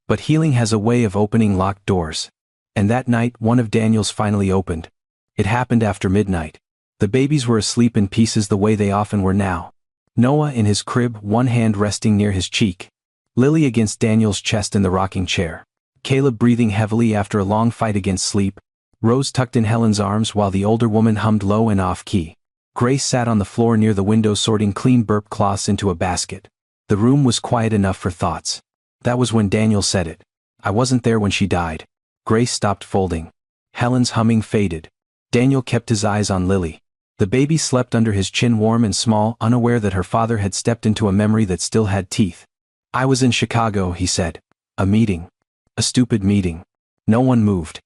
But healing has a way of opening locked doors. And that night, one of Daniel's finally opened. It happened after midnight. The babies were asleep in pieces the way they often were now. Noah in his crib, one hand resting near his cheek. Lily against Daniel's chest in the rocking chair. Caleb breathing heavily after a long fight against sleep. Rose tucked in Helen's arms while the older woman hummed low and off-key. Grace sat on the floor near the window sorting clean burp cloths into a basket. The room was quiet enough for thoughts. That was when Daniel said it. I wasn't there when she died. Grace stopped folding. Helen's humming faded. Daniel kept his eyes on Lily. The baby slept under his chin, warm and small, unaware that her father had stepped into a memory that still had teeth. I was in Chicago, he said. A meeting. A stupid meeting. No one moved.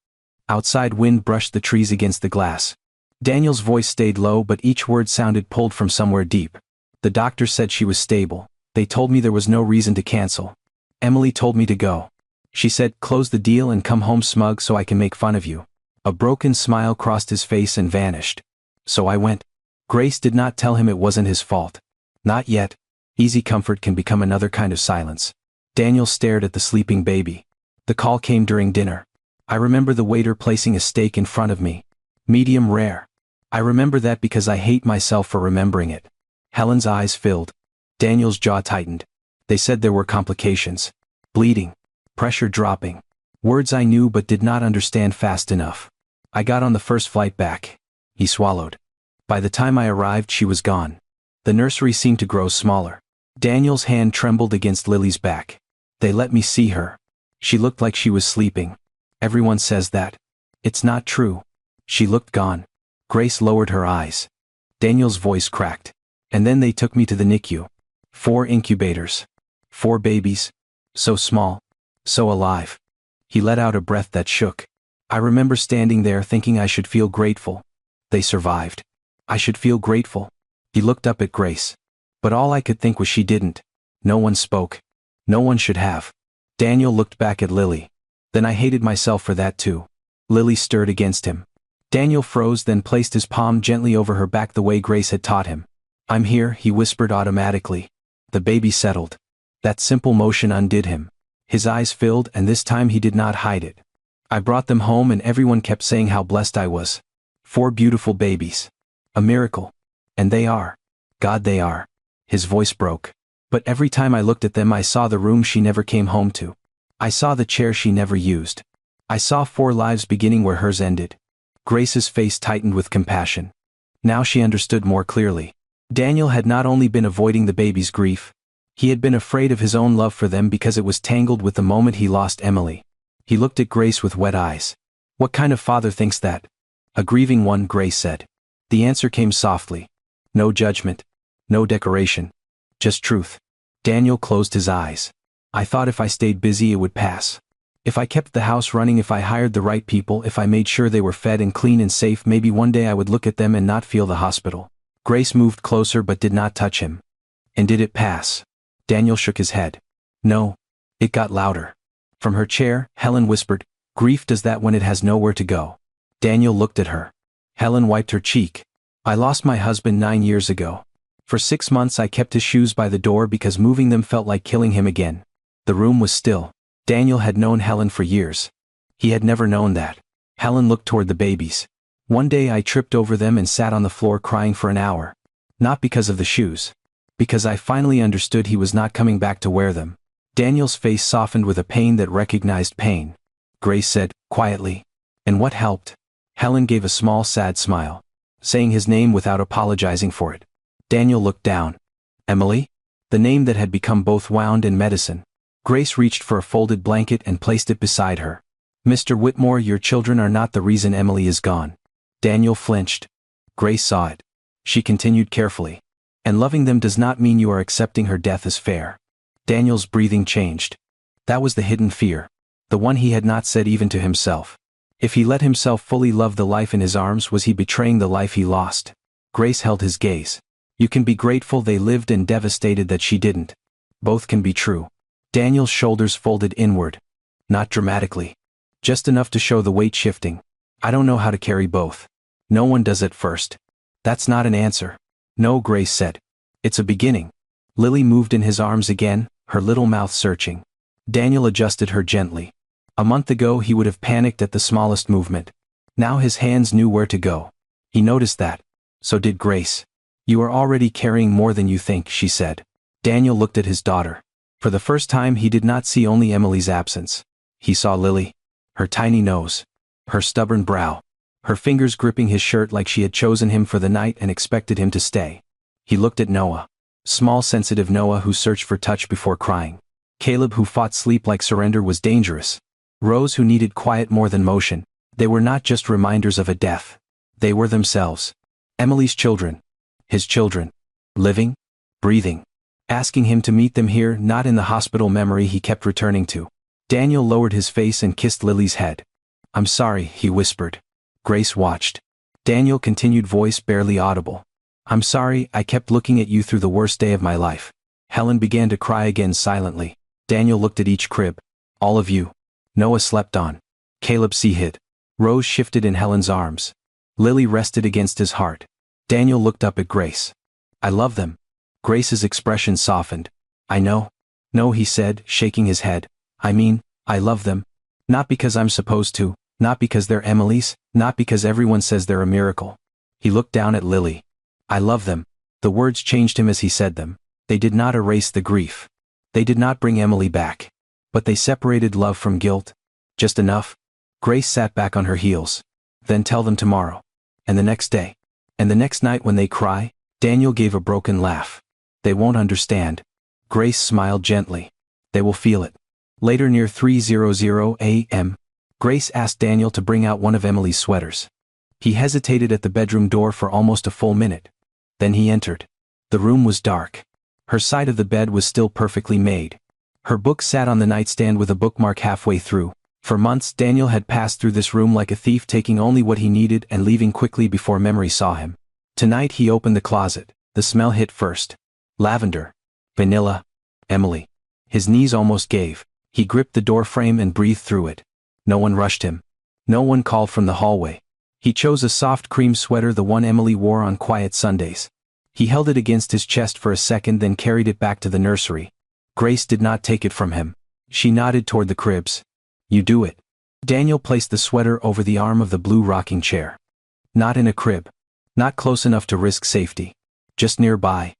Outside, wind brushed the trees against the glass. Daniel's voice stayed low, but each word sounded pulled from somewhere deep. The doctor said she was stable. They told me there was no reason to cancel. Emily told me to go. She said, close the deal and come home smug so I can make fun of you. A broken smile crossed his face and vanished. So I went. Grace did not tell him it wasn't his fault. Not yet. Easy comfort can become another kind of silence. Daniel stared at the sleeping baby. The call came during dinner. I remember the waiter placing a steak in front of me. Medium rare. I remember that because I hate myself for remembering it. Helen's eyes filled. Daniel's jaw tightened. They said there were complications. Bleeding. Pressure dropping. Words I knew but did not understand fast enough. I got on the first flight back. He swallowed. By the time I arrived, she was gone. The nursery seemed to grow smaller. Daniel's hand trembled against Lily's back. They let me see her. She looked like she was sleeping. Everyone says that. It's not true. She looked gone. Grace lowered her eyes. Daniel's voice cracked. And then they took me to the NICU. 4 incubators. 4 babies. So small. So alive. He let out a breath that shook. I remember standing there thinking I should feel grateful. They survived. I should feel grateful. He looked up at Grace. But all I could think was she didn't. No one spoke. No one should have. Daniel looked back at Lily. Then I hated myself for that too. Lily stirred against him. Daniel froze, then placed his palm gently over her back the way Grace had taught him. I'm here, he whispered automatically. The baby settled. That simple motion undid him. His eyes filled, and this time he did not hide it. I brought them home and everyone kept saying how blessed I was. 4 beautiful babies. A miracle. And they are. God, they are. His voice broke. But every time I looked at them I saw the room she never came home to. I saw the chair she never used. I saw 4 lives beginning where hers ended. Grace's face tightened with compassion. Now she understood more clearly. Daniel had not only been avoiding the baby's grief, he had been afraid of his own love for them because it was tangled with the moment he lost Emily. He looked at Grace with wet eyes. What kind of father thinks that? A grieving one, Grace said. The answer came softly. No judgment. No decoration. Just truth. Daniel closed his eyes. I thought if I stayed busy it would pass. If I kept the house running, if I hired the right people, if I made sure they were fed and clean and safe, maybe one day I would look at them and not feel the hospital. Grace moved closer but did not touch him. And did it pass? Daniel shook his head. No. It got louder. From her chair, Helen whispered, grief does that when it has nowhere to go. Daniel looked at her. Helen wiped her cheek. I lost my husband 9 years ago. For 6 months I kept his shoes by the door because moving them felt like killing him again. The room was still. Daniel had known Helen for years. He had never known that. Helen looked toward the babies. One day I tripped over them and sat on the floor crying for an hour. Not because of the shoes. Because I finally understood he was not coming back to wear them. Daniel's face softened with a pain that recognized pain. Grace said, quietly. And what helped? Helen gave a small sad smile. Saying his name without apologizing for it. Daniel looked down. Emily? The name that had become both wound and medicine. Grace reached for a folded blanket and placed it beside her. Mr. Whitmore, your children are not the reason Emily is gone. Daniel flinched. Grace saw it. She continued carefully. And loving them does not mean you are accepting her death as fair. Daniel's breathing changed. That was the hidden fear. The one he had not said even to himself. If he let himself fully love the life in his arms, was he betraying the life he lost? Grace held his gaze. You can be grateful they lived and devastated that she didn't. Both can be true. Daniel's shoulders folded inward. Not dramatically. Just enough to show the weight shifting. I don't know how to carry both. No one does at first. That's not an answer. No, Grace said. It's a beginning. Lily moved in his arms again, her little mouth searching. Daniel adjusted her gently. A month ago he would have panicked at the smallest movement. Now his hands knew where to go. He noticed that. So did Grace. You are already carrying more than you think, she said. Daniel looked at his daughter. For the first time he did not see only Emily's absence. He saw Lily. Her tiny nose. Her stubborn brow. her fingers gripping his shirt like she had chosen him for the night and expected him to stay. He looked at Noah. Small sensitive Noah who searched for touch before crying. Caleb who fought sleep like surrender was dangerous. Rose who needed quiet more than motion. They were not just reminders of a death. They were themselves. Emily's children. His children. Living. Breathing. Asking him to meet them here, not in the hospital memory he kept returning to. Daniel lowered his face and kissed Lily's head. "I'm sorry," he whispered. Grace watched. Daniel continued, voice barely audible. "I'm sorry, I kept looking at you through the worst day of my life." Helen began to cry again silently. Daniel looked at each crib. "All of you." Noah slept on. Caleb hid. Rose shifted in Helen's arms. Lily rested against his heart. Daniel looked up at Grace. "I love them." Grace's expression softened. "I know." "No," he said, shaking his head. "I mean, I love them. Not because I'm supposed to, not because they're Emily's, not because everyone says they're a miracle." He looked down at Lily. "I love them." The words changed him as he said them. They did not erase the grief. They did not bring Emily back. But they separated love from guilt. Just enough. Grace sat back on her heels. "Then tell them tomorrow. And the next day. And the next night when they cry." Daniel gave a broken laugh. "They won't understand." Grace smiled gently. "They will feel it." Later near 3:00 a.m., Grace asked Daniel to bring out one of Emily's sweaters. He hesitated at the bedroom door for almost a full minute. Then he entered. The room was dark. Her side of the bed was still perfectly made. Her book sat on the nightstand with a bookmark halfway through. For months Daniel had passed through this room like a thief, taking only what he needed and leaving quickly before memory saw him. Tonight he opened the closet. The smell hit first. Lavender. Vanilla. Emily. His knees almost gave. He gripped the door frame and breathed through it. No one rushed him. No one called from the hallway. He chose a soft cream sweater, the one Emily wore on quiet Sundays. He held it against his chest for a second, then carried it back to the nursery. Grace did not take it from him. She nodded toward the cribs. "You do it." Daniel placed the sweater over the arm of the blue rocking chair. Not in a crib. Not close enough to risk safety. Just nearby.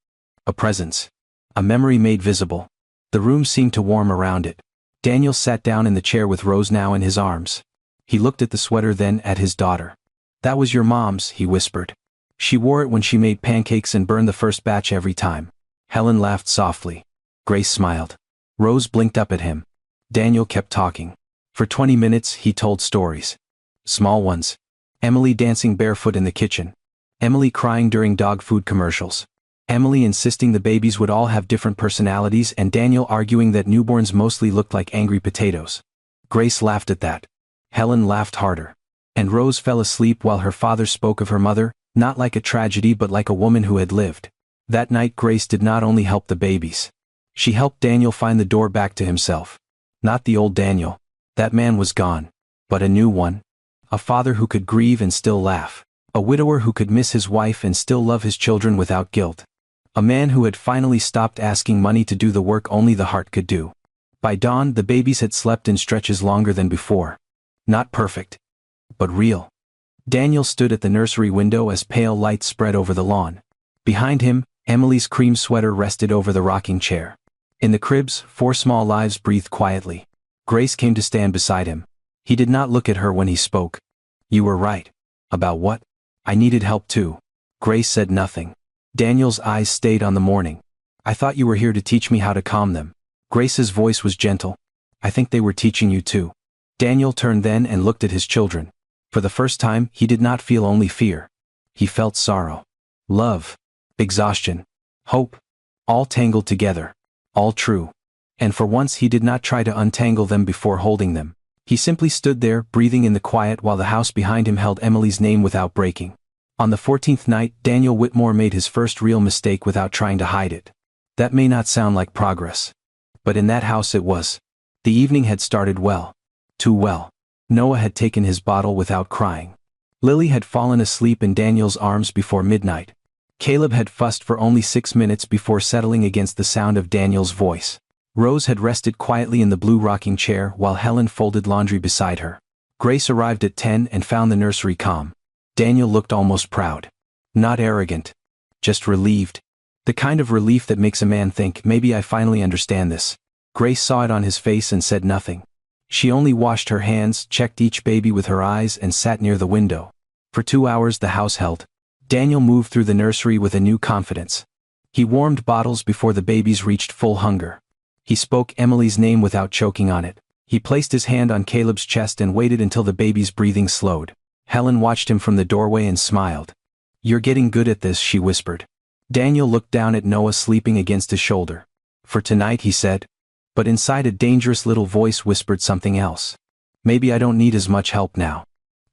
A presence. A memory made visible. The room seemed to warm around it. Daniel sat down in the chair with Rose now in his arms. He looked at the sweater, then at his daughter. "That was your mom's," he whispered. "She wore it when she made pancakes and burned the first batch every time." Helen laughed softly. Grace smiled. Rose blinked up at him. Daniel kept talking. For 20 minutes he told stories. Small ones. Emily dancing barefoot in the kitchen. Emily crying during dog food commercials. Emily insisting the babies would all have different personalities, and Daniel arguing that newborns mostly looked like angry potatoes. Grace laughed at that. Helen laughed harder. And Rose fell asleep while her father spoke of her mother, not like a tragedy but like a woman who had lived. That night Grace did not only help the babies. She helped Daniel find the door back to himself. Not the old Daniel. That man was gone. But a new one. A father who could grieve and still laugh. A widower who could miss his wife and still love his children without guilt. A man who had finally stopped asking money to do the work only the heart could do. By dawn the babies had slept in stretches longer than before. Not perfect. But real. Daniel stood at the nursery window as pale light spread over the lawn. Behind him, Emily's cream sweater rested over the rocking chair. In the cribs, 4 small lives breathed quietly. Grace came to stand beside him. He did not look at her when he spoke. "You were right." "About what?" "I needed help too." Grace said nothing. Daniel's eyes stayed on the morning. "I thought you were here to teach me how to calm them." Grace's voice was gentle. "I think they were teaching you too." Daniel turned then and looked at his children. For the first time, he did not feel only fear. He felt sorrow. Love. Exhaustion. Hope. All tangled together. All true. And for once he did not try to untangle them before holding them. He simply stood there, breathing in the quiet while the house behind him held Emily's name without breaking. On the 14th night, Daniel Whitmore made his first real mistake without trying to hide it. That may not sound like progress. But in that house it was. The evening had started well. Too well. Noah had taken his bottle without crying. Lily had fallen asleep in Daniel's arms before midnight. Caleb had fussed for only 6 minutes before settling against the sound of Daniel's voice. Rose had rested quietly in the blue rocking chair while Helen folded laundry beside her. Grace arrived at 10 and found the nursery calm. Daniel looked almost proud. Not arrogant. Just relieved. The kind of relief that makes a man think, maybe I finally understand this. Grace saw it on his face and said nothing. She only washed her hands, checked each baby with her eyes, and sat near the window. For 2 hours the house held. Daniel moved through the nursery with a new confidence. He warmed bottles before the babies reached full hunger. He spoke Emily's name without choking on it. He placed his hand on Caleb's chest and waited until the baby's breathing slowed. Helen watched him from the doorway and smiled. "You're getting good at this," she whispered. Daniel looked down at Noah sleeping against his shoulder. "For tonight," he said. But inside a dangerous little voice whispered something else. "Maybe I don't need as much help now."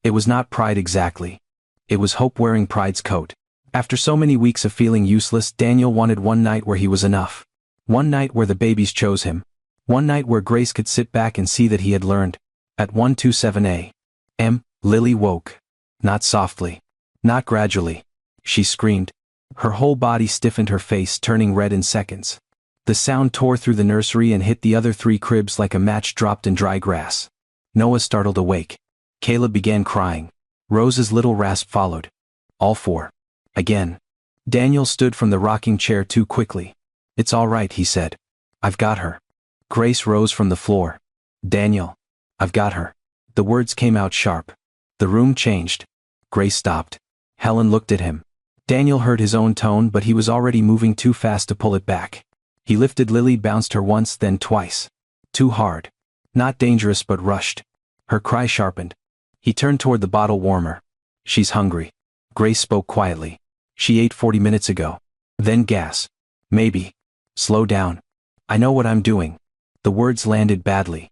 It was not pride exactly. It was hope wearing pride's coat. After so many weeks of feeling useless, Daniel wanted one night where he was enough. One night where the babies chose him. One night where Grace could sit back and see that he had learned. At 1:27 a.m., Lily woke. Not softly. Not gradually. She screamed. Her whole body stiffened, her face turning red in seconds. The sound tore through the nursery and hit the other 3 cribs like a match dropped in dry grass. Noah startled awake. Caleb began crying. Rose's little rasp followed. All 4. Again. Daniel stood from the rocking chair too quickly. "It's all right," he said. "I've got her." Grace rose from the floor. "Daniel. I've got her." The words came out sharp. The room changed. Grace stopped. Helen looked at him. Daniel heard his own tone, but he was already moving too fast to pull it back. He lifted Lily, bounced her once, then twice. Too hard. Not dangerous but rushed. Her cry sharpened. He turned toward the bottle warmer. "She's hungry." Grace spoke quietly. "She ate 40 minutes ago." Then gas. "Maybe. Slow down. I know what I'm doing." The words landed badly.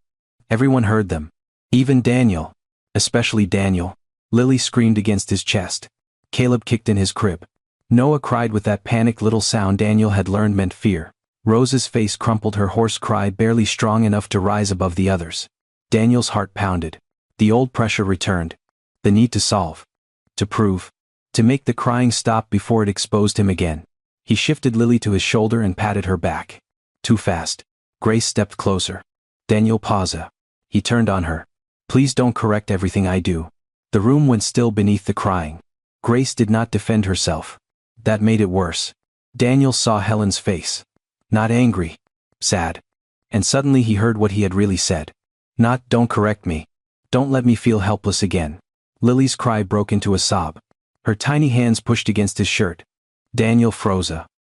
Everyone heard them. Even Daniel. Especially Daniel. Lily screamed against his chest. Caleb kicked in his crib. Noah cried with that panicked little sound Daniel had learned meant fear. Rose's face crumpled, her hoarse cry barely strong enough to rise above the others. Daniel's heart pounded. The old pressure returned. The need to solve. To prove. To make the crying stop before it exposed him again. He shifted Lily to his shoulder and patted her back. Too fast. Grace stepped closer. "Daniel, pause." He turned on her. "Please don't correct everything I do." The room went still beneath the crying. Grace did not defend herself. That made it worse. Daniel saw Helen's face. Not angry. Sad. And suddenly he heard what he had really said. Not, "Don't correct me. Don't let me feel helpless again." Lily's cry broke into a sob. Her tiny hands pushed against his shirt. Daniel froze.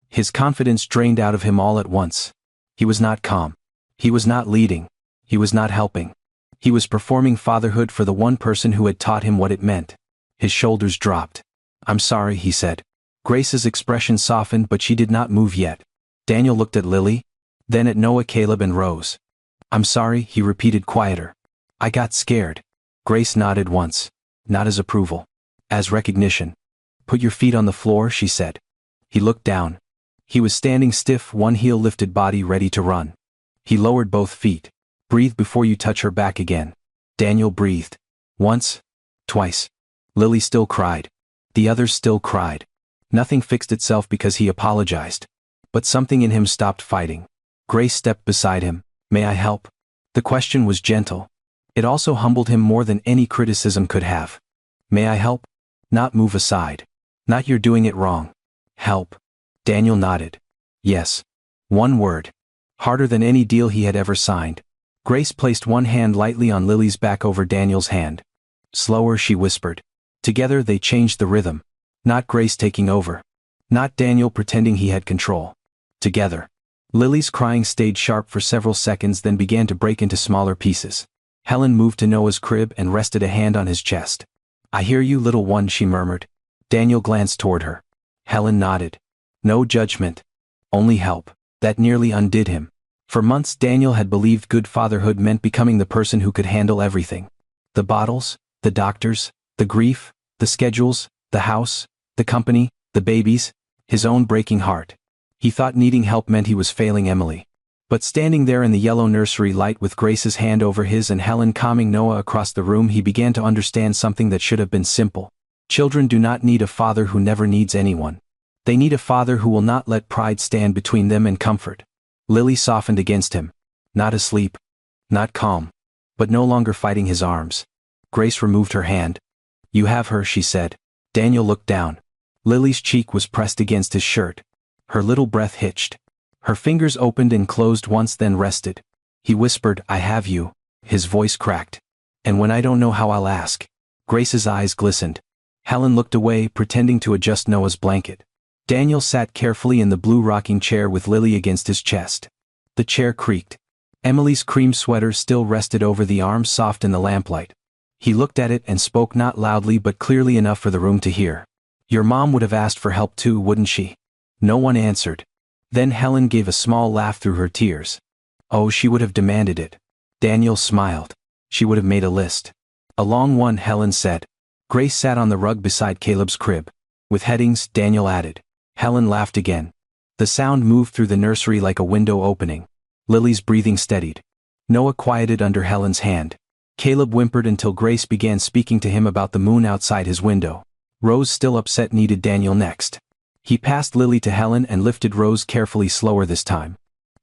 His confidence drained out of him all at once. He was not calm. He was not leading. He was not helping. He was performing fatherhood for the one person who had taught him what it meant. His shoulders dropped. "I'm sorry," he said. Grace's expression softened, but she did not move yet. Daniel looked at Lily, then at Noah, Caleb, and Rose. "I'm sorry," he repeated quieter. "I got scared." Grace nodded once. Not as approval. As recognition. "Put your feet on the floor," she said. He looked down. He was standing stiff, one heel lifted, body ready to run. He lowered both feet. "Breathe before you touch her back again." Daniel breathed. Once. Twice. Lily still cried. The others still cried. Nothing fixed itself because he apologized. But something in him stopped fighting. Grace stepped beside him. "May I help?" The question was gentle. It also humbled him more than any criticism could have. "May I help?" Not move aside. Not "You're doing it wrong." Help. Daniel nodded. Yes. One word. Harder than any deal he had ever signed. Grace placed one hand lightly on Lily's back over Daniel's hand. "Slower," she whispered. Together they changed the rhythm. Not Grace taking over. Not Daniel pretending he had control. Together. Lily's crying stayed sharp for several seconds, then began to break into smaller pieces. Helen moved to Noah's crib and rested a hand on his chest. "I hear you, little one," she murmured. Daniel glanced toward her. Helen nodded. No judgment. Only help. That nearly undid him. For months Daniel had believed good fatherhood meant becoming the person who could handle everything. The bottles, the doctors, the grief, the schedules, the house, the company, the babies, his own breaking heart. He thought needing help meant he was failing Emily. But standing there in the yellow nursery light with Grace's hand over his and Helen calming Noah across the room, he began to understand something that should have been simple. Children do not need a father who never needs anyone. They need a father who will not let pride stand between them and comfort. Lily softened against him. Not asleep. Not calm. But no longer fighting his arms. Grace removed her hand. "You have her," she said. Daniel looked down. Lily's cheek was pressed against his shirt. Her little breath hitched. Her fingers opened and closed once, then rested. He whispered, "I have you." His voice cracked. "And when I don't know how, I'll ask." Grace's eyes glistened. Helen looked away, pretending to adjust Noah's blanket. Daniel sat carefully in the blue rocking chair with Lily against his chest. The chair creaked. Emily's cream sweater still rested over the arm, soft in the lamplight. He looked at it and spoke, not loudly but clearly enough for the room to hear. "Your mom would have asked for help too, wouldn't she?" No one answered. Then Helen gave a small laugh through her tears. "Oh, she would have demanded it." Daniel smiled. "She would have made a list." "A long one," Helen said. Grace sat on the rug beside Caleb's crib. "With headings," Daniel added. Helen laughed again. The sound moved through the nursery like a window opening. Lily's breathing steadied. Noah quieted under Helen's hand. Caleb whimpered until Grace began speaking to him about the moon outside his window. Rose, still upset, needed Daniel next. He passed Lily to Helen and lifted Rose carefully, slower this time.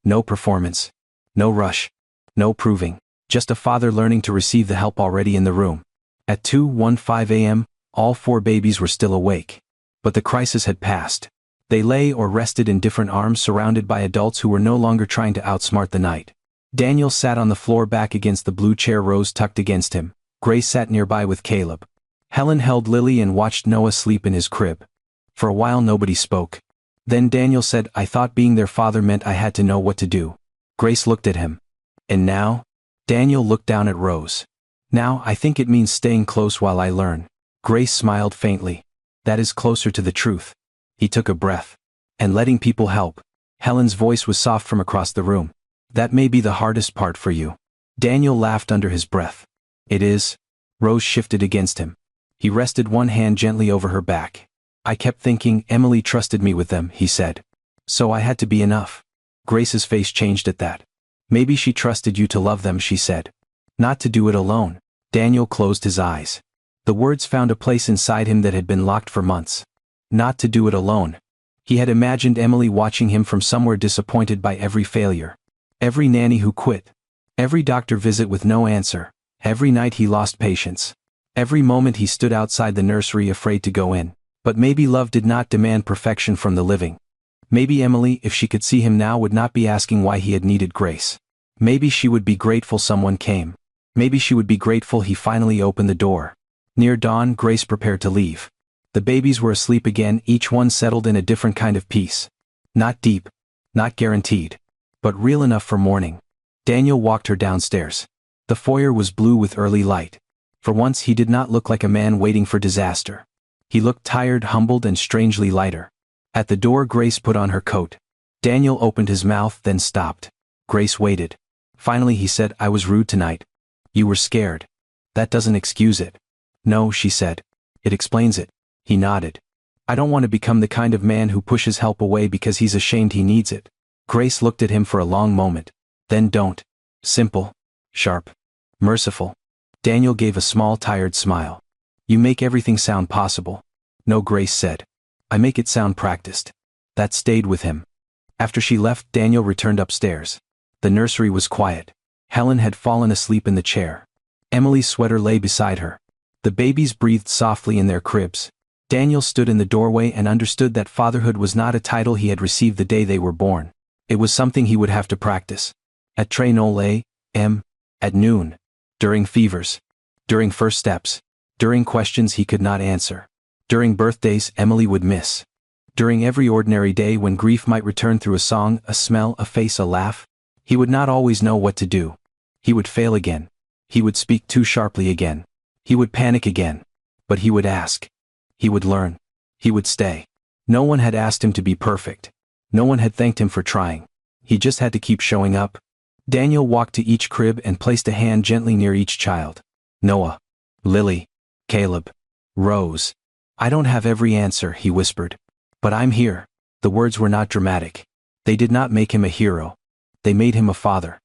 No performance. No rush. No proving. Just a father learning to receive the help already in the room. At 2:15 a.m., all 4 babies were still awake. But the crisis had passed. They lay or rested in different arms, surrounded by adults who were no longer trying to outsmart the night. Daniel sat on the floor back against the blue chair, Rose tucked against him. Grace sat nearby with Caleb. Helen held Lily and watched Noah sleep in his crib. For a while nobody spoke. Then Daniel said, "I thought being their father meant I had to know what to do." Grace looked at him. "And now?" Daniel looked down at Rose. "Now, I think it means staying close while I learn." Grace smiled faintly. "That is closer to the truth." He took a breath. "And letting people help." Helen's voice was soft from across the room. "That may be the hardest part for you." Daniel laughed under his breath. "It is." Rose shifted against him. He rested one hand gently over her back. "I kept thinking Emily trusted me with them," he said. "So I had to be enough." Grace's face changed at that. "Maybe she trusted you to love them," she said. "Not to do it alone." Daniel closed his eyes. The words found a place inside him that had been locked for months. Not to do it alone. He had imagined Emily watching him from somewhere, disappointed by every failure. Every nanny who quit. Every doctor visit with no answer. Every night he lost patience. Every moment he stood outside the nursery afraid to go in. But maybe love did not demand perfection from the living. Maybe Emily, if she could see him now, would not be asking why he had needed Grace. Maybe she would be grateful someone came. Maybe she would be grateful he finally opened the door. Near dawn, Grace prepared to leave. The babies were asleep again, each one settled in a different kind of peace. Not deep. Not guaranteed. But real enough for morning. Daniel walked her downstairs. The foyer was blue with early light. For once he did not look like a man waiting for disaster. He looked tired, humbled, and strangely lighter. At the door, Grace put on her coat. Daniel opened his mouth, then stopped. Grace waited. Finally he said, "I was rude tonight." "You were scared." "That doesn't excuse it." "No," she said. "It explains it." He nodded. "I don't want to become the kind of man who pushes help away because he's ashamed he needs it." Grace looked at him for a long moment. "Then don't." "Simple. Sharp. Merciful." Daniel gave a small, tired smile. "You make everything sound possible." "No," Grace said. "I make it sound practiced." That stayed with him. After she left, Daniel returned upstairs. The nursery was quiet. Helen had fallen asleep in the chair. Emily's sweater lay beside her. The babies breathed softly in their cribs. Daniel stood in the doorway and understood that fatherhood was not a title he had received the day they were born. It was something he would have to practice. At Train a.m. At noon. During fevers. During first steps. During questions he could not answer. During birthdays Emily would miss. During every ordinary day when grief might return through a song, a smell, a face, a laugh. He would not always know what to do. He would fail again. He would speak too sharply again. He would panic again. But he would ask. He would learn. He would stay. No one had asked him to be perfect. No one had thanked him for trying. He just had to keep showing up. Daniel walked to each crib and placed a hand gently near each child. Noah. Lily. Caleb. Rose. "I don't have every answer," he whispered. "But I'm here." The words were not dramatic. They did not make him a hero. They made him a father.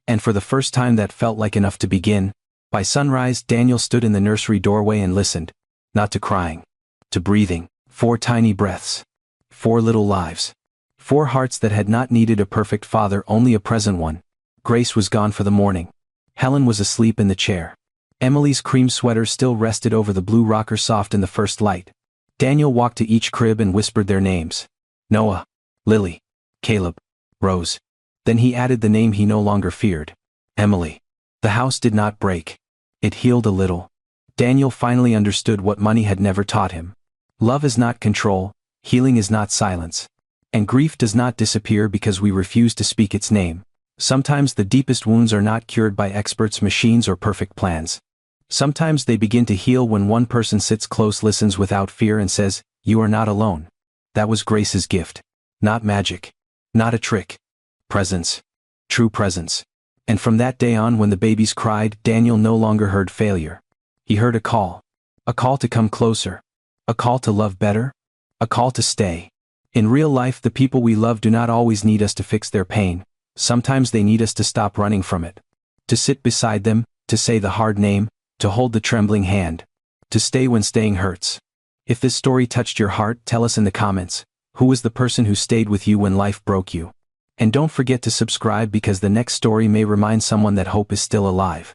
And for the first time that felt like enough to begin. By sunrise, Daniel stood in the nursery doorway and listened. Not to crying. To breathing. 4 tiny breaths. 4 little lives. 4 hearts that had not needed a perfect father, only a present one. Grace was gone for the morning. Helen was asleep in the chair. Emily's cream sweater still rested over the blue rocker, soft in the first light. Daniel walked to each crib and whispered their names. Noah. Lily. Caleb. Rose. Then he added the name he no longer feared. Emily. The house did not break. It healed a little. Daniel finally understood what money had never taught him. Love is not control, healing is not silence. And grief does not disappear because we refuse to speak its name. Sometimes the deepest wounds are not cured by experts, machines, or perfect plans. Sometimes they begin to heal when one person sits close, listens without fear, and says, "You are not alone." That was Grace's gift. Not magic. Not a trick. Presence. True presence. And from that day on, when the babies cried, Daniel no longer heard failure. He heard a call. A call to come closer. A call to love better. A call to stay. In real life, the people we love do not always need us to fix their pain. Sometimes they need us to stop running from it. To sit beside them, to say the hard name, to hold the trembling hand. To stay when staying hurts. If this story touched your heart, tell us in the comments. Who was the person who stayed with you when life broke you? And don't forget to subscribe, because the next story may remind someone that hope is still alive.